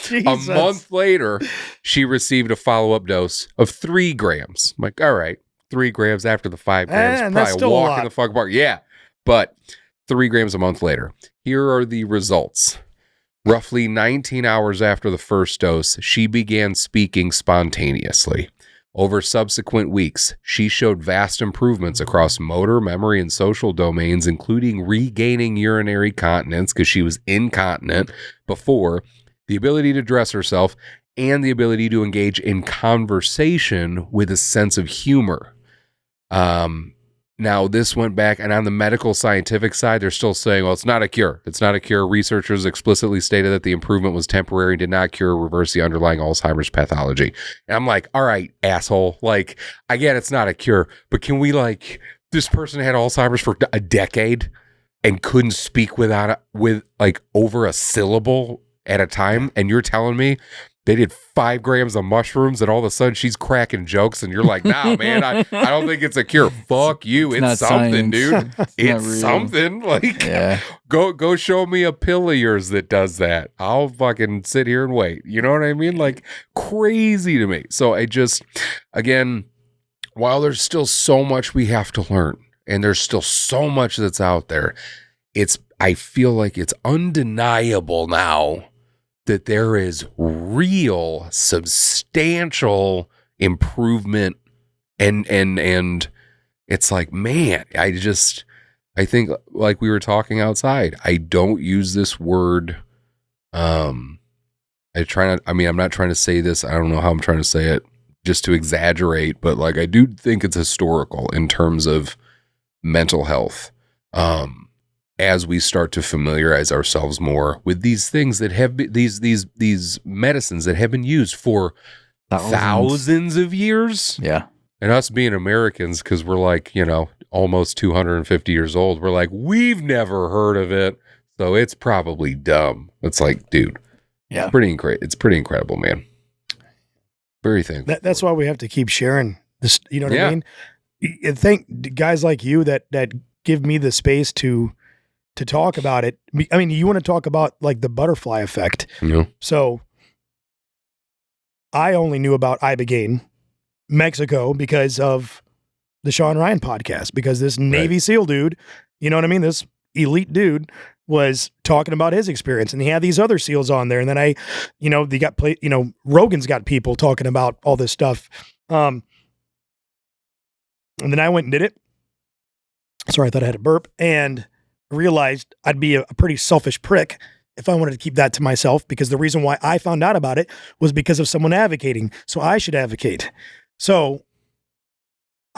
Jesus. A month later, she received a follow-up dose of 3 grams. I'm like, all right, 3 grams after the 5 grams. Man, that's probably still a a walk lot. in the fuck park. Yeah, but 3 grams a month later. Here are the results. Roughly 19 hours after the first dose, she began speaking spontaneously. Over subsequent weeks, she showed vast improvements across motor, memory, and social domains, including regaining urinary continence because she was incontinent before, the ability to dress herself, and the ability to engage in conversation with a sense of humor. Now, this went back, and on the medical scientific side, they're still saying, well, it's not a cure. It's not a cure. Researchers explicitly stated that the improvement was temporary and did not cure or reverse the underlying Alzheimer's pathology. And I'm like, all right, asshole. Like, I get it's not a cure, but can we, like, this person had Alzheimer's for a decade and couldn't speak with over a syllable at a time, and you're telling me they did 5 grams of mushrooms and all of a sudden she's cracking jokes and you're like, nah, man, I don't think it's a cure. Fuck you. It's something, science. dude. It's something. Like, Yeah. go show me a pill of yours that does that. I'll fucking sit here and wait. You know what I mean? Like, crazy to me. So I just, again, while there's still so much we have to learn and there's still so much that's out there, I feel like it's undeniable now that there is real substantial improvement and it's like, man, I think like we were talking outside, I don't use this word. I'm not trying to say this. I don't know how I'm trying to say it just to exaggerate, but like, I do think it's historical in terms of mental health. As we start to familiarize ourselves more with these things that have been, these medicines that have been used for thousands of years. Yeah. And us being Americans, because we're like, almost 250 years old, we're like, we've never heard of it, so it's probably dumb. It's like, dude, yeah, it's pretty incredible, man. Very thankful. That's why we have to keep sharing this. You know what I mean? And thank guys like you that give me the space to talk about it. I mean, you want to talk about like the butterfly effect. Yeah. So I only knew about Ibogaine, Mexico, because of the Sean Ryan podcast, because this Navy SEAL dude, you know what I mean? This elite dude was talking about his experience, and he had these other SEALs on there. And then Rogan's got people talking about all this stuff. And then I went and did it. Sorry, I thought I had a burp, and realized I'd be a pretty selfish prick if I wanted to keep that to myself, because the reason why I found out about it was because of someone advocating. So I should advocate. So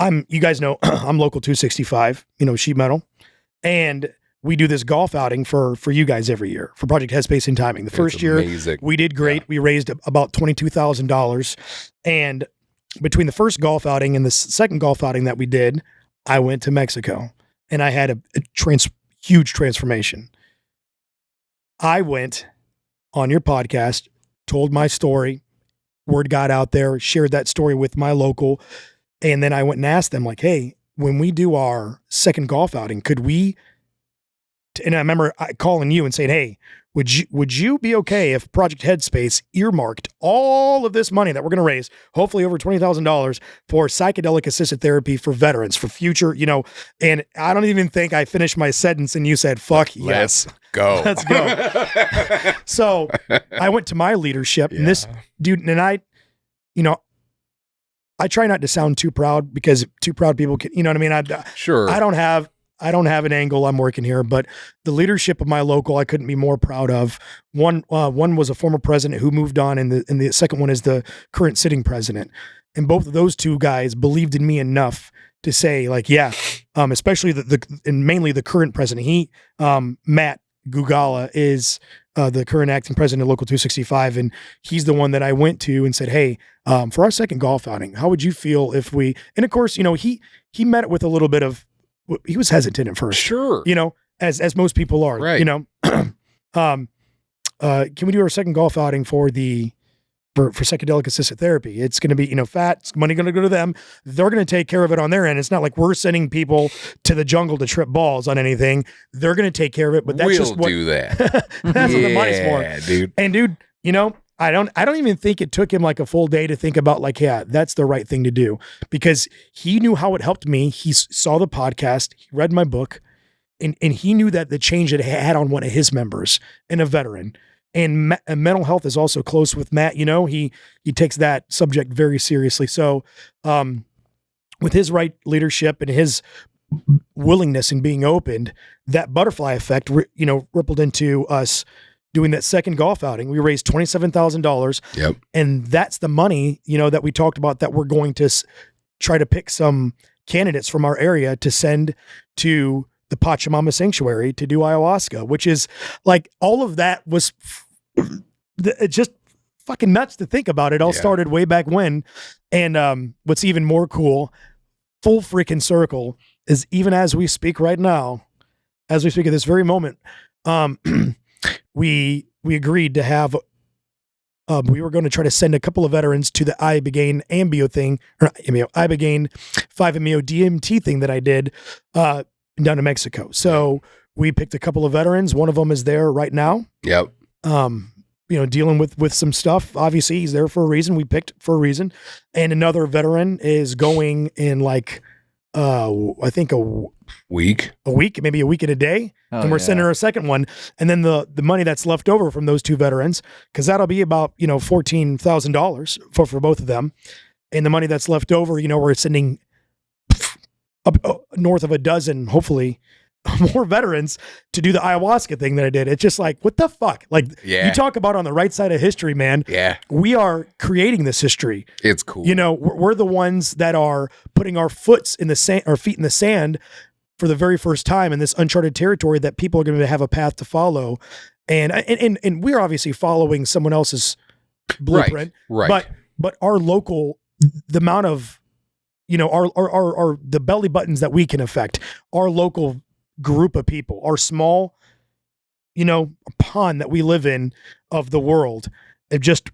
you guys know, I'm local 265, sheet metal. And we do this golf outing for you guys every year for Project Headspace and Timing. The first year we did great. Yeah. We raised about $22,000. And between the first golf outing and the second golf outing that we did, I went to Mexico and I had a huge transformation. I went on your podcast, told my story, word got out there, shared that story with my local, and then I went and asked them, like, hey, when we do our second golf outing, could we, and I remember calling you and saying, hey, would you be okay if Project Headspace earmarked all of this money that we're going to raise, hopefully over $20,000, for psychedelic assisted therapy for veterans for future, and I don't even think I finished my sentence and you said, fuck yes. Go. Let's go. So I went to my leadership and this dude, and I try not to sound too proud because too proud people can, you know what I mean? Sure. I don't have an angle I'm working here, but the leadership of my local, I couldn't be more proud of. One was a former president who moved on, and the second one is the current sitting president. And both of those two guys believed in me enough to say, like, especially and mainly the current president. Matt Gugala is the current acting president of Local 265, and he's the one that I went to and said, hey, for our second golf outing, how would you feel if we? And of course, he met it with a little bit of. He was hesitant at first, sure. As most people are, right. Can we do our second golf outing for psychedelic assisted therapy? It's going to be, fat money going to go to them. They're going to take care of it on their end. It's not like we're sending people to the jungle to trip balls on anything. They're going to take care of it, but that's just what do that. That's what the money's for, dude. And dude, I don't even think it took him like a full day to think about like, yeah, that's the right thing to do, because he knew how it helped me. He saw the podcast, he read my book, and he knew that the change it had on one of his members and a veteran. And mental health is also close with Matt. He takes that subject very seriously. So with his right leadership and his willingness and being opened, that butterfly effect, rippled into us doing that second golf outing. We raised $27,000. Yep. And that's the money, that we talked about that we're going to try to pick some candidates from our area to send to the Pachamama Sanctuary to do ayahuasca, which is like, all of that was it's just fucking nuts to think about. It all started way back when. And what's even more cool, full freaking circle, is even as we speak right now, as we speak at this very moment, we agreed to have, we were going to try to send a couple of veterans to the ibogaine ambio thing, or ibogaine 5-MeO DMT thing that I did down in Mexico. So we picked a couple of veterans. One of them is there right now. Yep. Dealing with some stuff. Obviously, he's there for a reason. We picked for a reason. And another veteran is going in like, I think a week, maybe a week and a day. And we're sending her a second one. And then the money that's left over from those two veterans, because that'll be about, $14,000 for both of them. And the money that's left over, we're sending up north of a dozen, hopefully, more veterans to do the ayahuasca thing that I did. It's just like, what the fuck? Like, you talk about on the right side of history, man. Yeah. We are creating this history. It's cool. We're the ones that are putting our feet in the sand for the very first time in this uncharted territory that people are going to have a path to follow. And we're obviously following someone else's blueprint, right. But our local, the amount of, our the belly buttons that we can affect, our local group of people, our small, pond that we live in of the world. It just,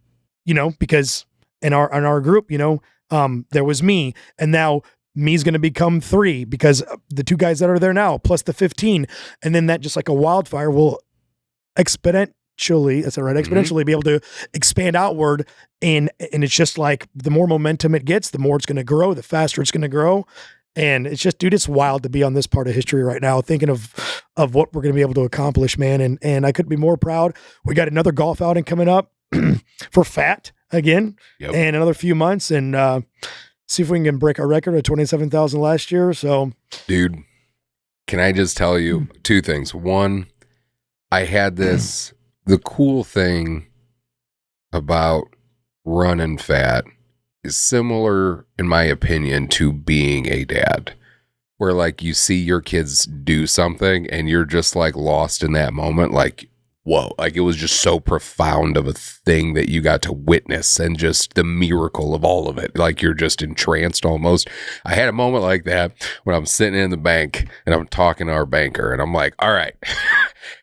because in our group, there was me, and now me's going to become 3 because the 2 guys that are there now, plus the 15. And then that just like a wildfire will exponentially, that's all right, exponentially be able to expand outward. And it's just like, the more momentum it gets, the more it's going to grow, the faster it's going to grow. And it's just, dude, it's wild to be on this part of history right now, thinking of what we're going to be able to accomplish, man. And I couldn't be more proud. We got another golf outing coming up for FAT again, in another few months, and see if we can break our record of 27,000 last year. So, dude, can I just tell you 2 things? One, I had this, the cool thing about running FAT is similar, in my opinion, to being a dad, where like you see your kids do something and you're just like lost in that moment. Like, whoa, like it was just so profound of a thing that you got to witness, and just the miracle of all of it. Like you're just entranced almost. I had a moment like that when I'm sitting in the bank and I'm talking to our banker, and I'm like, all right,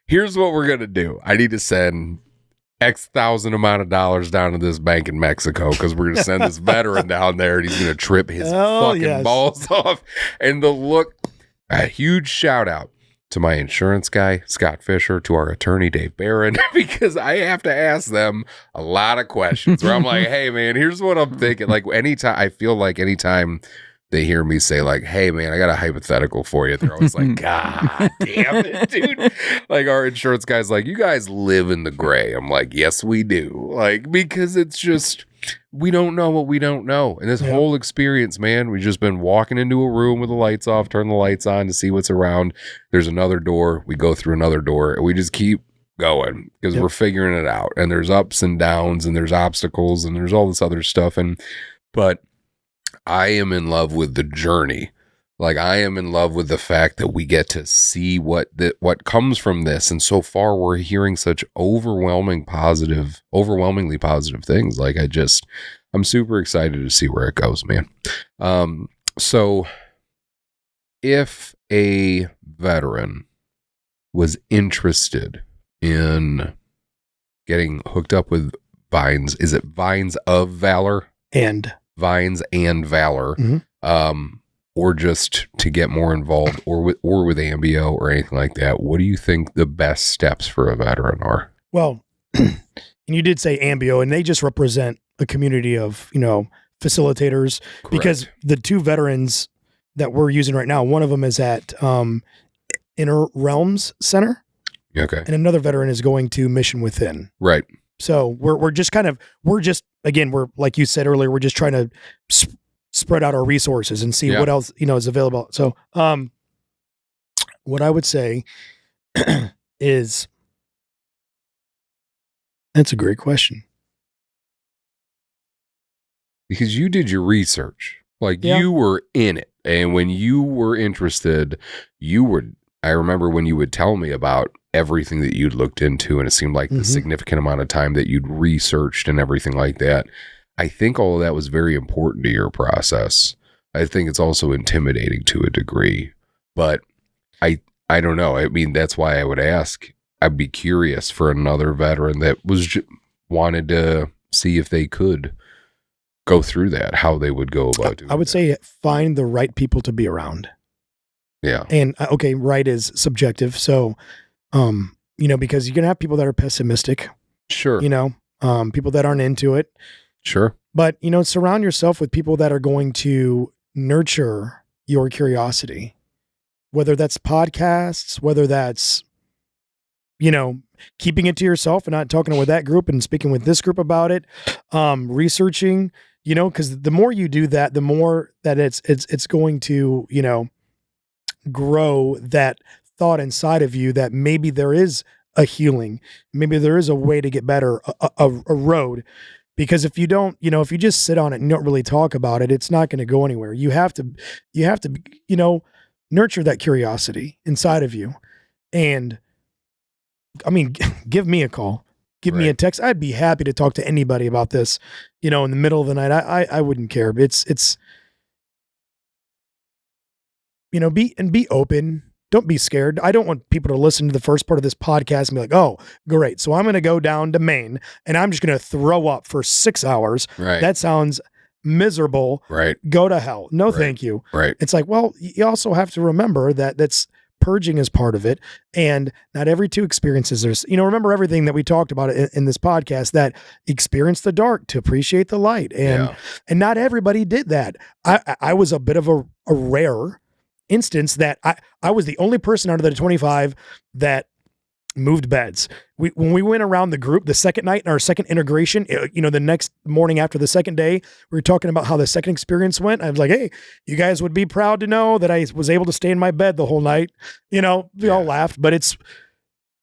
here's what we're going to do. I need to send X thousand amount of dollars down to this bank in Mexico, because we're going to send this veteran down there and he's going to trip his fucking balls off. And the look, a huge shout out to my insurance guy, Scott Fisher, to our attorney, Dave Barron, because I have to ask them a lot of questions where I'm like, hey, man, here's what I'm thinking. Like anytime they hear me say like, hey, man, I got a hypothetical for you, they're always like, God damn it, dude. Like our insurance guy's like, you guys live in the gray. I'm like, yes, we do. Like, because it's just, we don't know what we don't know. And this whole experience, man, we've just been walking into a room with the lights off, turn the lights on to see what's around. There's another door. We go through another door and we just keep going because we're figuring it out. And there's ups and downs and there's obstacles and there's all this other stuff. But I am in love with the journey. Like I am in love with the fact that we get to see what comes from this. And so far we're hearing such overwhelmingly positive things. Like I'm super excited to see where it goes, man. So if a veteran was interested in getting hooked up with Vines, is it Vines of Valor? And Vines and Valor. Or just to get more involved or with Ambio or anything like that, what do you think the best steps for a veteran are? Well, and you did say Ambio, and they just represent a community of, facilitators. Correct. Because the two veterans that we're using right now, one of them is at Inner Realms Center. Okay. And another veteran is going to Mission Within. Right. So we're like you said earlier, we're just trying to spread out our resources and see what else, is available. So, what I would say is, that's a great question. Because you did your research, like you were in it. And when you were interested, I remember when you would tell me about everything that you'd looked into, and it seemed like the significant amount of time that you'd researched and everything like that. I think all of that was very important to your process. I think it's also intimidating to a degree, but I don't know. I mean, that's why I would ask. I'd be curious for another veteran that wanted to see if they could go through that, how they would go about doing I would say find the right people to be around. Yeah. And right is subjective. So, because you're going to have people that are pessimistic. Sure. People that aren't into it. Sure. But, surround yourself with people that are going to nurture your curiosity, whether that's podcasts, whether that's, keeping it to yourself and not talking with that group and speaking with this group about it, researching, because the more you do that, the more that it's going to, grow that thought inside of you that maybe there is a healing, maybe there is a way to get better, a road. Because if you don't, if you just sit on it and don't really talk about it, it's not going to go anywhere. You have to, nurture that curiosity inside of you. And I mean, give me a call, give me a text. I'd be happy to talk to anybody about this, in the middle of the night. I wouldn't care. It's, be open. Don't be scared. I don't want people to listen to the first part of this podcast and be like, oh, great. So I'm going to go down to Maine and I'm just going to throw up for 6 hours. Right. That sounds miserable. Right. Go to hell. No, thank you. Right. It's like, well, you also have to remember that's purging is part of it. And not every two experiences there's, remember everything that we talked about in this podcast, that experience the dark to appreciate the light. And not everybody did that. I was a bit of a rare instance that I was the only person out of the 25 that moved beds. When we went around the group the second night in our second integration, the next morning after the second day, we were talking about how the second experience went. I was like, hey, you guys would be proud to know that I was able to stay in my bed the whole night. We all laughed, but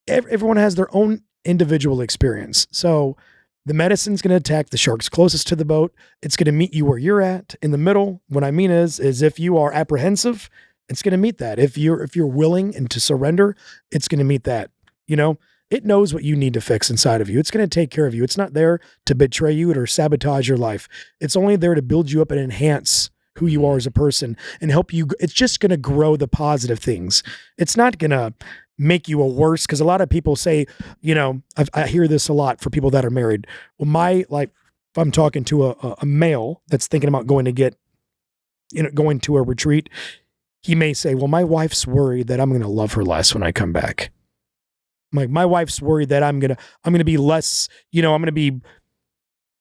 everyone has their own individual experience. So the medicine's going to attack the sharks closest to the boat. It's going to meet you where you're at in the middle. What I mean is if you are apprehensive, it's going to meet that. If you're willing and to surrender, it's going to meet that. It knows what you need to fix inside of you. It's going to take care of you. It's not there to betray you or sabotage your life. It's only there to build you up and enhance who you are as a person and help you. It's just going to grow the positive things. It's not going to make you a worse, because a lot of people say, I hear this a lot for people that are married. Well, if I'm talking to a male that's thinking about going to a retreat, he may say, well, my wife's worried that I'm going to love her less when I come back. Like, my wife's worried that I'm going to be less, I'm going to be,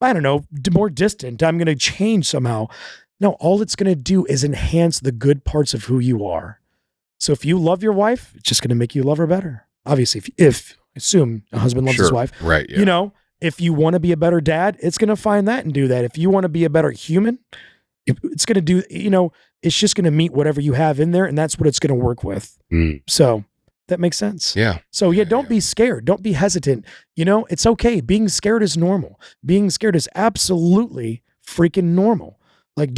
I don't know, more distant. I'm going to change somehow. No, all it's going to do is enhance the good parts of who you are. So if you love your wife, it's just going to make you love her better. Obviously, if assume a husband loves his wife, right? Yeah. If you want to be a better dad, it's going to find that and do that. If you want to be a better human, it's going to do, it's just going to meet whatever you have in there, and that's what it's going to work with. So that makes sense. Yeah. So don't be scared. Don't be hesitant. It's okay. Being scared is normal. Being scared is absolutely freaking normal. Like,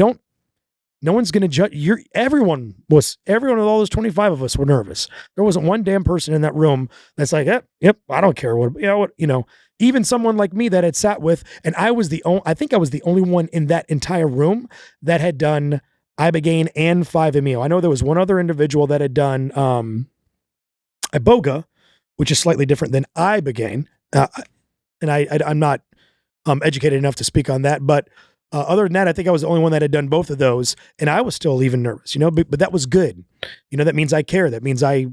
no one's going to judge. Everyone of all those 25 of us were nervous. There wasn't one damn person in that room that's like, yep, I don't care even someone like me that had sat with, and I think I was the only one in that entire room that had done Ibogaine and 5-MeO. I know there was one other individual that had done Iboga, which is slightly different than Ibogaine. And I'm not educated enough to speak on that, but other than that, I think I was the only one that had done both of those, and I was still even nervous, but that was good. That means I care. That means I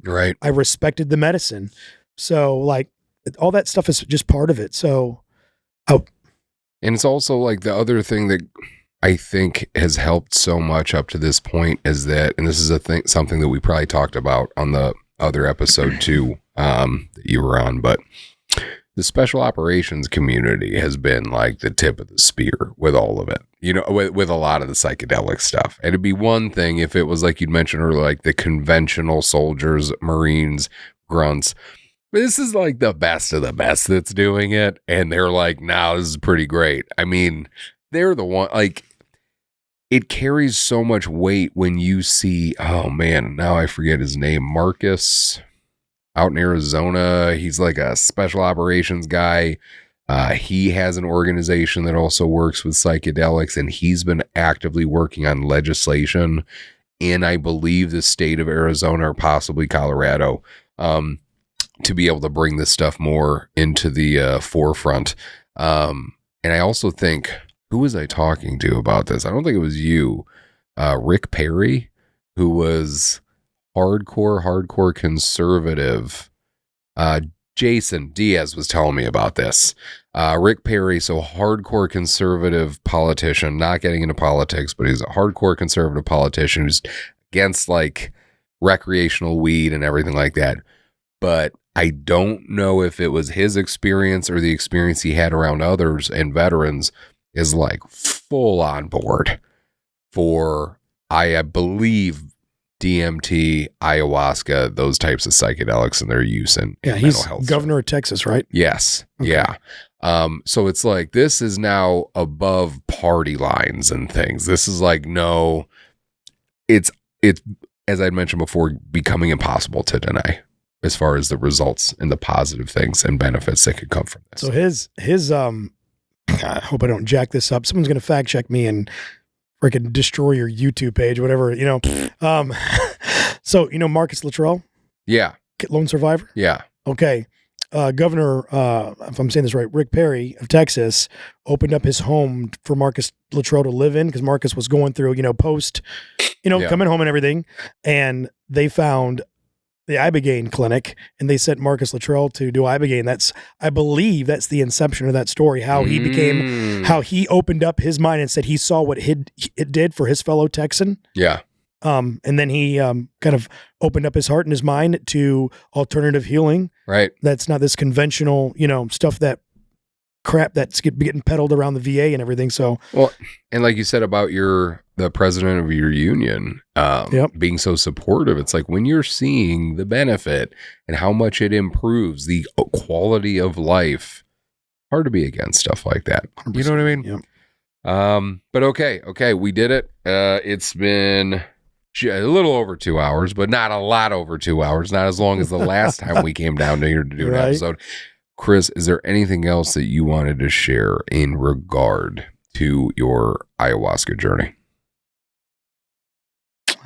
respected the medicine. So, like, all that stuff is just part of it. So, and it's also like the other thing that I think has helped so much up to this point is that, and this is something that we probably talked about on the other episode too, that you were on, but the special operations community has been like the tip of the spear with all of it, with a lot of the psychedelic stuff. And it'd be one thing if it was like you'd mentioned earlier, like the conventional soldiers, Marines, grunts. But this is like the best of the best that's doing it. And they're like, nah, this is pretty great. I mean, they're the one, like, it carries so much weight when you see, oh man, now I forget his name, Marcus out in Arizona. He's like a special operations guy. He has an organization that also works with psychedelics, and he's been actively working on legislation in, I believe, the state of Arizona or possibly Colorado, to be able to bring this stuff more into the forefront. And I also think, who was I talking to about this? I don't think it was you, Rick Perry, who was hardcore conservative. Jason Diaz was telling me about this. Rick Perry, so hardcore conservative politician, not getting into politics, but he's a hardcore conservative politician who's against like recreational weed and everything like that. But I don't know if it was his experience or the experience he had around others and veterans is like full on board for, I believe, DMT, ayahuasca, those types of psychedelics and their use in he's mental health. Governor of Texas, right? Yes. Okay. Yeah. So it's like, this is now above party lines and things. This is like, no, it's, as I mentioned before, becoming impossible to deny as far as the results and the positive things and benefits that could come from this. So his I hope I don't jack this up. Someone's going to fact check me and freaking destroy your YouTube page, whatever, So, Marcus Luttrell? Yeah. Lone survivor? Yeah. Okay. Governor, if I'm saying this right, Rick Perry of Texas opened up his home for Marcus Luttrell to live in because Marcus was going through, post, coming home and everything. And they found the Ibogaine clinic, and they sent Marcus Luttrell to do Ibogaine. I believe that's the inception of that story, how he opened up his mind and said he saw what it did for his fellow Texan. Yeah. And then he kind of opened up his heart and his mind to alternative healing. Right. That's not this conventional, stuff crap that's getting peddled around the VA and everything. So, well, and like you said about the president of your union being so supportive, it's like when you're seeing the benefit and how much it improves the quality of life, hard to be against stuff like that. 100%. You know what I mean? Yep. But okay, we did it. It's been a little over 2 hours, but not a lot over 2 hours. Not as long as the last time we came down here to do an episode. Chris, is there anything else that you wanted to share in regard to your ayahuasca journey?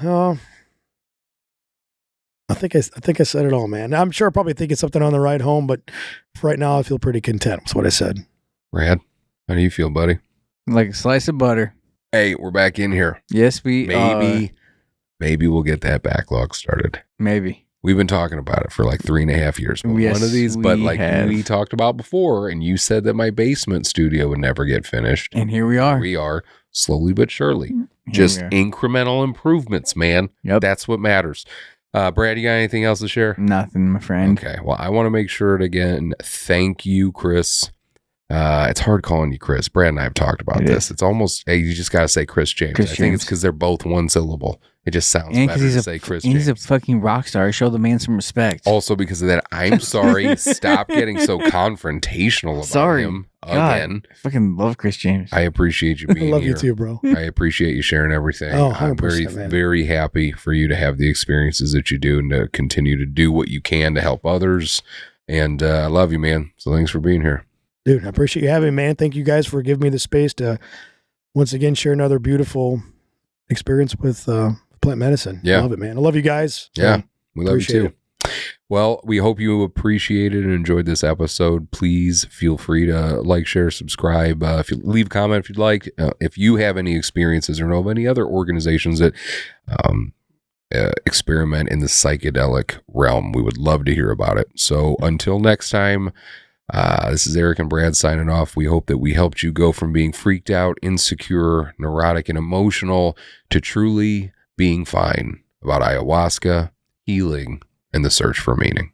I think I said it all, man. I'm sure I'll probably think of something on the ride home, but for right now, I feel pretty content. That's what I said. Brad, how do you feel, buddy? Like a slice of butter. Hey, we're back in here. Yes, we maybe maybe we'll get that backlog started. Maybe. We've been talking about it for like 3.5 years. But Yes, one of these, but like have. we talked about before, and you said that my basement studio would never get finished. And here we are. We are slowly but surely. Here Just we are. incremental improvements, man. Yep. That's what matters. Brad, you got anything else to share? Nothing, my friend. Okay. Well, I want to make sure to again thank you, Chris. It's hard calling you Chris. Brad and I have talked about It this. is. It's almost, hey, you just got to say Chris James. Chris I think it's James. because they're both one syllable. It just sounds And better because to say Chris he's James. a fucking rock star. Show the man some respect. Also, because of that, I'm sorry. Stop getting so confrontational about Sorry. him God. again. I fucking love Chris James. I appreciate you I being love here. you too, bro. I appreciate you sharing everything. Oh, I'm 100%, man. very happy for you to have the experiences that you do and to continue to do what you can to help others. And I love you, man. So thanks for being here. Dude, I appreciate you having me, man. Thank you guys for giving me the space to once again share another beautiful experience with plant medicine. Yeah. I love it, man. I love you guys. Yeah, we love you appreciate too. Well, we hope you appreciated and enjoyed this episode. Please feel free to like, share, subscribe. If you leave a comment if you'd like. If you have any experiences or know of any other organizations that experiment in the psychedelic realm, we would love to hear about it. So until next time, this is Eric and Brad signing off. We hope that we helped you go from being freaked out, insecure, neurotic, and emotional to truly being fine about ayahuasca, healing, and the search for meaning.